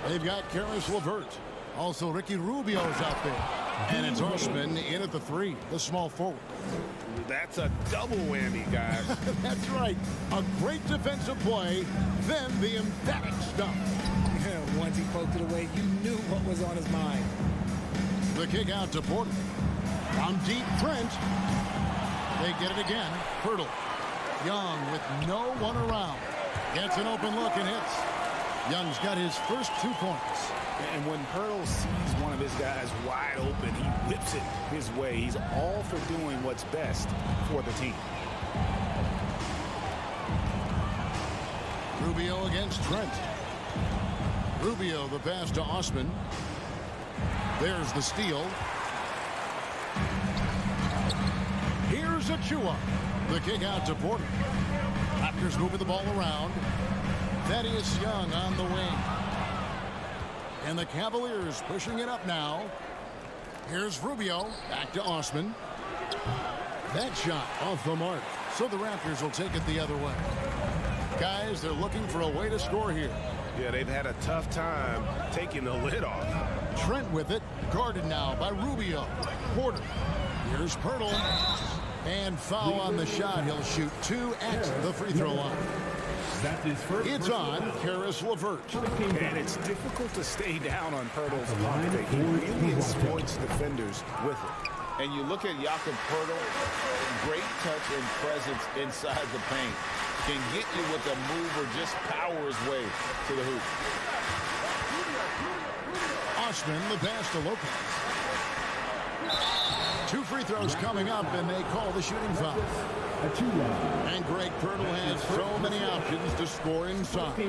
They've got Caris LeVert. Also, Ricky Rubio's out there. And it's Osman in at the 3, the small forward. That's a double whammy, guys. That's right. A great defensive play, then the emphatic stuff. Once he poked it away, you knew what was on his mind. The kick out to Porter. From deep, Trent. They get it again. Hurdle. Young with no one around. Gets an open look and hits. Young's got his first 2 points. And when Hurdle sees one of his guys wide open, he whips it his way. He's all for doing what's best for the team. Rubio against Trent. Rubio, the pass to Osman. There's the steal. Here's Achua. The kick out to Porter. Raptors moving the ball around. Thaddeus Young on the wing. And the Cavaliers pushing it up now. Here's Rubio. Back to Osman. That shot off the mark. So the Raptors will take it the other way. Guys, they're looking for a way to score here. Yeah, they've had a tough time taking the lid off. Trent with it. Guarded now by Rubio. Porter. Here's Pirtle. And foul on the shot. He'll shoot 2 at the free throw line. It's on Caris LeVert. And it's difficult to stay down on Pirtle's pump fake. He really exploits defenders with it. And you look at Jakob Pirtle, great touch and presence inside the paint. Can get you with a move or just power his way to the hoop. Osman, the pass to Lopez. 2 free throws coming up, and they call the shooting foul. And Greg Pirtle has so many options to score inside.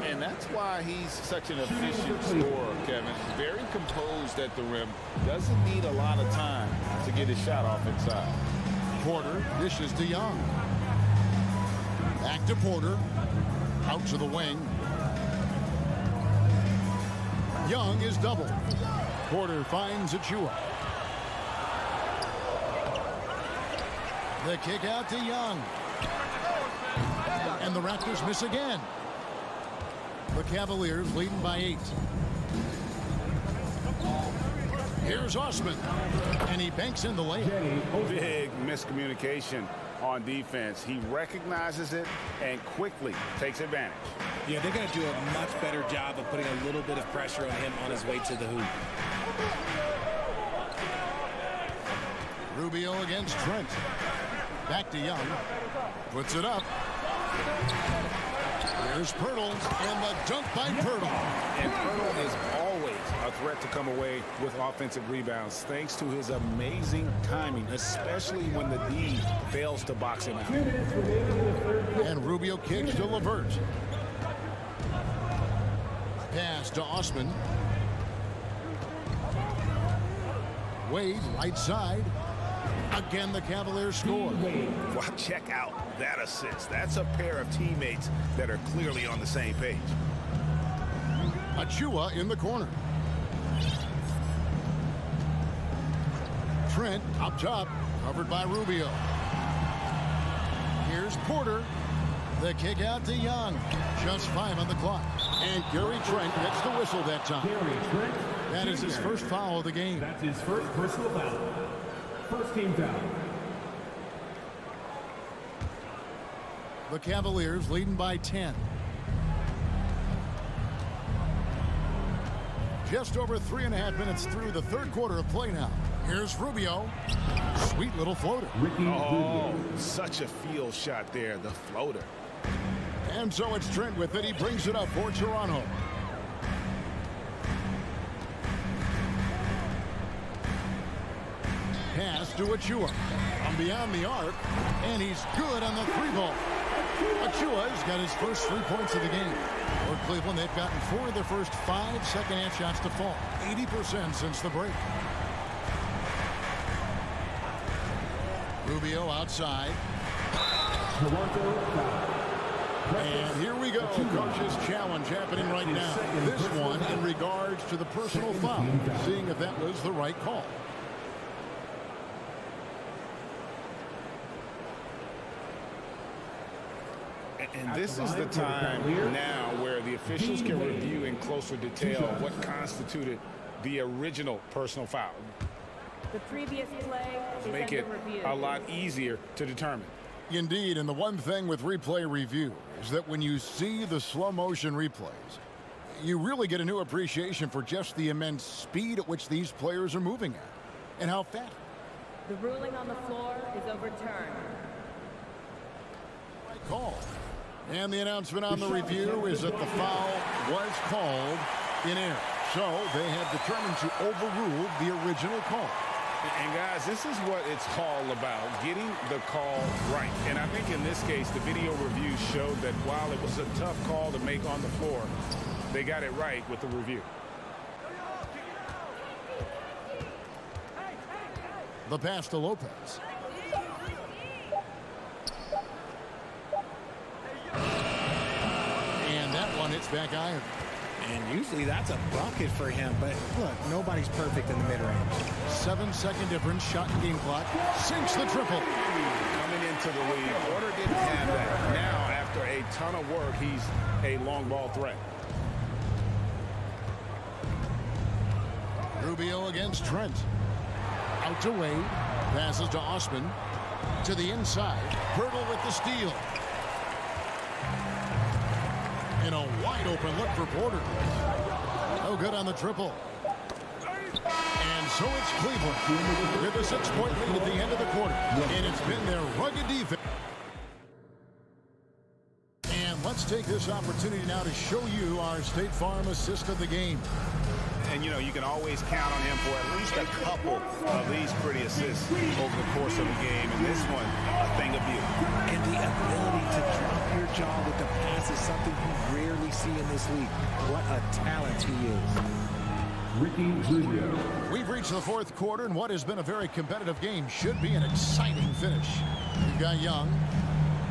And that's why he's such an efficient scorer, Kevin. Very composed at the rim. Doesn't need a lot of time to get his shot off inside. Porter dishes to Young. Back to Porter. Out to the wing. Young is doubled. Porter finds Achua. The kick out to Young. And the Raptors miss again. The Cavaliers leading by 8. Here's Osman. And he banks in the layup. Big miscommunication on defense. He recognizes it and quickly takes advantage. Yeah, they're going to do a much better job of putting a little bit of pressure on him on his way to the hoop. Rubio against Trent. Back to Young. Puts it up. There's Pirtle, and the dunk by Pirtle. And Pirtle is always a threat to come away with offensive rebounds thanks to his amazing timing, especially when the D fails to box him out. And Rubio kicks to LeVert. Pass to Osman. Wade, right side. Again, the Cavaliers score. Well, check out that assist. That's a pair of teammates that are clearly on the same page. Achua in the corner. Trent up top, covered by Rubio. Here's Porter. The kick out to Young. Just 5 on the clock. And Gary Trent gets the whistle that time. That is his first foul of the game. That's his first personal foul. First team foul. The Cavaliers leading by 10. Just over 3.5 minutes through the third quarter of play now. Here's Rubio. Sweet little floater. Oh, such a field shot there, the floater. And so it's Trent with it. He brings it up for Toronto. Pass to Achua from beyond the arc, and he's good on the 3-ball. Achua's got his first 3 points of the game. For Cleveland, they've gotten 4 of their first 5 second-half shots to fall. 80% since the break. Rubio outside. And here we go. Coach's challenge happening right now. This one in regards to the personal foul. Seeing if that was the right call. And this is the time now where the officials can review in closer detail what constituted the original personal foul. The previous play is Make it under review. a lot easier to determine. Indeed, and the one thing with replay review is that when you see the slow motion replays, you really get a new appreciation for just the immense speed at which these players are moving at and how fast. The ruling on the floor is overturned. Right call. And the announcement on the review is that the foul was called in error. So they have determined to overrule the original call. And guys, this is what it's all about, getting the call right. And I think in this case, the video review showed that while it was a tough call to make on the floor, they got it right with the review. The pass to Lopez. And that one hits back iron. And usually that's a bucket for him, but look, nobody's perfect in the mid-range. 7-second difference, shot and game clock. Sinks the triple. Coming into the league, Porter didn't have that. Now, after a ton of work, he's a long ball threat. Rubio against Trent. Out to Wade. Passes to Osman. To the inside. Pirtle with the steal. And a wide open look for Porter. No good on the triple. And so it's Cleveland with a 6-point lead at the end of the quarter. And it's been their rugged defense. And let's take this opportunity now to show you our State Farm assist of the game. And, you know, you can always count on him for at least a couple of these pretty assists over the course of the game. And this one, a thing of beauty. And the ability to drop your jaw with the pass is something you rarely see in this league. What a talent he is. We've reached the fourth quarter, and what has been a very competitive game should be an exciting finish. We've got Young.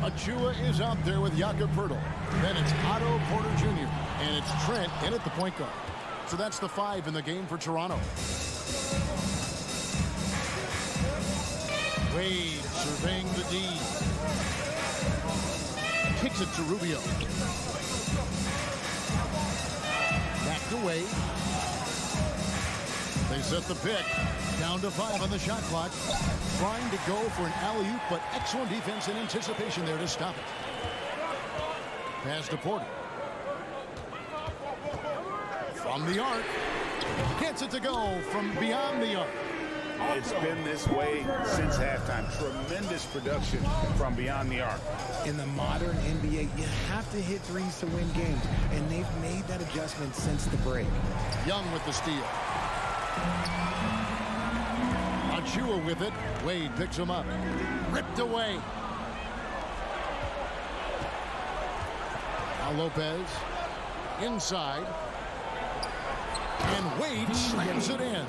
Achua is out there with Jakob Pirtle. Then it's Otto Porter Jr. And it's Trent in at the point guard. So that's the 5 in the game for Toronto. Wade surveying the D. Kicks it to Rubio. Back to Wade. They set the pick. Down to 5 on the shot clock. Trying to go for an alley-oop, but excellent defense and anticipation there to stop it. Pass to Porter. From the arc. Gets it to go from beyond the arc. It's been this way since halftime. Tremendous production from beyond the arc. In the modern NBA, you have to hit threes to win games, and they've made that adjustment since the break. Young with the steal. Achua with it. Wade picks him up. Ripped away. Now Lopez. Inside. And Wade slams it in.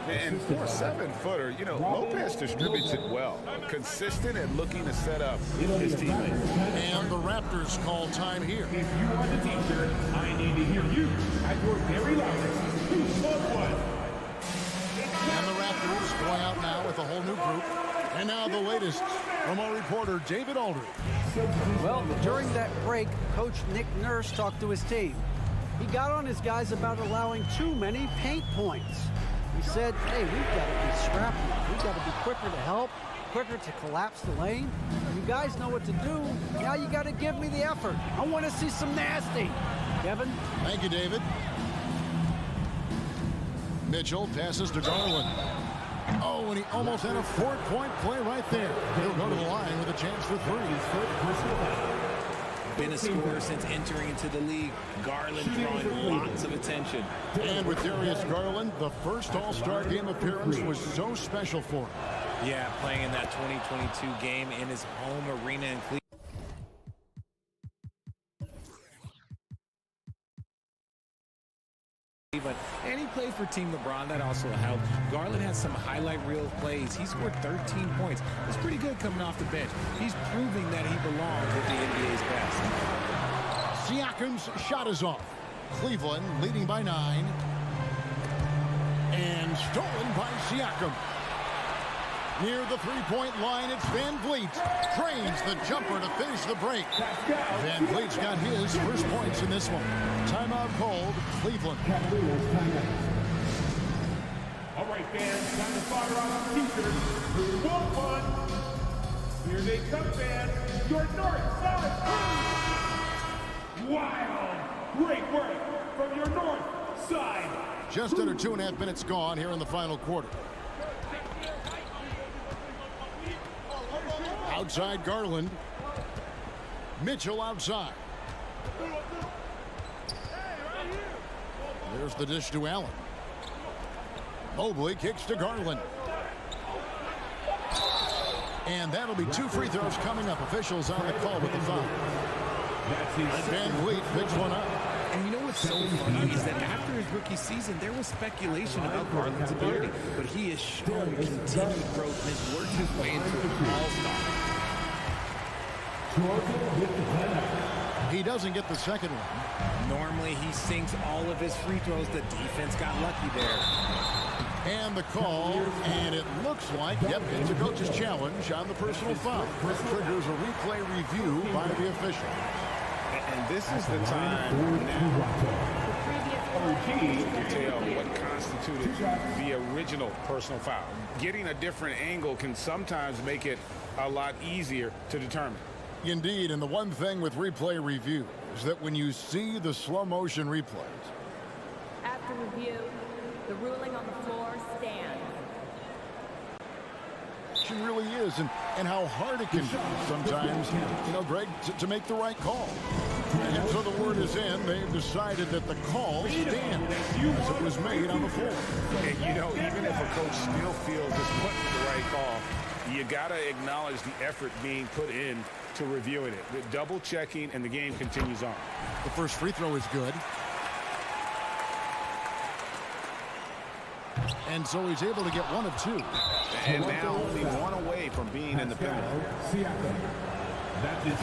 And for a 7-footer, you know, Lopez distributes it well. Consistent and looking to set up his teammates. And the Raptors call time here. If you are the teacher, I need to hear you at your very loudest. Who's one? And the Raptors going out now with a whole new group. And now the latest from our reporter, David Aldridge. Well, during that break, Coach Nick Nurse talked to his team. He got on his guys about allowing too many paint points. He said, hey, we've got to be scrappy. We've got to be quicker to help, quicker to collapse the lane. You guys know what to do. Now you got to give me the effort. I want to see some nasty. Kevin? Thank you, David. Mitchell passes to Garland. Oh, and he almost had a 4-point play right there. He'll go to the line with a chance for 3. Been a scorer since entering into the league. Garland drawing lots of attention. And with Darius Garland, the first All-Star game appearance was so special for him. Yeah, playing in that 2022 game in his home arena in Cleveland. And he played for Team LeBron. That also helped. Garland has some highlight reel plays. He scored 13 points. It's pretty good coming off the bench. He's proving that he belongs with the NBA's best. Siakam's shot is off. Cleveland leading by 9. And stolen by Siakam. Near the 3-point line, it's Van Vliet. Trains the jumper to finish the break. Van Vliet's got his first points in this one. Timeout called, Cleveland. All right, fans, time to fire on the teachers. Who won't one? Here they come, fans. Your north side. Wild. Great work from your north side. Just under 2.5 minutes gone here in the final quarter. Outside Garland. Mitchell outside. There's the dish to Allen. Mobley kicks to Garland. And that'll be 2 free throws coming up. Officials on the call with the foul. And Van Vliet picks one up. And you know what's so funny is that after his rookie season, there was speculation about Garland's ability, but he has shown continued growth and has worked his way into an all-star. He doesn't get the second one. Normally, he sinks all of his free throws. The defense got lucky there. And the call, and it looks like, yep, it's a coach's challenge on the personal foul. Triggers a replay review by the official. And this is the time now to tell what constituted the original personal foul. Getting a different angle can sometimes make it a lot easier to determine. Indeed, and the one thing with replay review is that when you see the slow motion replays. After review, the ruling on the floor stands. It really is, and how hard it can be sometimes, you know, Greg, to make the right call. And so the word is in. They've decided that the call stands as it was made on the floor. And, you know, even if a coach still feels this wasn't the right call, you got to acknowledge the effort being put in to reviewing it. The double checking, and the game continues on. The first free throw is good. And so he's able to get 1 of 2. And now only 1 away from being in the penalty. That is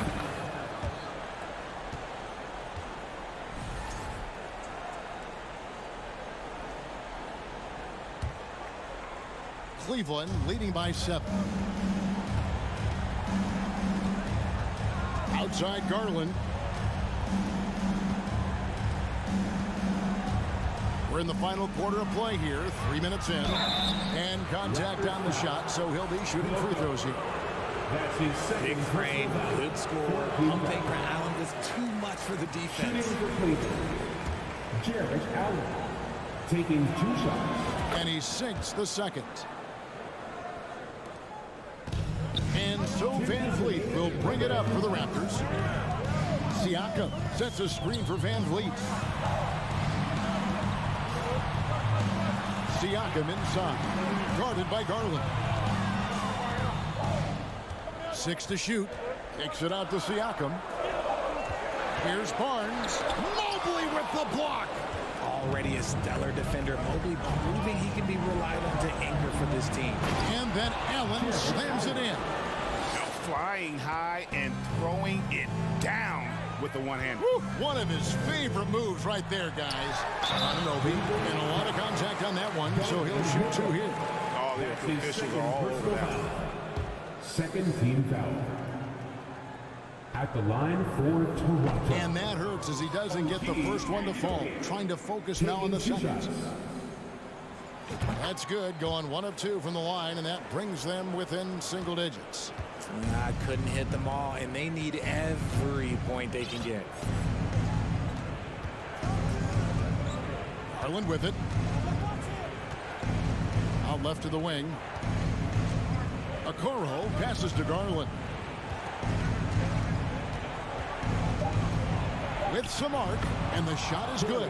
Cleveland leading by 7. Outside Garland. We're in the final quarter of play here. 3 minutes in. And contact on the shot, so he'll be shooting free throws here. That's his second. Big frame, good score. Pumping for Allen was too much for the defense. Jared Allen taking 2 shots. And he sinks the second. And so Van Vliet will bring it up for the Raptors. Siakam sets a screen for Van Vliet. Siakam inside, guarded by Garland. 6 to shoot. Kicks it out to Siakam. Here's Barnes. Mobley with the block. Already a stellar defender, Mobley proving he can be relied on to anchor for this team. And then Allen slams it in. Flying high and throwing it down with the one hand. One of his favorite moves right there, guys. Anunoby, and a lot of contact on that one, so he'll shoot 2 here. All the officials are all over that. Second team foul. At the line for Toronto. And that hurts as he doesn't get the first one to fall. Trying to focus now on the second. That's good, going 1 of 2 from the line, and that brings them within single digits. Couldn't hit them all, and they need every point they can get. Garland with it. Out left to the wing. Okoro passes to Garland. With some arc, and the shot is good.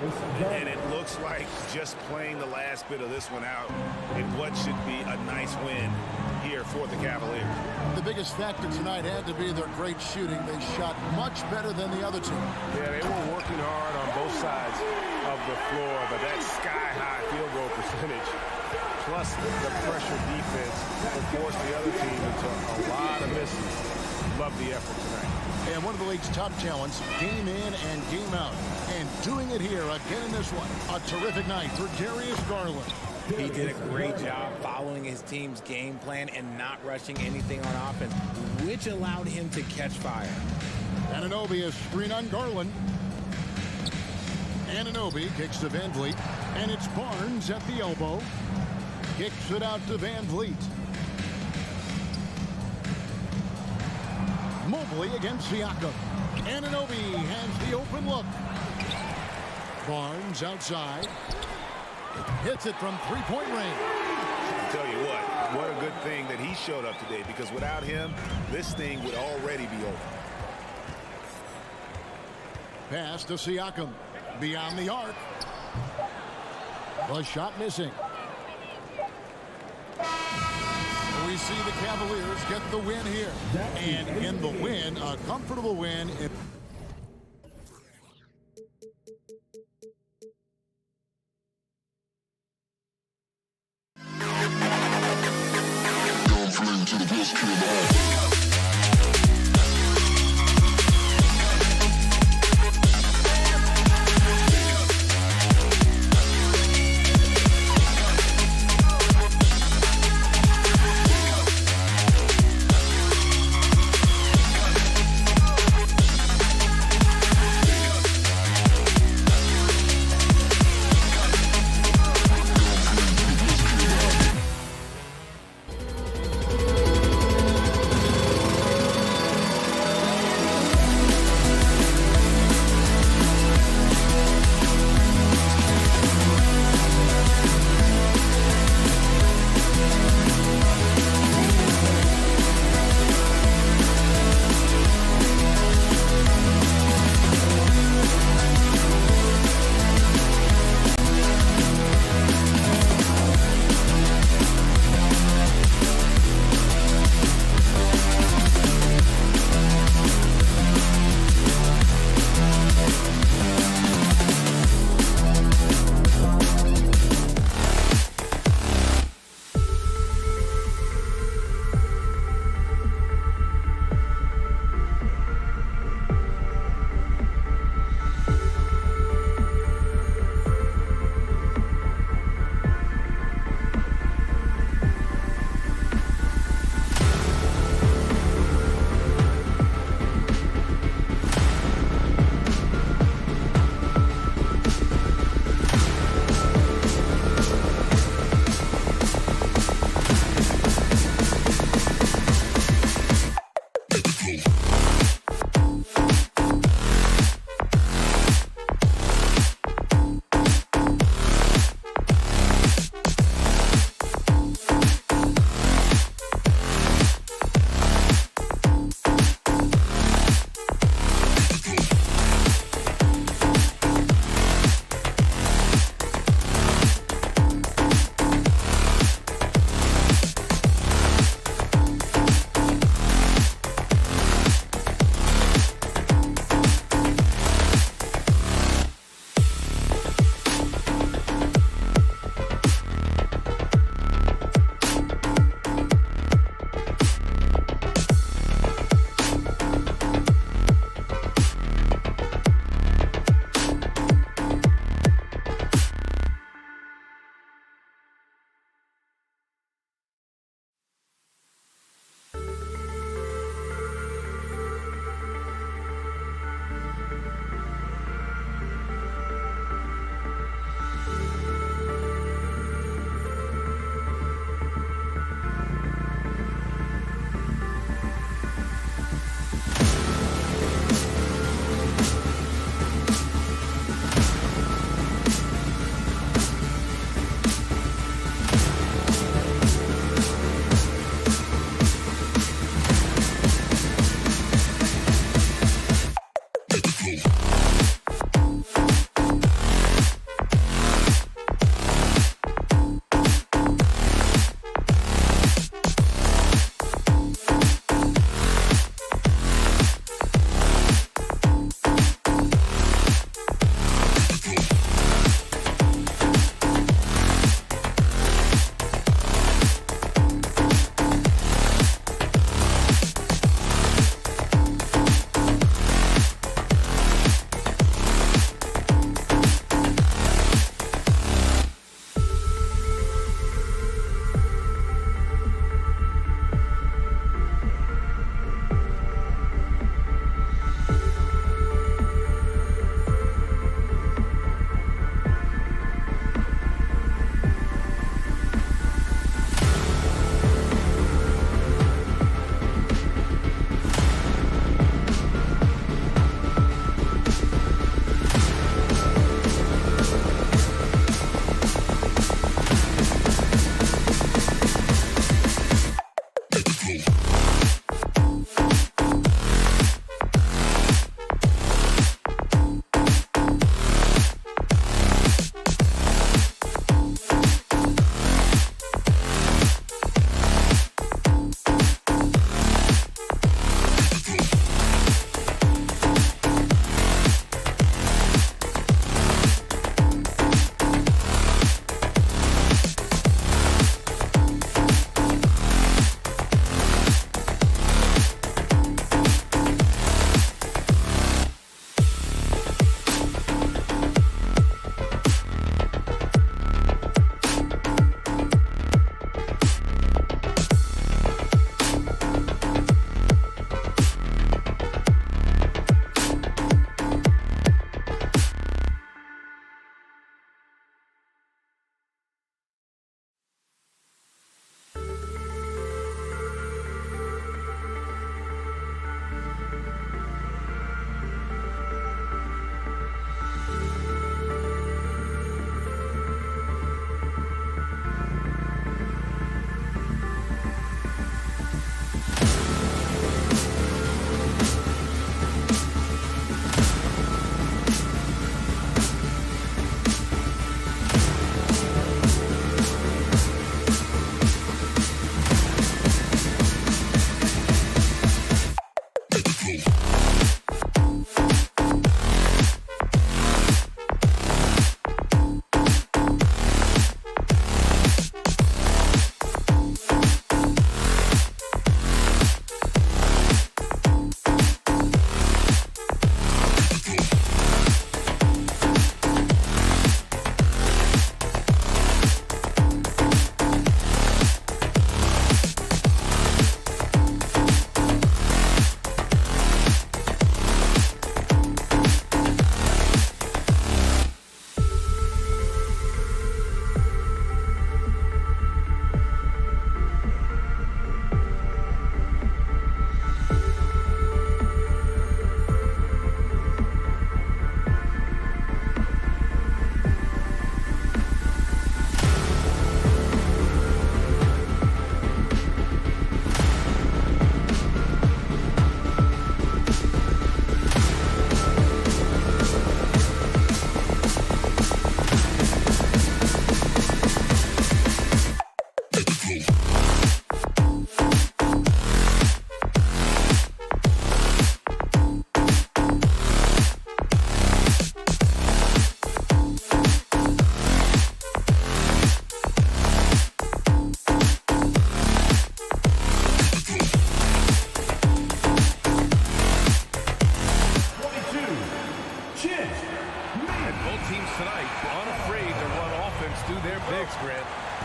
And it looks like just playing the last bit of this one out in what should be a nice win here for the Cavaliers. The biggest factor tonight had to be their great shooting. They shot much better than the other team. Yeah, they were working hard on both sides of the floor, but that sky-high field goal percentage, plus the pressure defense, will force the other team into a lot of misses. Love the effort tonight. And one of the league's top talents, game in and game out. And doing it here again in this one. A terrific night for Darius Garland. He did a great job following his team's game plan and not rushing anything on offense, which allowed him to catch fire. Anunoby is screen on Garland. Anunoby kicks to Van Vliet. And it's Barnes at the elbow. Kicks it out to Van Vliet. Mobley against Siakam. Anunoby has the open look. Barnes outside. Hits it from 3-point range. I'll tell you what a good thing that he showed up today, because without him, this thing would already be over. Pass to Siakam. Beyond the arc. The shot missing. We see the Cavaliers get the win here. And in the win, a comfortable win.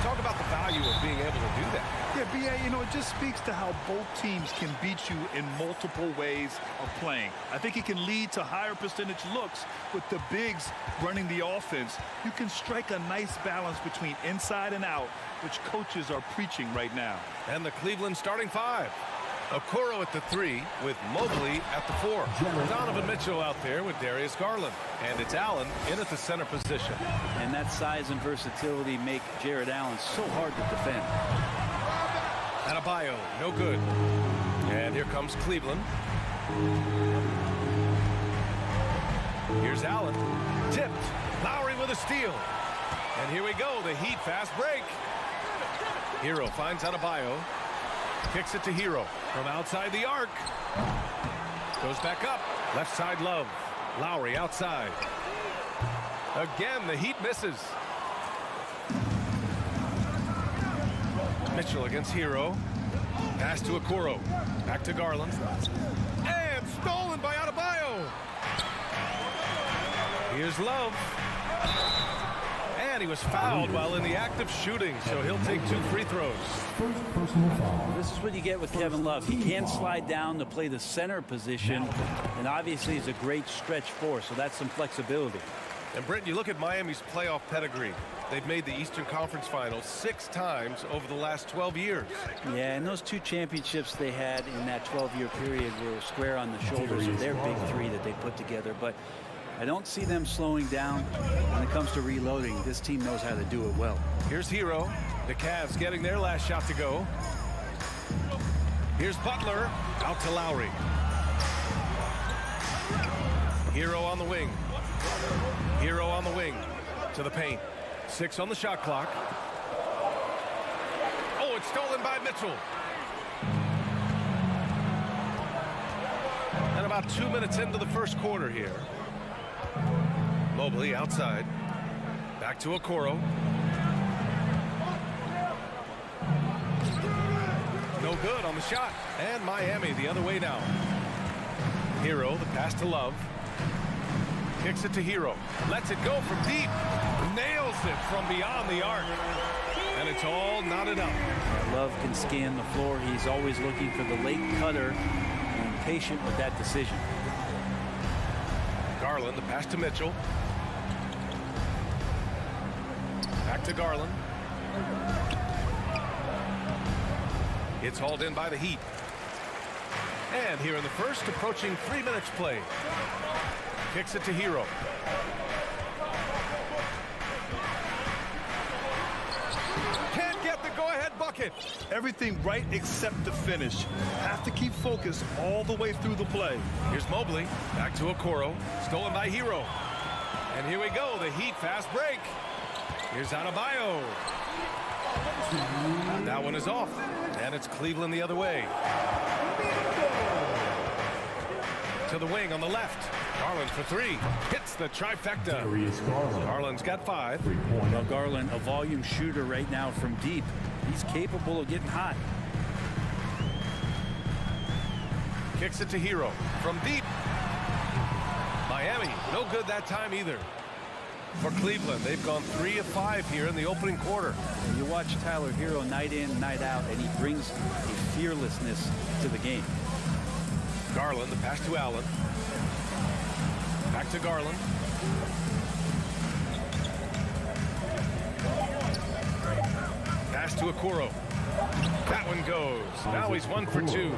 Talk about the value of being able to do that. Yeah, B.A., you know, it just speaks to how both teams can beat you in multiple ways of playing. I think it can lead to higher percentage looks with the bigs running the offense. You can strike a nice balance between inside and out, which coaches are preaching right now. And the Cleveland starting five. Okoro at the 3 with Mobley at the 4. Donovan Mitchell out there with Darius Garland. And it's Allen in at the center position. And that size and versatility make Jared Allen so hard to defend. Adebayo, no good. And here comes Cleveland. Here's Allen. Tipped. Lowry with a steal. And here we go. The Heat fast break. Hero finds Adebayo. Kicks it to Hero from outside the arc. Goes back up. Left side Love. Lowry outside. Again, the Heat misses. Mitchell against Hero. Pass to Okoro. Back to Garland. And stolen by Adebayo. Here's Love. And he was fouled while in the act of shooting, so he'll take 2 free throws. This is what you get with Kevin Love. He can slide down to play the center position, and obviously he's a great stretch force, so that's some flexibility. And Brent, you look at Miami's playoff pedigree. They've made the Eastern Conference Finals 6 times over the last 12 years. Yeah, and those 2 championships they had in that 12-year period were square on the shoulders of their big 3 that they put together. But I don't see them slowing down when it comes to reloading. This team knows how to do it well. Here's Hero. The Cavs getting their last shot to go. Here's Butler. Out to Lowry. Hero on the wing. Hero on the wing. To the paint. 6 on the shot clock. Oh, it's stolen by Mitchell. And about 2 minutes into the first quarter here. Mobley outside. Back to Okoro. No good on the shot. And Miami the other way now. Hero, the pass to Love. Kicks it to Hero. Lets it go from deep. Nails it from beyond the arc. And it's all knotted up. Love can scan the floor. He's always looking for the late cutter and patient with that decision. Garland, the pass to Mitchell. Back to Garland. It's hauled in by the Heat. And here in the first, approaching 3 minutes play. Kicks it to Hero. Can't get the go-ahead bucket. Everything right except the finish. Have to keep focus all the way through the play. Here's Mobley. Back to Okoro. Stolen by Hero. And here we go. The Heat fast break. Here's Adebayo. That one is off. And it's Cleveland the other way. To the wing on the left. Garland for 3. Hits the trifecta. Garland's got 5. Well, Garland, a volume shooter right now from deep. He's capable of getting hot. Kicks it to Hero. From deep. Miami, no good that time either. For Cleveland, they've gone 3 of 5 here in the opening quarter. And you watch Tyler Hero night in, night out, and he brings a fearlessness to the game. Garland, the pass to Allen. Back to Garland. Pass to Okoro. That one goes. Now he's 1 for 2.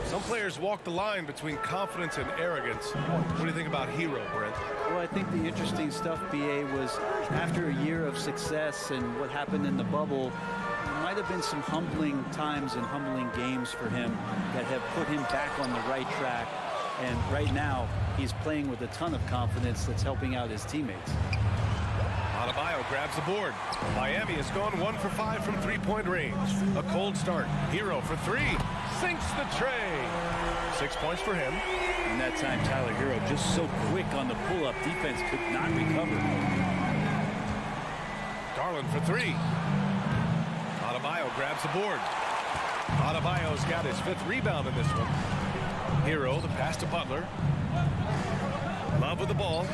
Some players walk the line between confidence and arrogance. What do you think about Hero, Brent? Well, I think the interesting stuff, BA, was after a year of success and what happened in the bubble, there might have been some humbling times and humbling games for him that have put him back on the right track. And right now, he's playing with a ton of confidence that's helping out his teammates. Adebayo grabs the board. Miami has gone 1 for 5 from 3-point range. A cold start. Hero for 3. Sinks the tray. 6 points for him. And that time, Tyler Hero just so quick on the pull-up. Defense could not recover. Garland for 3. Adebayo grabs the board. Adebayo's got his 5th rebound in this one. Hero, the pass to Butler. Love with the ball.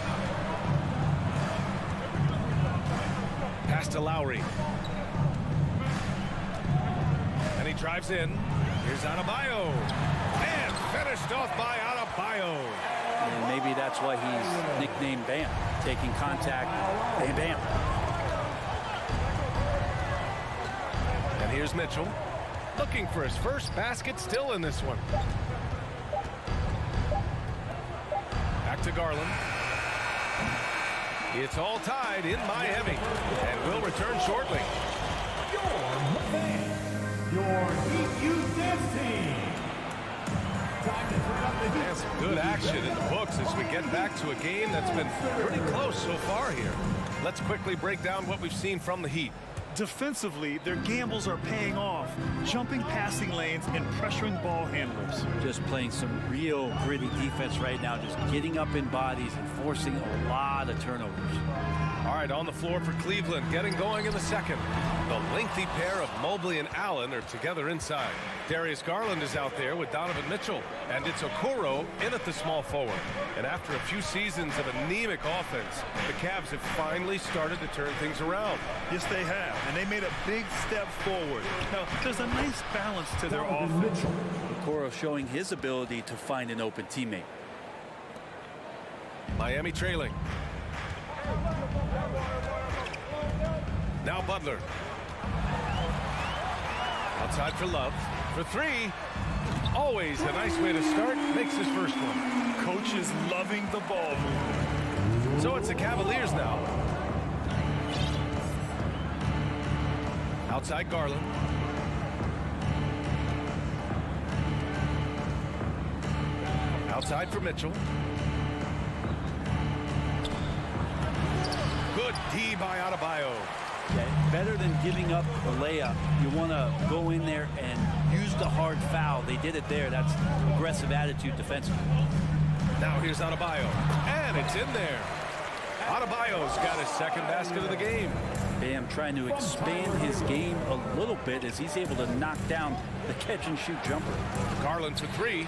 Pass to Lowry. Drives in. Here's Adebayo. And finished off by Adebayo. And maybe that's why he's nicknamed Bam. Taking contact, bam, bam. And here's Mitchell. Looking for his first basket still in this one. Back to Garland. It's all tied in Miami. And will return shortly. Your Heat Youth Dance Team. And some good action in the books as we get back to a game that's been pretty close so far here. Let's quickly break down what we've seen from the Heat. Defensively, their gambles are paying off, jumping passing lanes and pressuring ball handlers. Just playing some real gritty defense right now, just getting up in bodies and forcing a lot of turnovers. All right, on the floor for Cleveland, getting going in the second. The lengthy pair of Mobley and Allen are together inside. Darius Garland is out there with Donovan Mitchell, and it's Okoro in at the small forward. And after a few seasons of anemic offense, the Cavs have finally started to turn things around. Yes, they have, and they made a big step forward. Now, there's a nice balance to their offense. Okoro showing his ability to find an open teammate. Miami trailing. Now Butler. Outside for Love. For three. Always a nice way to start. Makes his first one. Coach is loving the ball movement. So it's the Cavaliers now. Outside Garland. Outside for Mitchell. Good D by Adebayo. Yeah, better than giving up a layup. You want to go in there and use the hard foul. They did it there. That's aggressive attitude defensively. Now here's Adebayo. And it's in there. Adebayo's got his second basket of the game. Bam trying to expand his game a little bit as he's able to knock down the catch-and-shoot jumper. Garland for three.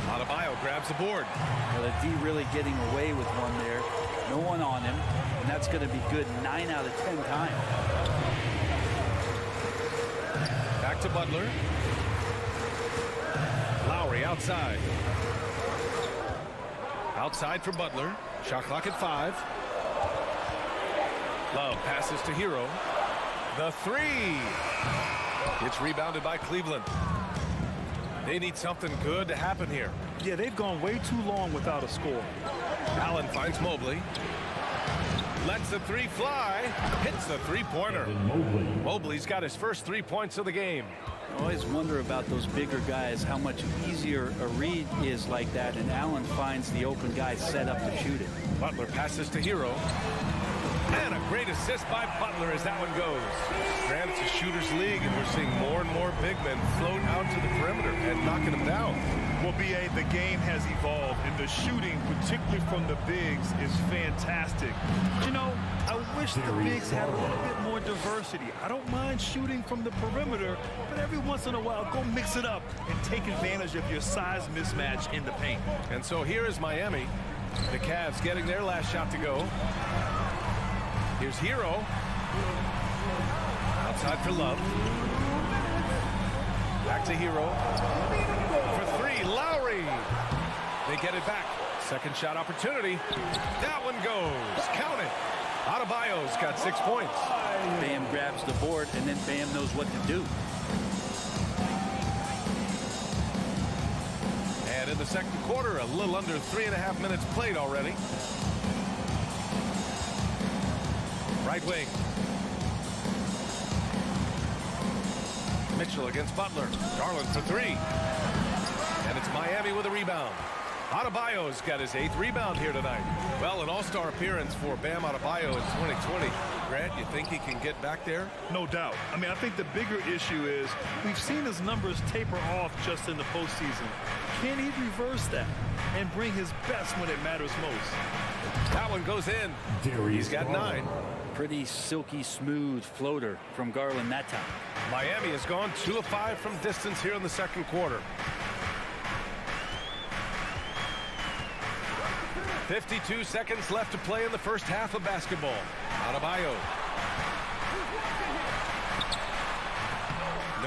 Adebayo grabs the board. Well, the D really getting away with one there. No one on him, and that's going to be good 9 out of 10 times. Back to Butler. Lowry outside. Outside for Butler. Shot clock at 5. Love passes to Hero. The three. It's rebounded by Cleveland. They need something good to happen here. Yeah, they've gone way too long without a score. Allen finds Mobley. Lets the three fly. Hits the three-pointer. Mobley's got his first 3 points of the game. I always wonder about those bigger guys, how much easier a read is like that, and Allen finds the open guy set up to shoot it. Butler passes to Hero. And a great assist by Butler as that one goes. Granted, it's a shooter's league, and we're seeing more and more big men float out to the perimeter and knocking them down. Well, B.A., the game has evolved, and the shooting, particularly from the bigs, is fantastic. But, you know, I wish the bigs had a little bit more diversity. I don't mind shooting from the perimeter, but every once in a while, go mix it up and take advantage of your size mismatch in the paint. And so here is Miami. The Cavs getting their last shot to go. Here's Hero. Outside for Love. Back to Hero. For three, Lowry. They get it back. Second shot opportunity. That one goes. Count it. Adebayo's got 6 points. Bam grabs the board, and then Bam knows what to do. And in the second quarter, a little under 3.5 minutes played already. Right wing. Mitchell against Butler. Garland for three. And it's Miami with a rebound. Adebayo's got his 8th rebound here tonight. Well, an all-star appearance for Bam Adebayo in 2020. Grant, you think he can get back there? No doubt. I mean, I think the bigger issue is we've seen his numbers taper off just in the postseason. Can he reverse that and bring his best when it matters most? That one goes in. He's got 9. Pretty silky smooth floater from Garland that time. Miami has gone 2 of 5 from distance here in the second quarter. 52 seconds left to play in the first half of basketball. Adebayo.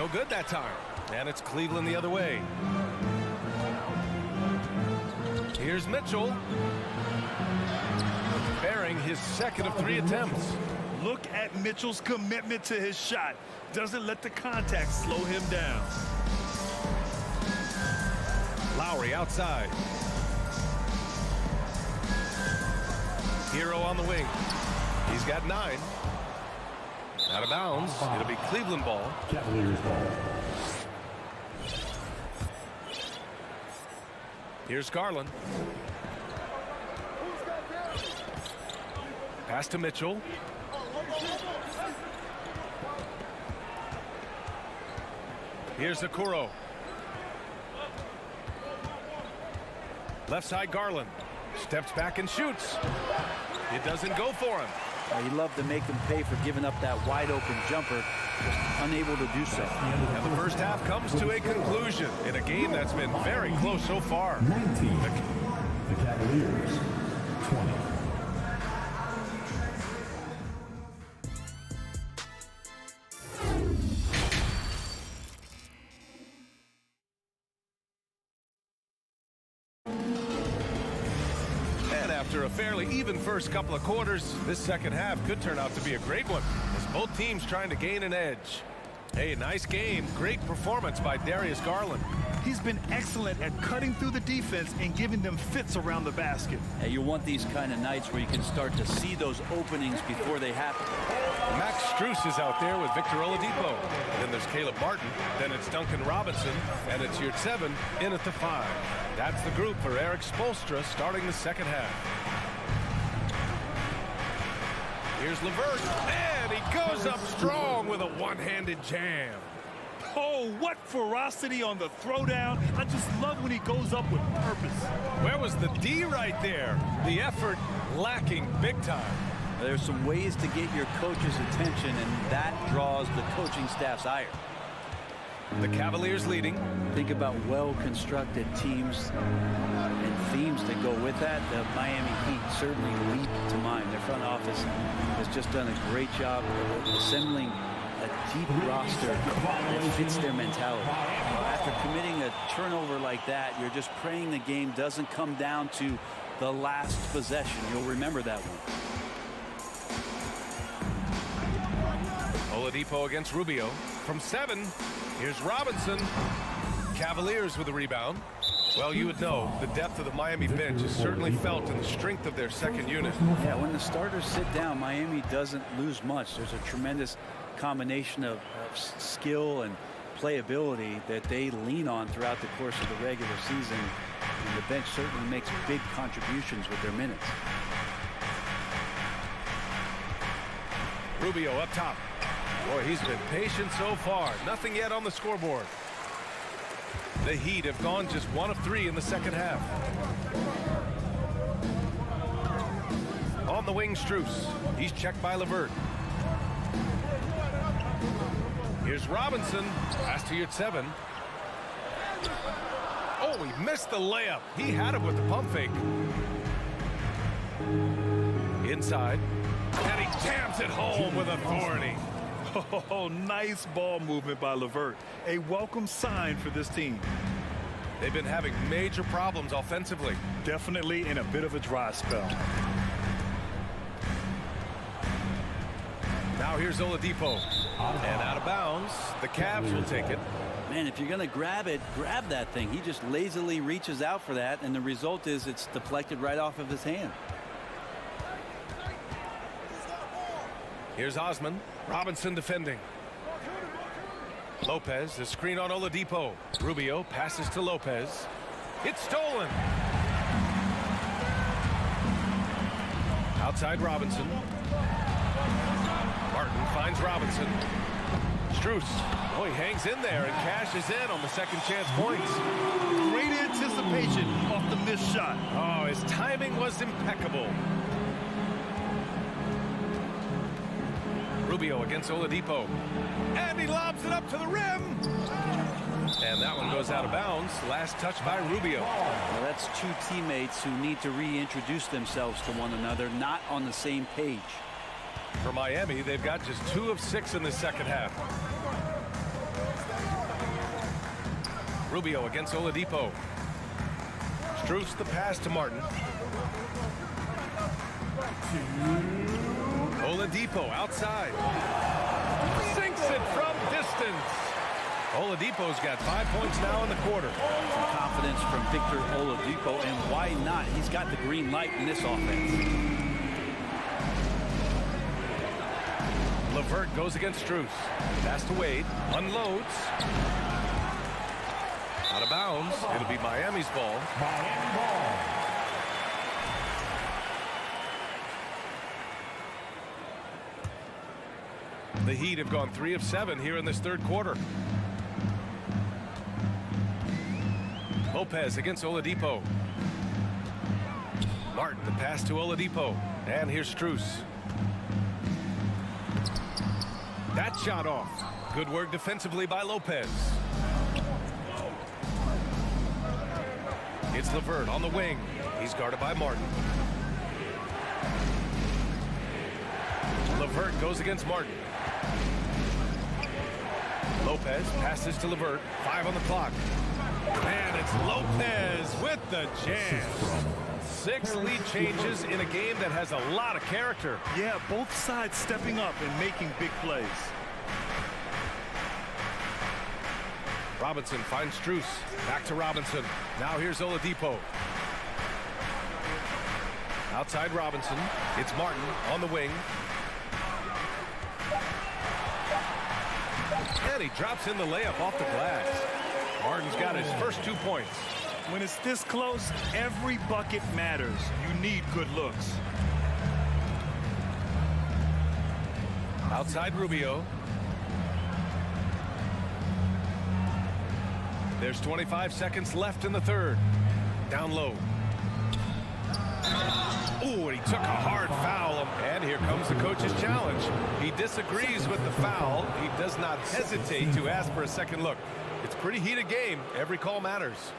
No good that time. And it's Cleveland the other way. Here's Mitchell. Bearing his second of 3 attempts. Look at Mitchell's commitment to his shot. Doesn't let the contact slow him down. Lowry outside. Hero on the wing. He's got 9. Out of bounds. It'll be Cleveland ball. Cavaliers ball. Here's Garland. Pass to Mitchell. Here's Okoro. Left side Garland. Steps back and shoots. It doesn't go for him. You love to make him pay for giving up that wide open jumper. Just unable to do so. And the first half comes to a conclusion in a game that's been very close so far. 19. The Cavaliers, 20. After a fairly even first couple of quarters, this second half could turn out to be a great one as both teams trying to gain an edge. Hey, nice game. Great performance by Darius Garland. He's been excellent at cutting through the defense and giving them fits around the basket. Yeah, you want these kind of nights where you can start to see those openings before they happen. Max Strus is out there with Victor Oladipo. Then there's Caleb Martin. Then it's Duncan Robinson. And it's Yurt 7 in at the 5. That's the group for Eric Spoelstra starting the second half. Here's LeVert, and he goes up strong with a one-handed jam. Oh, what ferocity on the throwdown. I just love when he goes up with purpose. Where was the D right there? The effort lacking big time. There's some ways to get your coach's attention, and that draws the coaching staff's ire. The Cavaliers leading. Think about well-constructed teams and themes that go with that. The Miami Heat certainly leap to mind. Their front office has just done a great job of assembling a deep roster that fits their mentality. After committing a turnover like that, you're just praying the game doesn't come down to the last possession. You'll remember that one. Oladipo against Rubio. From 7, here's Robinson. Cavaliers with a rebound. Well, you would know the depth of the Miami bench is certainly felt in the strength of their second unit. Yeah, when the starters sit down, Miami doesn't lose much. There's a tremendous combination of skill and playability that they lean on throughout the course of the regular season. And the bench certainly makes big contributions with their minutes. Rubio up top. Boy, he's been patient so far. Nothing yet on the scoreboard. The Heat have gone just 1 of 3 in the second half. On the wing, Strus. He's checked by LeVert. Here's Robinson. Pass to Yurt 7. Oh, he missed the layup. He had it with the pump fake. Inside. And he jams it home with authority. Oh, nice ball movement by LeVert. A welcome sign for this team. They've been having major problems offensively. Definitely in a bit of a dry spell. Now here's Oladipo. And out of bounds. The Cavs will take it. Man, if you're going to grab it, grab that thing. He just lazily reaches out for that, and the result is it's deflected right off of his hand. Here's Osman. Robinson defending. Lopez, the screen on Oladipo. Rubio passes to Lopez. It's stolen. Outside Robinson. Martin finds Robinson. Strus. Oh, he hangs in there and cashes in on the second chance points. Great anticipation off the missed shot. Oh, his timing was impeccable. Rubio against Oladipo. And he lobs it up to the rim. And that one goes out of bounds. Last touch by Rubio. Well, that's two teammates who need to reintroduce themselves to one another, not on the same page. For Miami, they've got just 2 of 6 in the second half. Rubio against Oladipo. Strus the pass to Martin. Oladipo outside. Sinks it from distance. Oladipo's got 5 points now in the quarter. Some confidence from Victor Oladipo, and why not? He's got the green light in this offense. LeVert goes against Strus. Pass to Wade. Unloads. Out of bounds. It'll be Miami's ball. Miami ball. The Heat have gone 3 of 7 here in this third quarter. Lopez against Oladipo. Martin, the pass to Oladipo. And here's Strus. That shot off. Good work defensively by Lopez. It's LeVert on the wing. He's guarded by Martin. LeVert goes against Martin. Lopez passes to LeVert. 5 on the clock. And it's Lopez with the jam. 6 lead changes in a game that has a lot of character. Yeah, both sides stepping up and making big plays. Robinson finds Strus. Back to Robinson. Now here's Oladipo. Outside Robinson. It's Martin on the wing. And he drops in the layup off the glass. Martin's got his first 2 points. When it's this close, every bucket matters. You need good looks. Outside Rubio. There's 25 seconds left in the third. Down low. Ooh, and he took a hard foul. And here comes the coach's challenge. He disagrees with the foul. He does not hesitate to ask for a second look. It's a pretty heated game. Every call matters.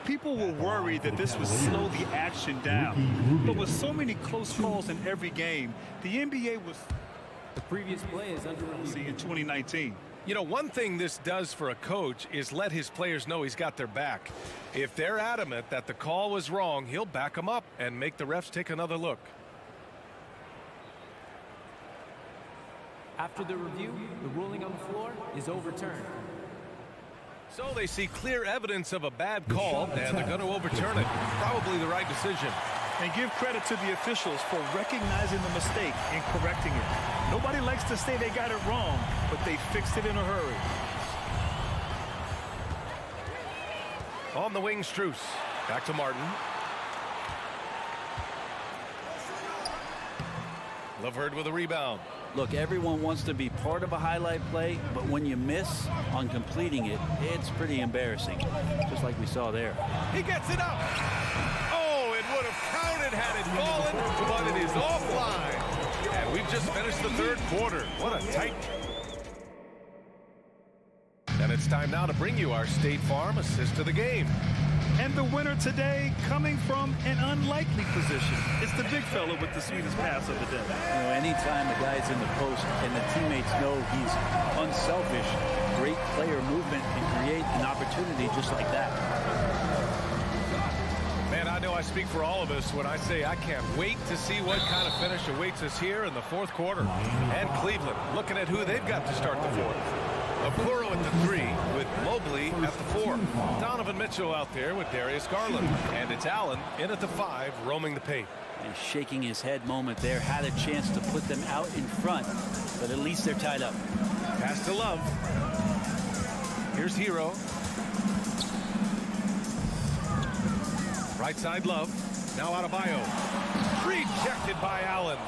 People were worried that this would slow the action down. But with so many close calls in every game, the NBA was... The previous play is under review in 2019. You know, one thing this does for a coach is let his players know he's got their back. If they're adamant that the call was wrong, he'll back them up and make the refs take another look. After the review, the ruling on the floor is overturned. So they see clear evidence of a bad call, and they're going to overturn it. Probably the right decision. And give credit to the officials for recognizing the mistake and correcting it. Nobody likes to say they got it wrong, but they fixed it in a hurry. On the wing, Strus. Back to Martin. LeVert with a rebound. Look, everyone wants to be part of a highlight play, but when you miss on completing it, it's pretty embarrassing, just like we saw there. He gets it up. Oh, it would have counted had it fallen, but it is offline. And we've just finished the third quarter. What a tight... And it's time now to bring you our State Farm assist of the game. And the winner today coming from an unlikely position. It's the big fella with the sweetest pass of the day. You know, anytime a guy's in the post and the teammates know he's unselfish, great player movement can create an opportunity just like that. Man, I know I speak for all of us when I say I can't wait to see what kind of finish awaits us here in the fourth quarter. And Cleveland looking at who they've got to start the fourth. Okoro at the 3 with Mobley at the 4. Donovan Mitchell out there with Darius Garland. And it's Allen in at the 5, roaming the paint. And shaking his head moment there, had a chance to put them out in front, but at least they're tied up. Pass to Love. Here's Hero. Right side Love. Now Adebayo. Rejected by Allen.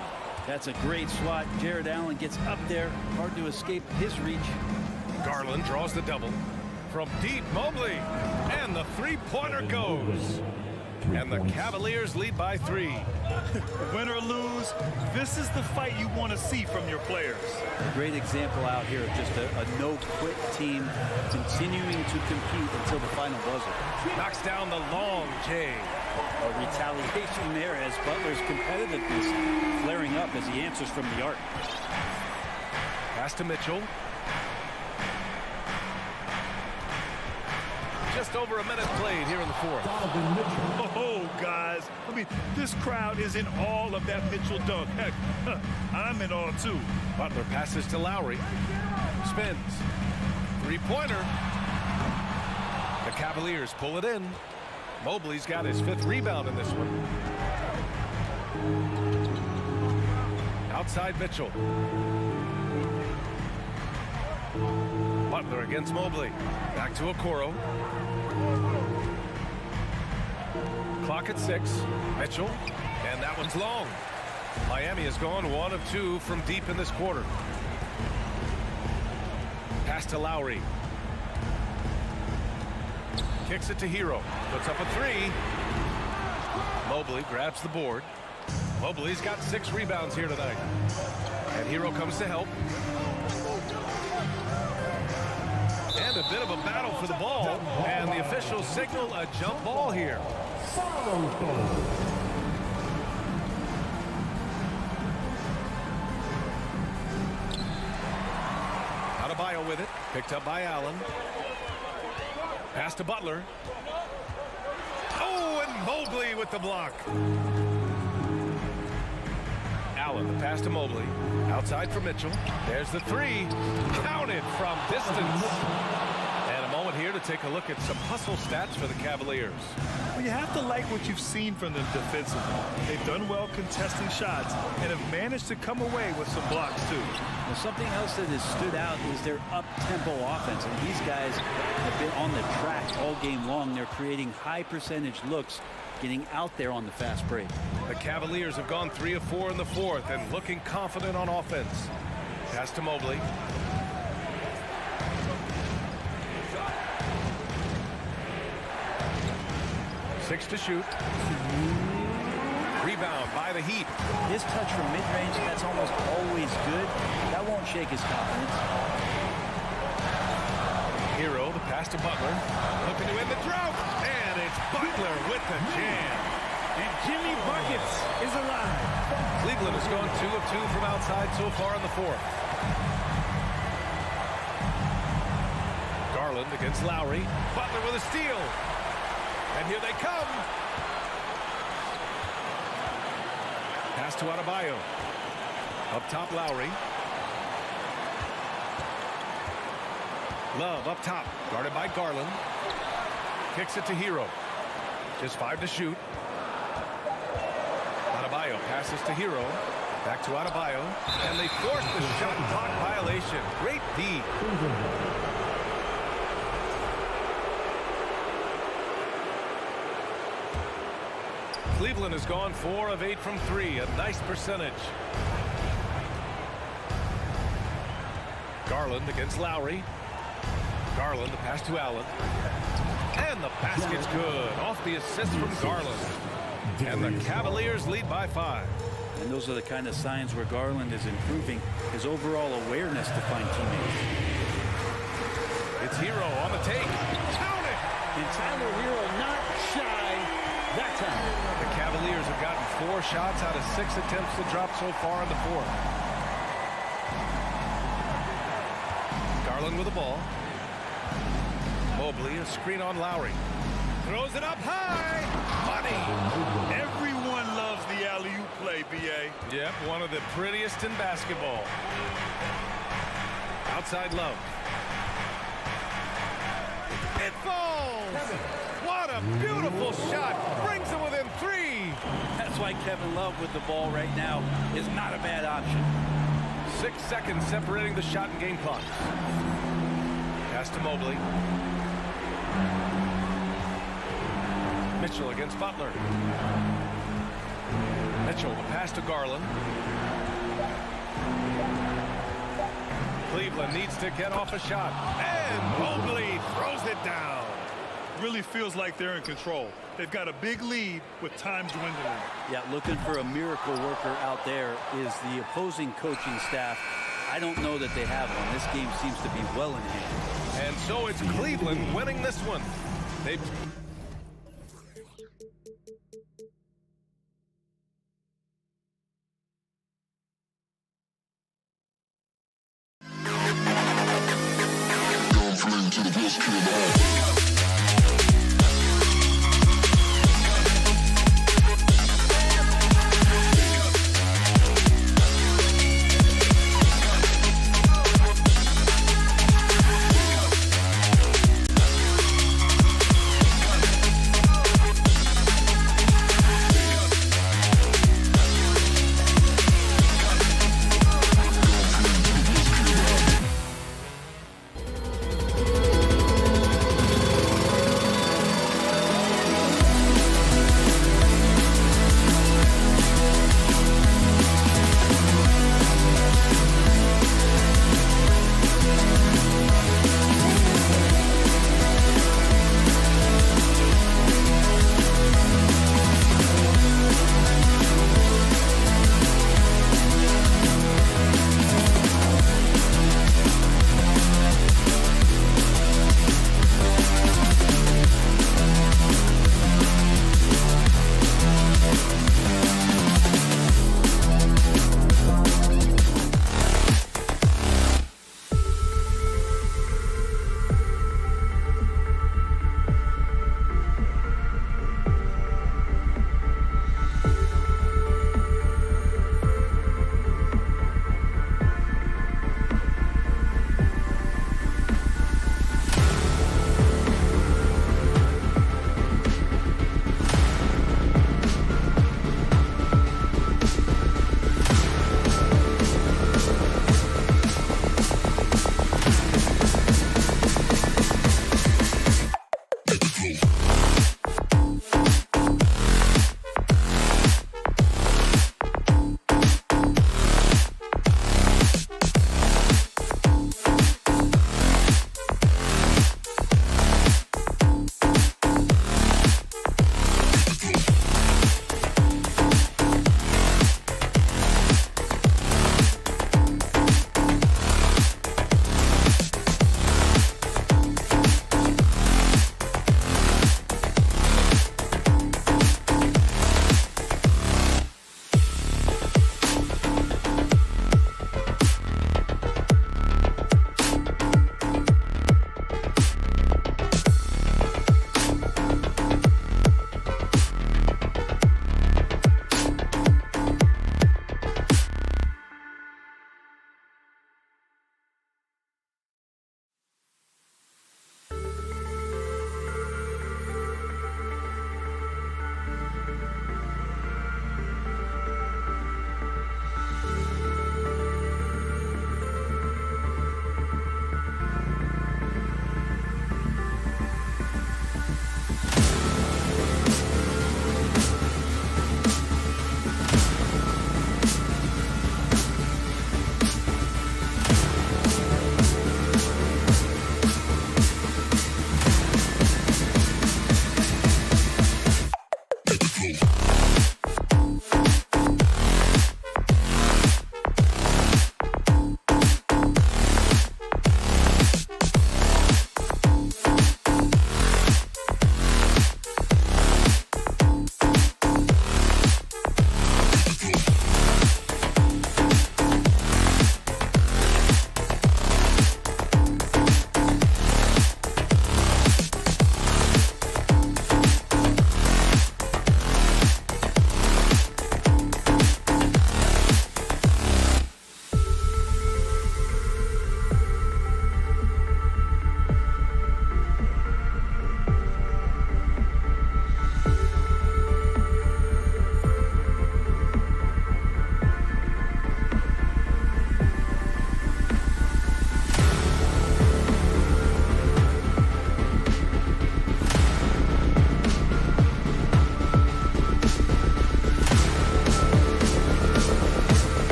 That's a great swat. Jared Allen gets up there. Hard to escape his reach. Garland draws the double. From deep, Mobley. And the three-pointer goes. And the Cavaliers lead by 3. Win or lose, this is the fight you want to see from your players. A great example out here of just a no-quit team continuing to compete until the final buzzer. Knocks down the long J. A retaliation there as Butler's competitiveness flaring up as he answers from the arc. Pass to Mitchell. Just over a minute played here in the fourth. Oh, guys. I mean, this crowd is in awe of that Mitchell dunk. Heck, I'm in awe, too. Butler passes to Lowry. Spins. Three-pointer. The Cavaliers pull it in. Mobley's got his 5th rebound in this one. Outside Mitchell. Butler against Mobley. Back to Okoro. Clock at 6. Mitchell. And that one's long. Miami has gone 1 of 2 from deep in this quarter. Pass to Lowry. Kicks it to Hero. Puts up a 3. Mobley grabs the board. Mobley's got 6 rebounds here tonight. And Hero comes to help. And a bit of a battle for the ball. And the officials signal a jump ball here. Adebayo with it. Picked up by Allen. Pass to Butler. Oh, and Mobley with the block. Allen, the pass to Mobley. Outside for Mitchell. There's the 3. Counted from distance. And a moment here to take a look at some hustle stats for the Cavaliers. Well, you have to like what you've seen from them defensively. They've done well contesting shots and have managed to come away with some blocks, too. Well, something else that has stood out is their up-tempo offense. And these guys have been on the track all game long. They're creating high-percentage looks, getting out there on the fast break. The Cavaliers have gone 3 of 4 in the fourth and looking confident on offense. Pass to Mobley. Six to shoot. Rebound by the Heat. His touch from mid-range, that's almost always good. That won't shake his confidence. Hero, the pass to Butler. Looking to end the drought. And it's Butler with the jam. And Jimmy Buckets is alive. Cleveland has gone 2 of 2 from outside so far in the fourth. Garland against Lowry. Butler with a steal. And here they come. Pass to Adebayo. Up top, Lowry. Love up top. Guarded by Garland. Kicks it to Hero. Just 5 to shoot. Adebayo passes to Hero. Back to Adebayo. And they force the shot clock violation. Great D. Cleveland has gone 4 of 8 from 3. A nice percentage. Garland against Lowry. Garland, the pass to Allen. And the basket's good. Off the assist from Garland. And the Cavaliers lead by 5. And those are the kind of signs where Garland is improving his overall awareness to find teammates. It's Hero on the take. Count it! And Tyler Hero not shy that time. The Cavaliers have gotten 4 shots out of 6 attempts to drop so far in the fourth. Garland with the ball. Mobley, a screen on Lowry. Throws it up high. Money. Everyone loves the alley-oop play, B.A. Yep, one of the prettiest in basketball. Outside Love. It falls. What a beautiful shot. Brings it within 3. That's why Kevin Love with the ball right now is not a bad option. 6 seconds separating the shot and game clock. Pass to Mobley. Mitchell against Butler. Mitchell, the pass to Garland. Cleveland needs to get off a shot. And Mobley throws it down. Really feels like they're in control. They've got a big lead with time dwindling. Yeah, looking for a miracle worker out there is the opposing coaching staff. I don't know that they have one. This game seems to be well in hand. And so it's Cleveland winning this one. They've... To the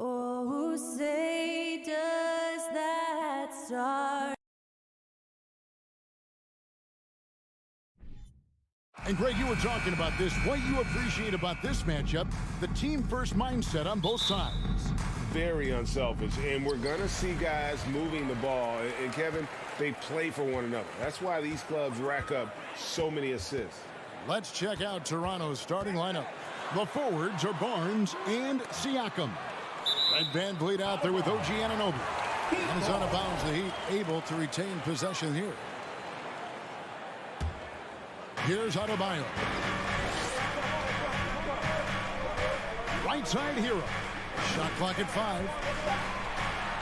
Oh, say does that star. And Greg, you were talking about this. What you appreciate about this matchup, the team-first mindset on both sides. Very unselfish, and we're going to see guys moving the ball. And Kevin, they play for one another. That's why these clubs rack up so many assists. Let's check out Toronto's starting lineup. The forwards are Barnes and Siakam. Fred VanVleet out there with OG Anunoby. And is out of bounds. The Heat able to retain possession here. Here's Adebayo. Right side Hero. Shot clock at 5.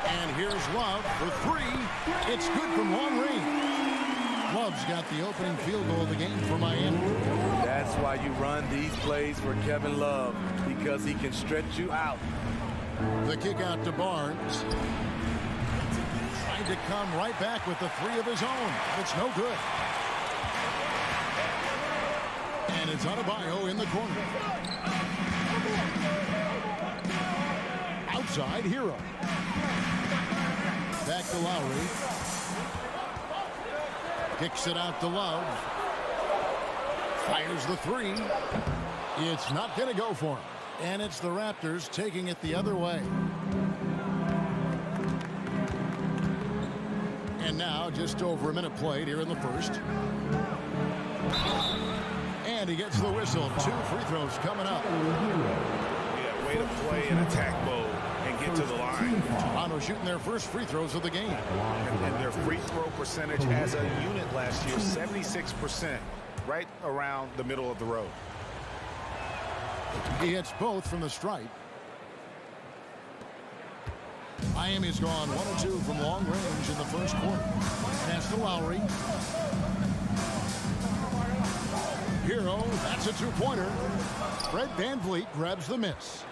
And here's Love for 3. It's good from long range. Love's got the opening field goal of the game for Miami. That's why you run these plays for Kevin Love, because he can stretch you out. The kick out to Barnes. Trying to come right back with the 3 of his own. It's no good. And it's Adebayo in the corner. Outside Hero. Back to Lowry. Kicks it out to Love. Fires the 3. It's not going to go for him. And it's the Raptors taking it the other way. And now just over a minute played here in the first. And he gets the whistle. 2 free throws coming up. Yeah, way to play in attack mode and get to the line. Toronto shooting their first free throws of the game. And their free throw percentage as a unit last year, 76%, right around the middle of the road. He hits both from the stripe. Miami's gone 1 of 2 from long range in the first quarter. Pass to Lowry. Hero, that's a 2-pointer. Fred VanVleet grabs the miss.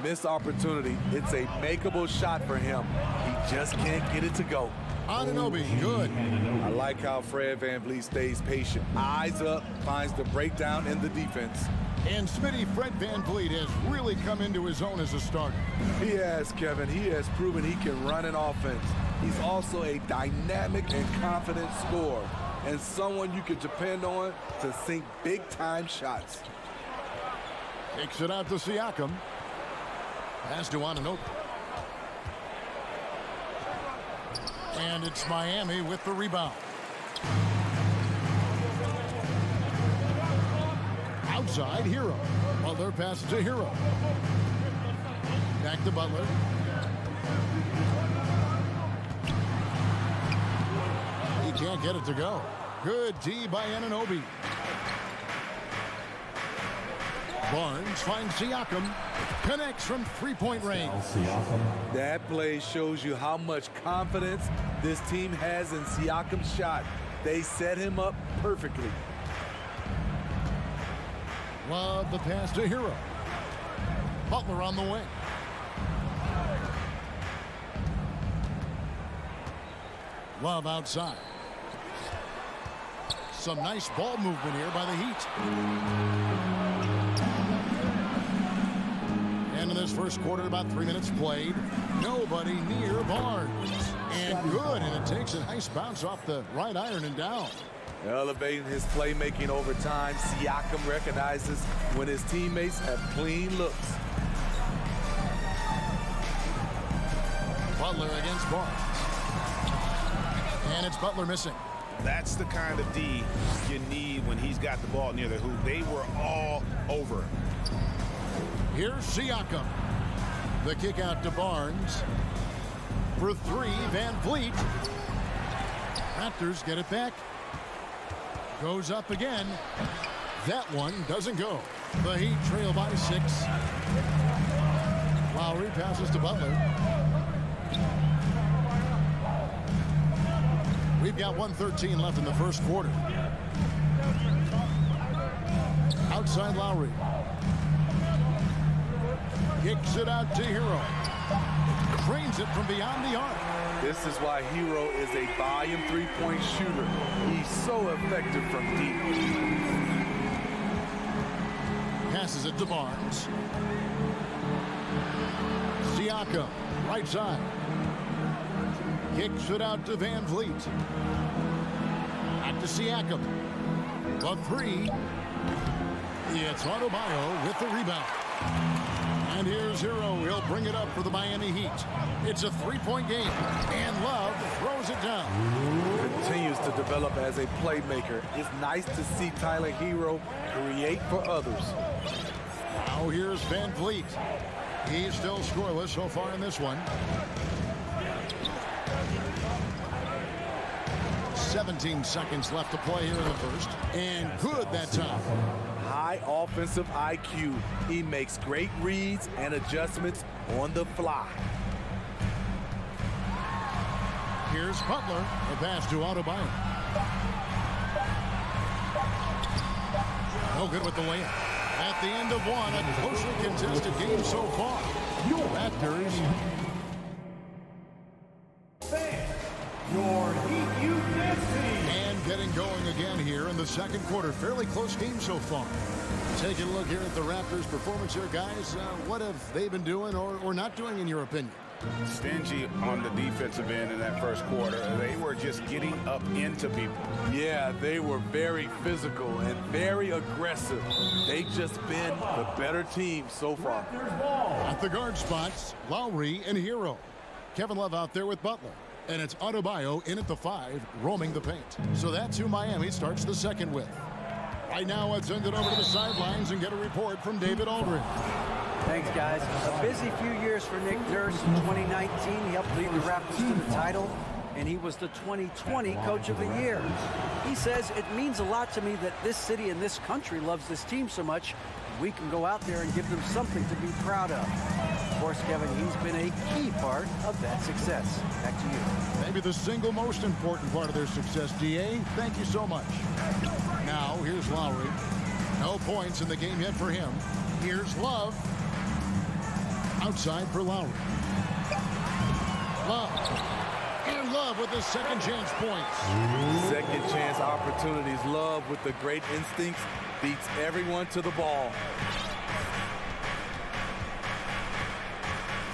Missed opportunity. It's a makeable shot for him. He just can't get it to go. Anunoby, good. I like how Fred VanVleet stays patient. Eyes up, finds the breakdown in the defense. And Smitty, Fred VanVleet has really come into his own as a starter. He has, Kevin. He has proven he can run an offense. He's also a dynamic and confident scorer, and someone you can depend on to sink big-time shots. Takes it out to Siakam. Pass to Anunoby. And it's Miami with the rebound. Outside Hero. Butler passes to Hero. Back to Butler. He can't get it to go. Good D by Anunoby. Barnes finds Siakam. Connects from 3-point range. That play shows you how much confidence this team has in Siakam's shot. They set him up perfectly. Love the pass to Hero. Butler on the wing. Love outside. Some nice ball movement here by the Heat. And in the this first quarter, about 3 minutes played. Nobody near Barnes. And good, and it takes a nice bounce off the right iron and down. Elevating his playmaking over time, Siakam recognizes when his teammates have clean looks. Butler against Barnes. And it's Butler missing. That's the kind of D you need when he's got the ball near the hoop. They were all over. Here's Siakam. The kick out to Barnes. For three, Van Vliet. Raptors get it back. Goes up again. That one doesn't go. The Heat trail by 6. Lowry passes to Butler. We've got 1:13 left in the first quarter. Outside Lowry. Kicks it out to Hero. Trains it from beyond the arc. This is why Hero is a volume three-point shooter. He's so effective from deep. Passes it to Barnes. Siakam, right side. Kicks it out to Van Vliet. Back to Siakam. The three. It's Adebayo with the rebound. And here's Hero. He'll bring it up for the Miami Heat. It's a three-point game. And Love throws it down. Continues to develop as a playmaker. It's nice to see Tyler Hero create for others. Now here's Van Vliet. He's still scoreless so far in this one. 17 seconds left to play here in the first. And good that time. High offensive IQ. He makes great reads and adjustments on the fly. Here's Butler. The pass to Adebayo. No good with the layup. At the end of one, a closely contested game so far. Raptors. Your Heat And getting going again here in the second quarter. Fairly close game so far. Taking a look here at the Raptors' performance here, guys. What have they been doing or not doing, in your opinion? Stingy on the defensive end in that first quarter. They were just getting up into people. Yeah, they were very physical and very aggressive. They've just been the better team so far. At the guard spots, Lowry and Hero. Kevin Love out there with Butler. And it's Adebayo in at the 5, roaming the paint. So that's who Miami starts the second with. Right now, let's send it over to the sidelines and get a report from David Aldridge. Thanks, guys. A busy few years for Nick Nurse. In 2019, he helped lead the Raptors to the title, and he was the 2020 Coach of the Year. He says, it means a lot to me that this city and this country loves this team so much. We can go out there and give them something to be proud of. Of course, Kevin, he's been a key part of that success. Back to you. Maybe the single most important part of their success, DA. Thank you so much. Now, here's Lowry. No points in the game yet for him. Here's Love. Outside for Lowry. Love. And Love with his second chance points. Second chance opportunities. Love with the great instincts beats everyone to the ball.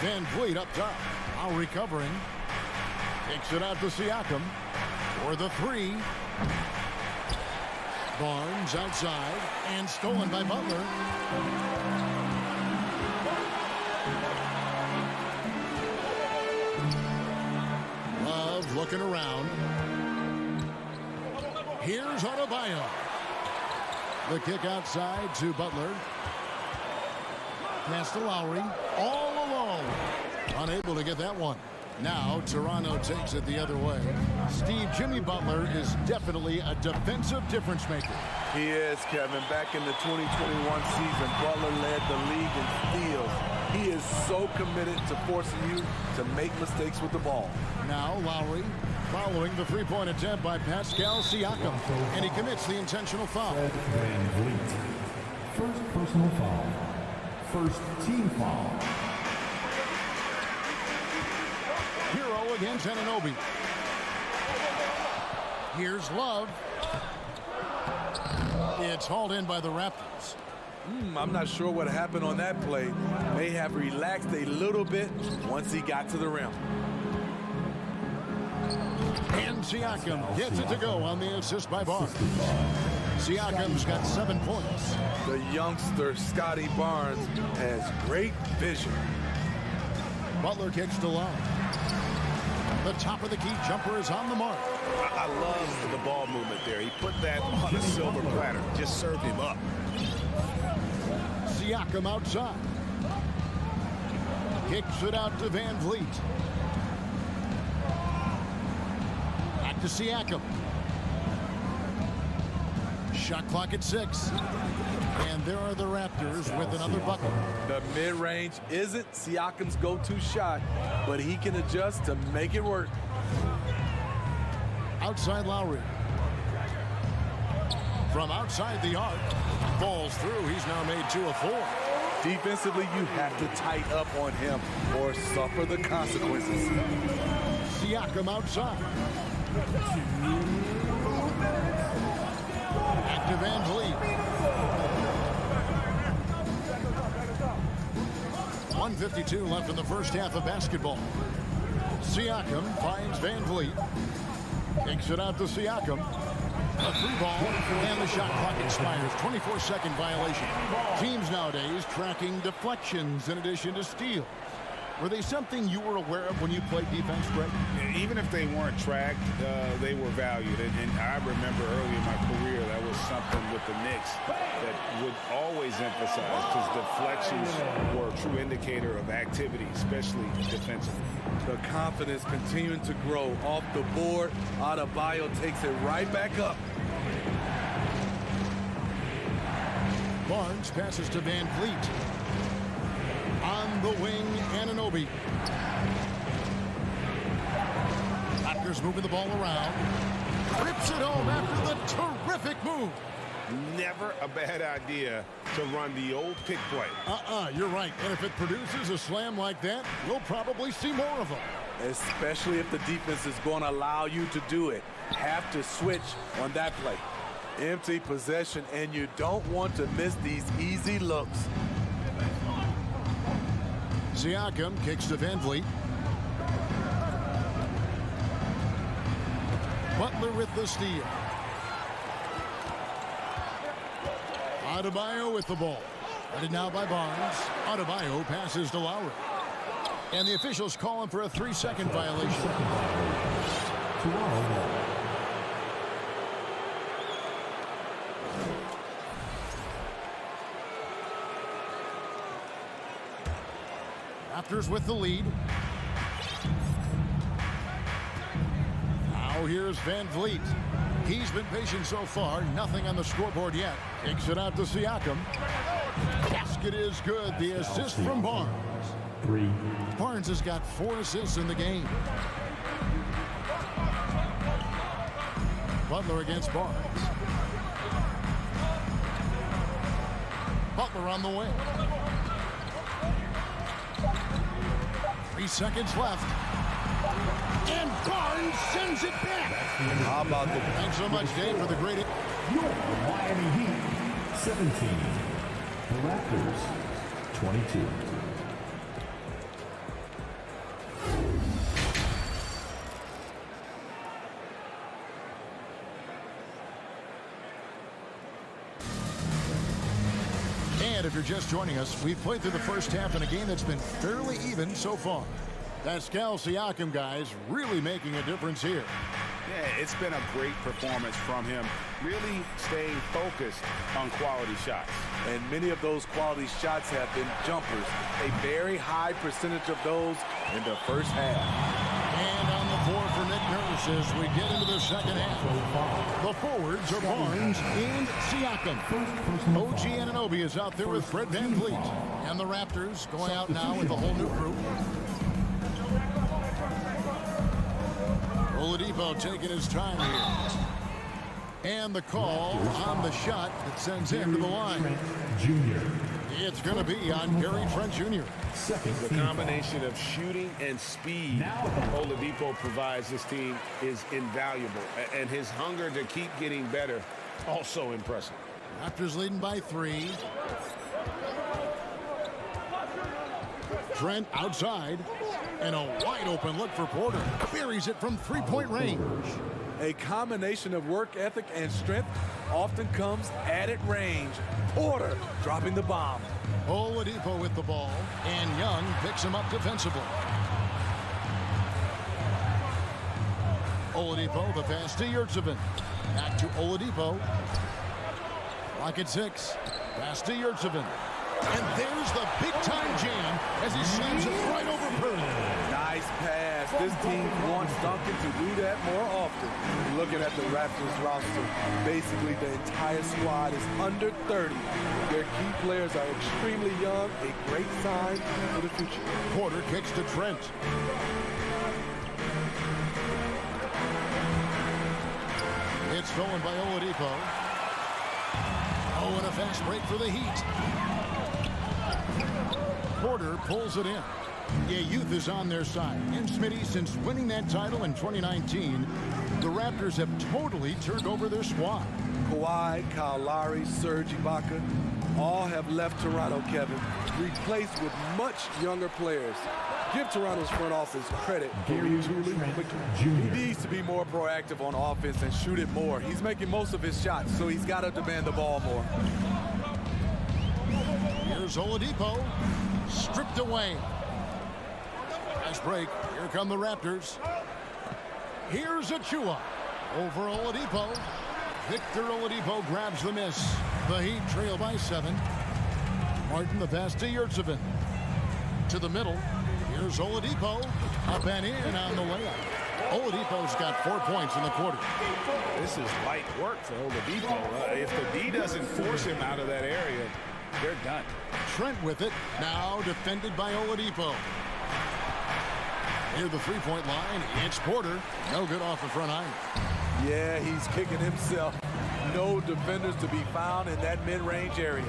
Van Vliet up top. Now recovering. Kicks it out to Siakam for the 3. Barnes outside and stolen by Butler. Love looking around. Here's Adebayo. The kick outside to Butler. Pass to Lowry. All alone. Unable to get that one. Now Toronto takes it the other way. Steve, Jimmy Butler is definitely a defensive difference maker. He is, Kevin. Back in the 2021 season, Butler led the league in steals. He is so committed to forcing you to make mistakes with the ball. Now Lowry following the three-point attempt by Pascal Siakam. And he commits the intentional foul. Van Vliet. First personal foul. First team foul. Hero against Anunoby. Here's Love. It's hauled in by the Raptors. I'm not sure what happened on that play. May have relaxed a little bit once he got to the rim. And Siakam gets it to go on the assist by Barnes. Siakam's got 7 points. The youngster, Scotty Barnes, has great vision. Butler kicks to Love. The top of the key jumper is on the mark. I love the ball movement there. He put that on a silver platter. Just served him up. Siakam outside. Kicks it out to Van Vliet. Back to Siakam. Shot clock at 6. And there are the Raptors with another bucket. The mid-range isn't Siakam's go-to shot, but he can adjust to make it work. Outside Lowry. From outside the arc. Falls through. He's now made 2 of 4. Defensively, you have to tighten up on him or suffer the consequences. Siakam outside. Back to Van Vliet. 1:52 left in the first half of basketball. Siakam finds Van Vliet. Kicks it out to Siakam. A 3-ball, and the shot clock expires. 24-second violation. Teams nowadays tracking deflections in addition to steals. Were they something you were aware of when you played defense, Greg? Even if they weren't tracked, they were valued. And I remember early in my career, that was something with the Knicks that would always emphasize, because deflections were a true indicator of activity, especially defensively. The confidence continuing to grow off the board. Adebayo takes it right back up. Barnes passes to Van Vliet. On the wing, Anunoby. Raptors moving the ball around. Rips it home after the terrific move. Never a bad idea to run the old pick play. You're right. And if it produces a slam like that, we'll probably see more of them. Especially if the defense is going to allow you to do it. Have to switch on that play. Empty possession, and you don't want to miss these easy looks. Siakam kicks to Van Vliet. Butler with the steal. Adebayo with the ball. Headed now by Barnes. Adebayo passes to Lowry. And the officials call him for a 3-second violation. Raptors with the lead. Now here's Van Vliet. He's been patient so far. Nothing on the scoreboard yet. Kicks it out to Siakam. Basket is good. The assist from Barnes. Barnes has got 4 assists in the game. Butler against Barnes. Butler on the wing. 3 seconds left. And Barnes sends it back. How about the... Thanks so much, Dave, for the great... Your Miami Heat, 17. The Raptors, 22. And if you're just joining us, we've played through the first half in a game that's been fairly even so far. Pascal Siakam, guys, really making a difference here. Yeah, it's been a great performance from him, really staying focused on quality shots. And many of those quality shots have been jumpers. A very high percentage of those in the first half. And on the floor for Nick Nurse as we get into the second half. The forwards are Barnes and Siakam. OG Anunoby is out there with Fred Van Vliet. And the Raptors going out now with a whole new group. Oladipo taking his time here. And the call on the shot that sends him to the line. It's going to be on Gary Trent Jr. The combination of shooting and speed Oladipo provides this team is invaluable. And his hunger to keep getting better, also impressive. Raptors leading by 3. Trent outside. And a wide open look for Porter. Buries it from three-point range. A combination of work ethic and strength often comes at range. Porter dropping the bomb. Oladipo with the ball. And Young picks him up defensively. Oladipo, the pass to Yurtsevin. Back to Oladipo. Clock at 6. Pass to Yurtsevin. And there's the big-time jam as he slams it right over Purdy. Nice pass. This team wants Duncan to do that more often. Looking at the Raptors roster, basically the entire squad is under 30. Their key players are extremely young, a great sign for the future. Porter kicks to Trent. It's stolen by Oladipo. Oh, and a fast break for the Heat. Porter pulls it in. Yeah, youth is on their side. And Smitty, since winning that title in 2019, the Raptors have totally turned over their squad. Kawhi, Kyle Lowry, Serge Ibaka, all have left Toronto, Kevin, replaced with much younger players. Give Toronto's front office credit for retooling quickly. He needs to be more proactive on offense and shoot it more. He's making most of his shots, so he's got to demand the ball more. Here's Oladipo. Stripped away. Nice break. Here come the Raptors. Here's Achua. Over Oladipo. Victor Oladipo grabs the miss. The Heat trail by 7. Martin the pass to Yurtsevin. To the middle. Here's Oladipo. Up and in on the layup. Oladipo's got 4 points in the quarter. This is light work for Oladipo. If the D doesn't force him out of that area, they're done. Trent with it. Now defended by Oladipo. Near the three-point line, it's Porter. No good off the front iron. Yeah, he's kicking himself. No defenders to be found in that mid-range area.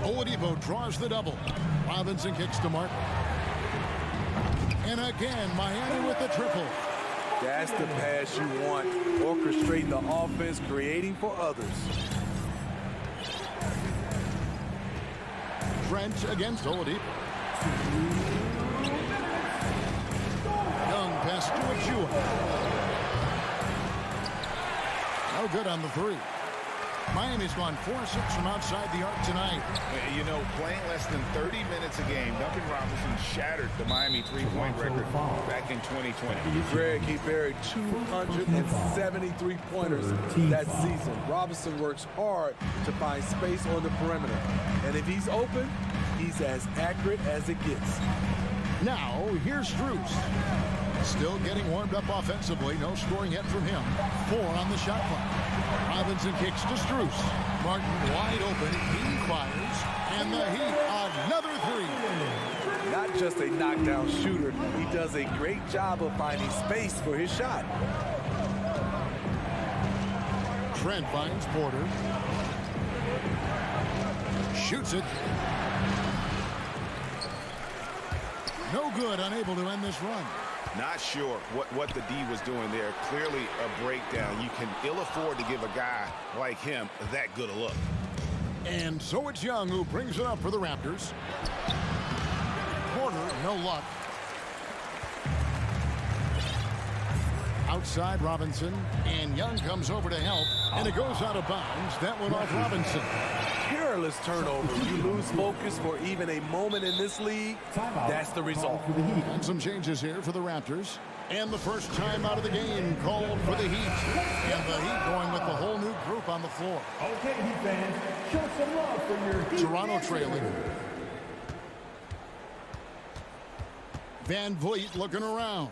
Oladipo draws the double. Robinson kicks to Martin. And again, Miami with the triple. That's the pass you want. Orchestrate the offense, creating for others. Trent against Oladipo. Young pass to Achua. No good on the 3. Miami's gone 4-6 from outside the arc tonight. You know, playing less than 30 minutes a game, Duncan Robinson shattered the Miami three-point record back in 2020. Greg, he buried 273 pointers that season. Robinson works hard to find space on the perimeter. And if he's open, he's as accurate as it gets. Now, here's Strus. Still getting warmed up offensively. No scoring yet from him. 4 on the shot clock. Robinson kicks to Strus. Martin wide open. He fires. And the Heat, another 3. Not just a knockdown shooter. He does a great job of finding space for his shot. Trent finds Porter. Shoots it. No good, unable to end this run. Not sure what the D was doing there. Clearly a breakdown. You can ill afford to give a guy like him that good a look. And so it's Young who brings it up for the Raptors. Porter, no luck. Outside Robinson, and Young comes over to help, and it goes out of bounds. That went off Robinson. Careless turnover. You lose focus for even a moment in this league. That's the result. And some changes here for the Raptors. And the first time out of the game called for the Heat. And the Heat going with the whole new group on the floor. Okay, Heat fans, show some love for your Heat. Toronto trailing. Van Vliet looking around.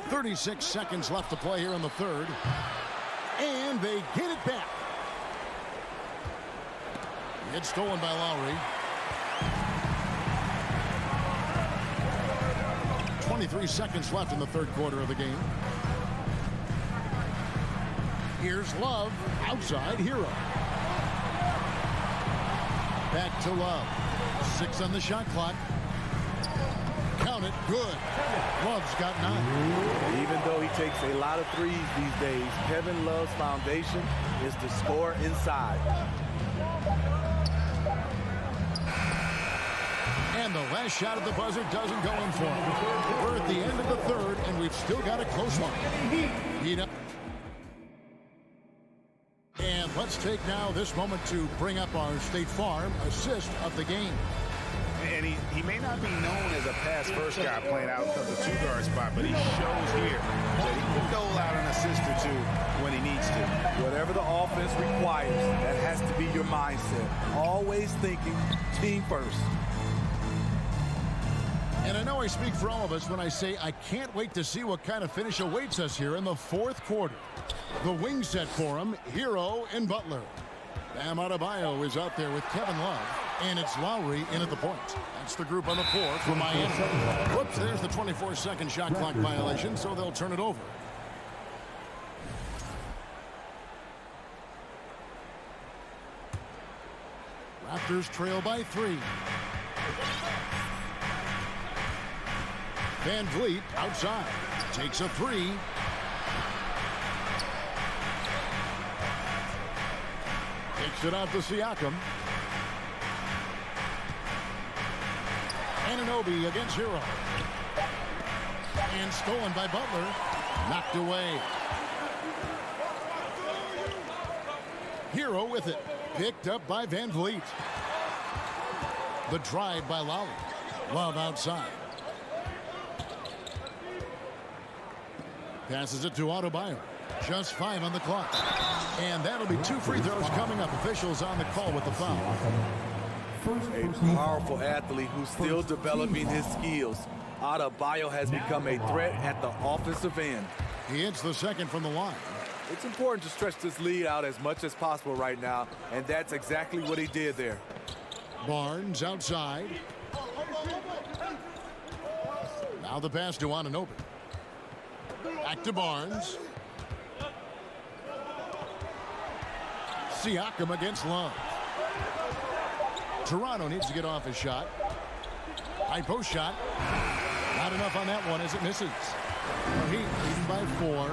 36 seconds left to play here in the third. And they get it back. It's stolen by Lowry. 23 seconds left in the third quarter of the game. Here's Love. Outside, Hero. Back to Love. 6 on the shot clock. Count it. Good. Love's got 9. Even though he takes a lot of threes these days, Kevin Love's foundation is to score inside. And the last shot at the buzzer doesn't go in for him. We're at the end of the third, and we've still got a close one. Heat up. And let's take now this moment to bring up our State Farm assist of the game. And he may not be known as a pass-first guy playing out of the two-guard spot, but he shows here that he can dole out an assist or two when he needs to. Whatever the offense requires, that has to be your mindset. Always thinking team first. And I know I speak for all of us when I say I can't wait to see what kind of finish awaits us here in the fourth quarter. The wing set for him, Hero and Butler. Bam Adebayo is out there with Kevin Love, and it's Lowry in at the point. That's the group on the floor for Miami. Whoops, there's the 24-second shot clock violation, so they'll turn it over. Raptors trail by 3. Van Vliet outside. Takes a 3. Takes it out to Siakam. Anunoby against Hero. And stolen by Butler. Knocked away. Hero with it. Picked up by Van Vliet. The drive by Lowry. Love outside. Passes it to Adebayo. Just 5 on the clock. And that'll be 2 free throws coming up. Officials on the call with the foul. A powerful athlete who's still developing his skills. Adebayo has become a threat at the offensive end. He hits the second from the line. It's important to stretch this lead out as much as possible right now, and that's exactly what he did there. Barnes outside. Now the pass to Anunoby. Back to Barnes. Siakam against Love. Toronto needs to get off his shot. High post shot. Not enough on that one as it misses. Heat leading by 4.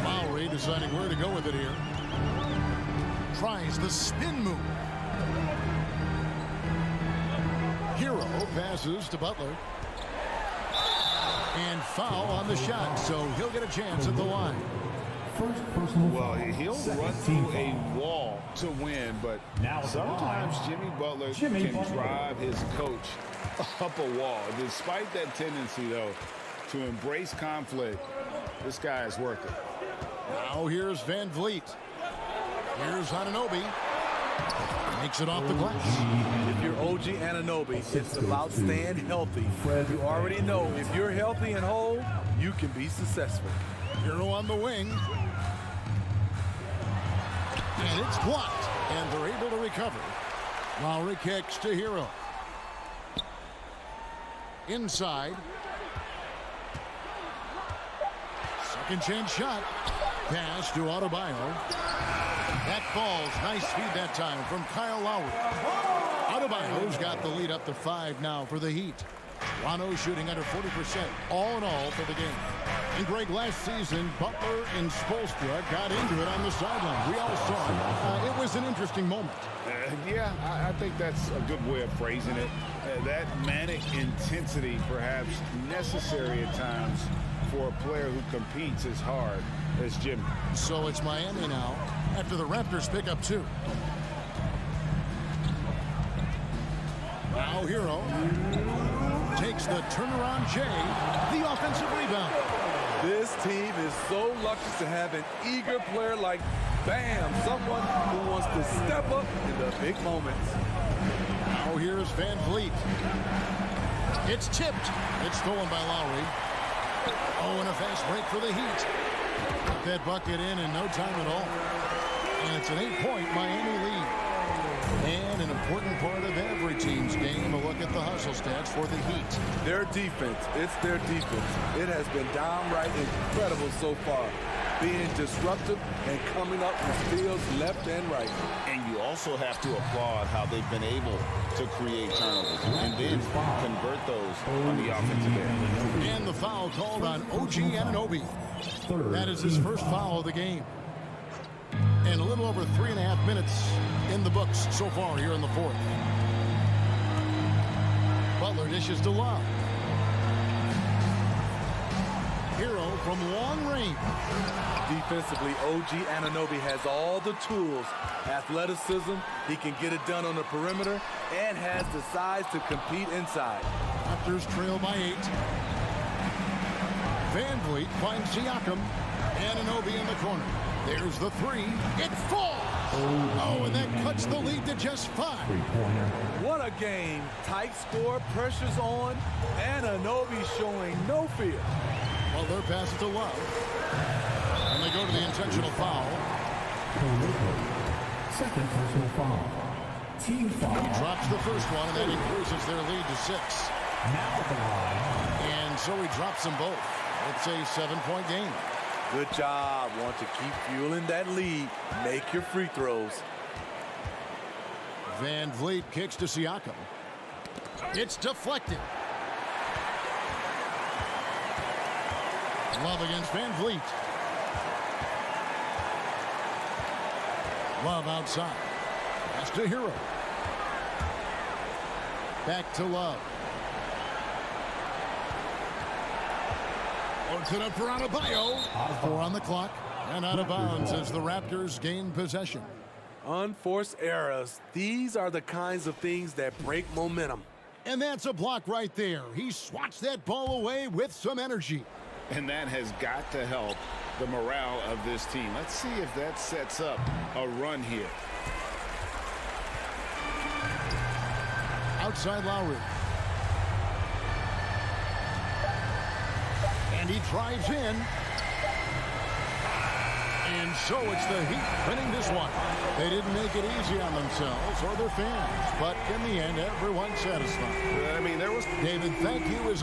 Lowry deciding where to go with it here. Tries the spin move. Hero passes to Butler. And foul on the shot, so he'll get a chance at the line. Well, he'll run through a wall to win, but sometimes Jimmy Butler can drive his coach up a wall. Despite that tendency, though, to embrace conflict, this guy is worth it. Now here's Van Vliet. Here's Anunoby. Makes it off the glass. If you're OG Anunoby, it's about staying healthy. You already know if you're healthy and whole, you can be successful. Hero on the wing. And it's blocked. And they're able to recover. Lowry kicks to Hero. Inside. Second chance shot. Pass to Adebayo. That falls. Nice feed that time from Kyle Lowry. Adebayo's got the lead up to 5 now for the Heat. Toronto shooting under 40% all in all for the game. And Greg, last season, Butler and Spoelstra got into it on the sideline. We all saw it. It was an interesting moment. Yeah, I think that's a good way of phrasing it. That manic intensity, perhaps necessary at times for a player who competes as hard as Jimmy. So it's Miami now after the Raptors pick up 2. Now Hero takes the turnaround J, the offensive rebound. This team is so lucky to have an eager player like Bam, someone who wants to step up in the big moments. Now here's Van Vliet. It's tipped. It's stolen by Lowry. Oh, and a fast break for the Heat. Put that bucket in no time at all. And it's an 8-point Miami lead. And an important part of every team's game, a look at the hustle stats for the Heat. Their defense, it's their defense. It has been downright incredible so far. being disruptive and coming up with steals left and right. And you also have to applaud how they've been able to create turnovers and then convert those on the offensive end. And the foul called on OG Anunoby. That is his first foul of the game. And a little over 3.5 minutes in the books so far here in the fourth. Butler dishes to Love. Hero from long range. Defensively, OG Anunoby has all the tools. Athleticism, he can get it done on the perimeter, and has the size to compete inside. Raptors trail by 8. Van Vliet finds Siakam. Anunoby in the corner. There's the 3. It falls! Oh, and that cuts the lead to just 5. What a game. Tight score, pressure's on. Anunoby showing no fear. Butler passes to Love. And they go to the intentional foul. Second personal foul. Team foul. He drops the first one, and that increases their lead to 6. Now the line. And so he drops them both. It's a 7-point game. Good job. Want to keep fueling that lead. Make your free throws. Van Vliet kicks to Siakam. It's deflected. Love against Van Vliet. Love outside. Pass to Hero. Back to Love. Works it up for Adebayo. 4 on the clock. And out of bounds as the Raptors gain possession. Unforced errors. These are the kinds of things that break momentum. And that's a block right there. He swats that ball away with some energy. And that has got to help the morale of this team. Let's see if that sets up a run here. Outside Lowry. And he drives in. And so it's the Heat winning this one. They didn't make it easy on themselves or their fans. But in the end, everyone's satisfied. I mean, there was... David, thank you.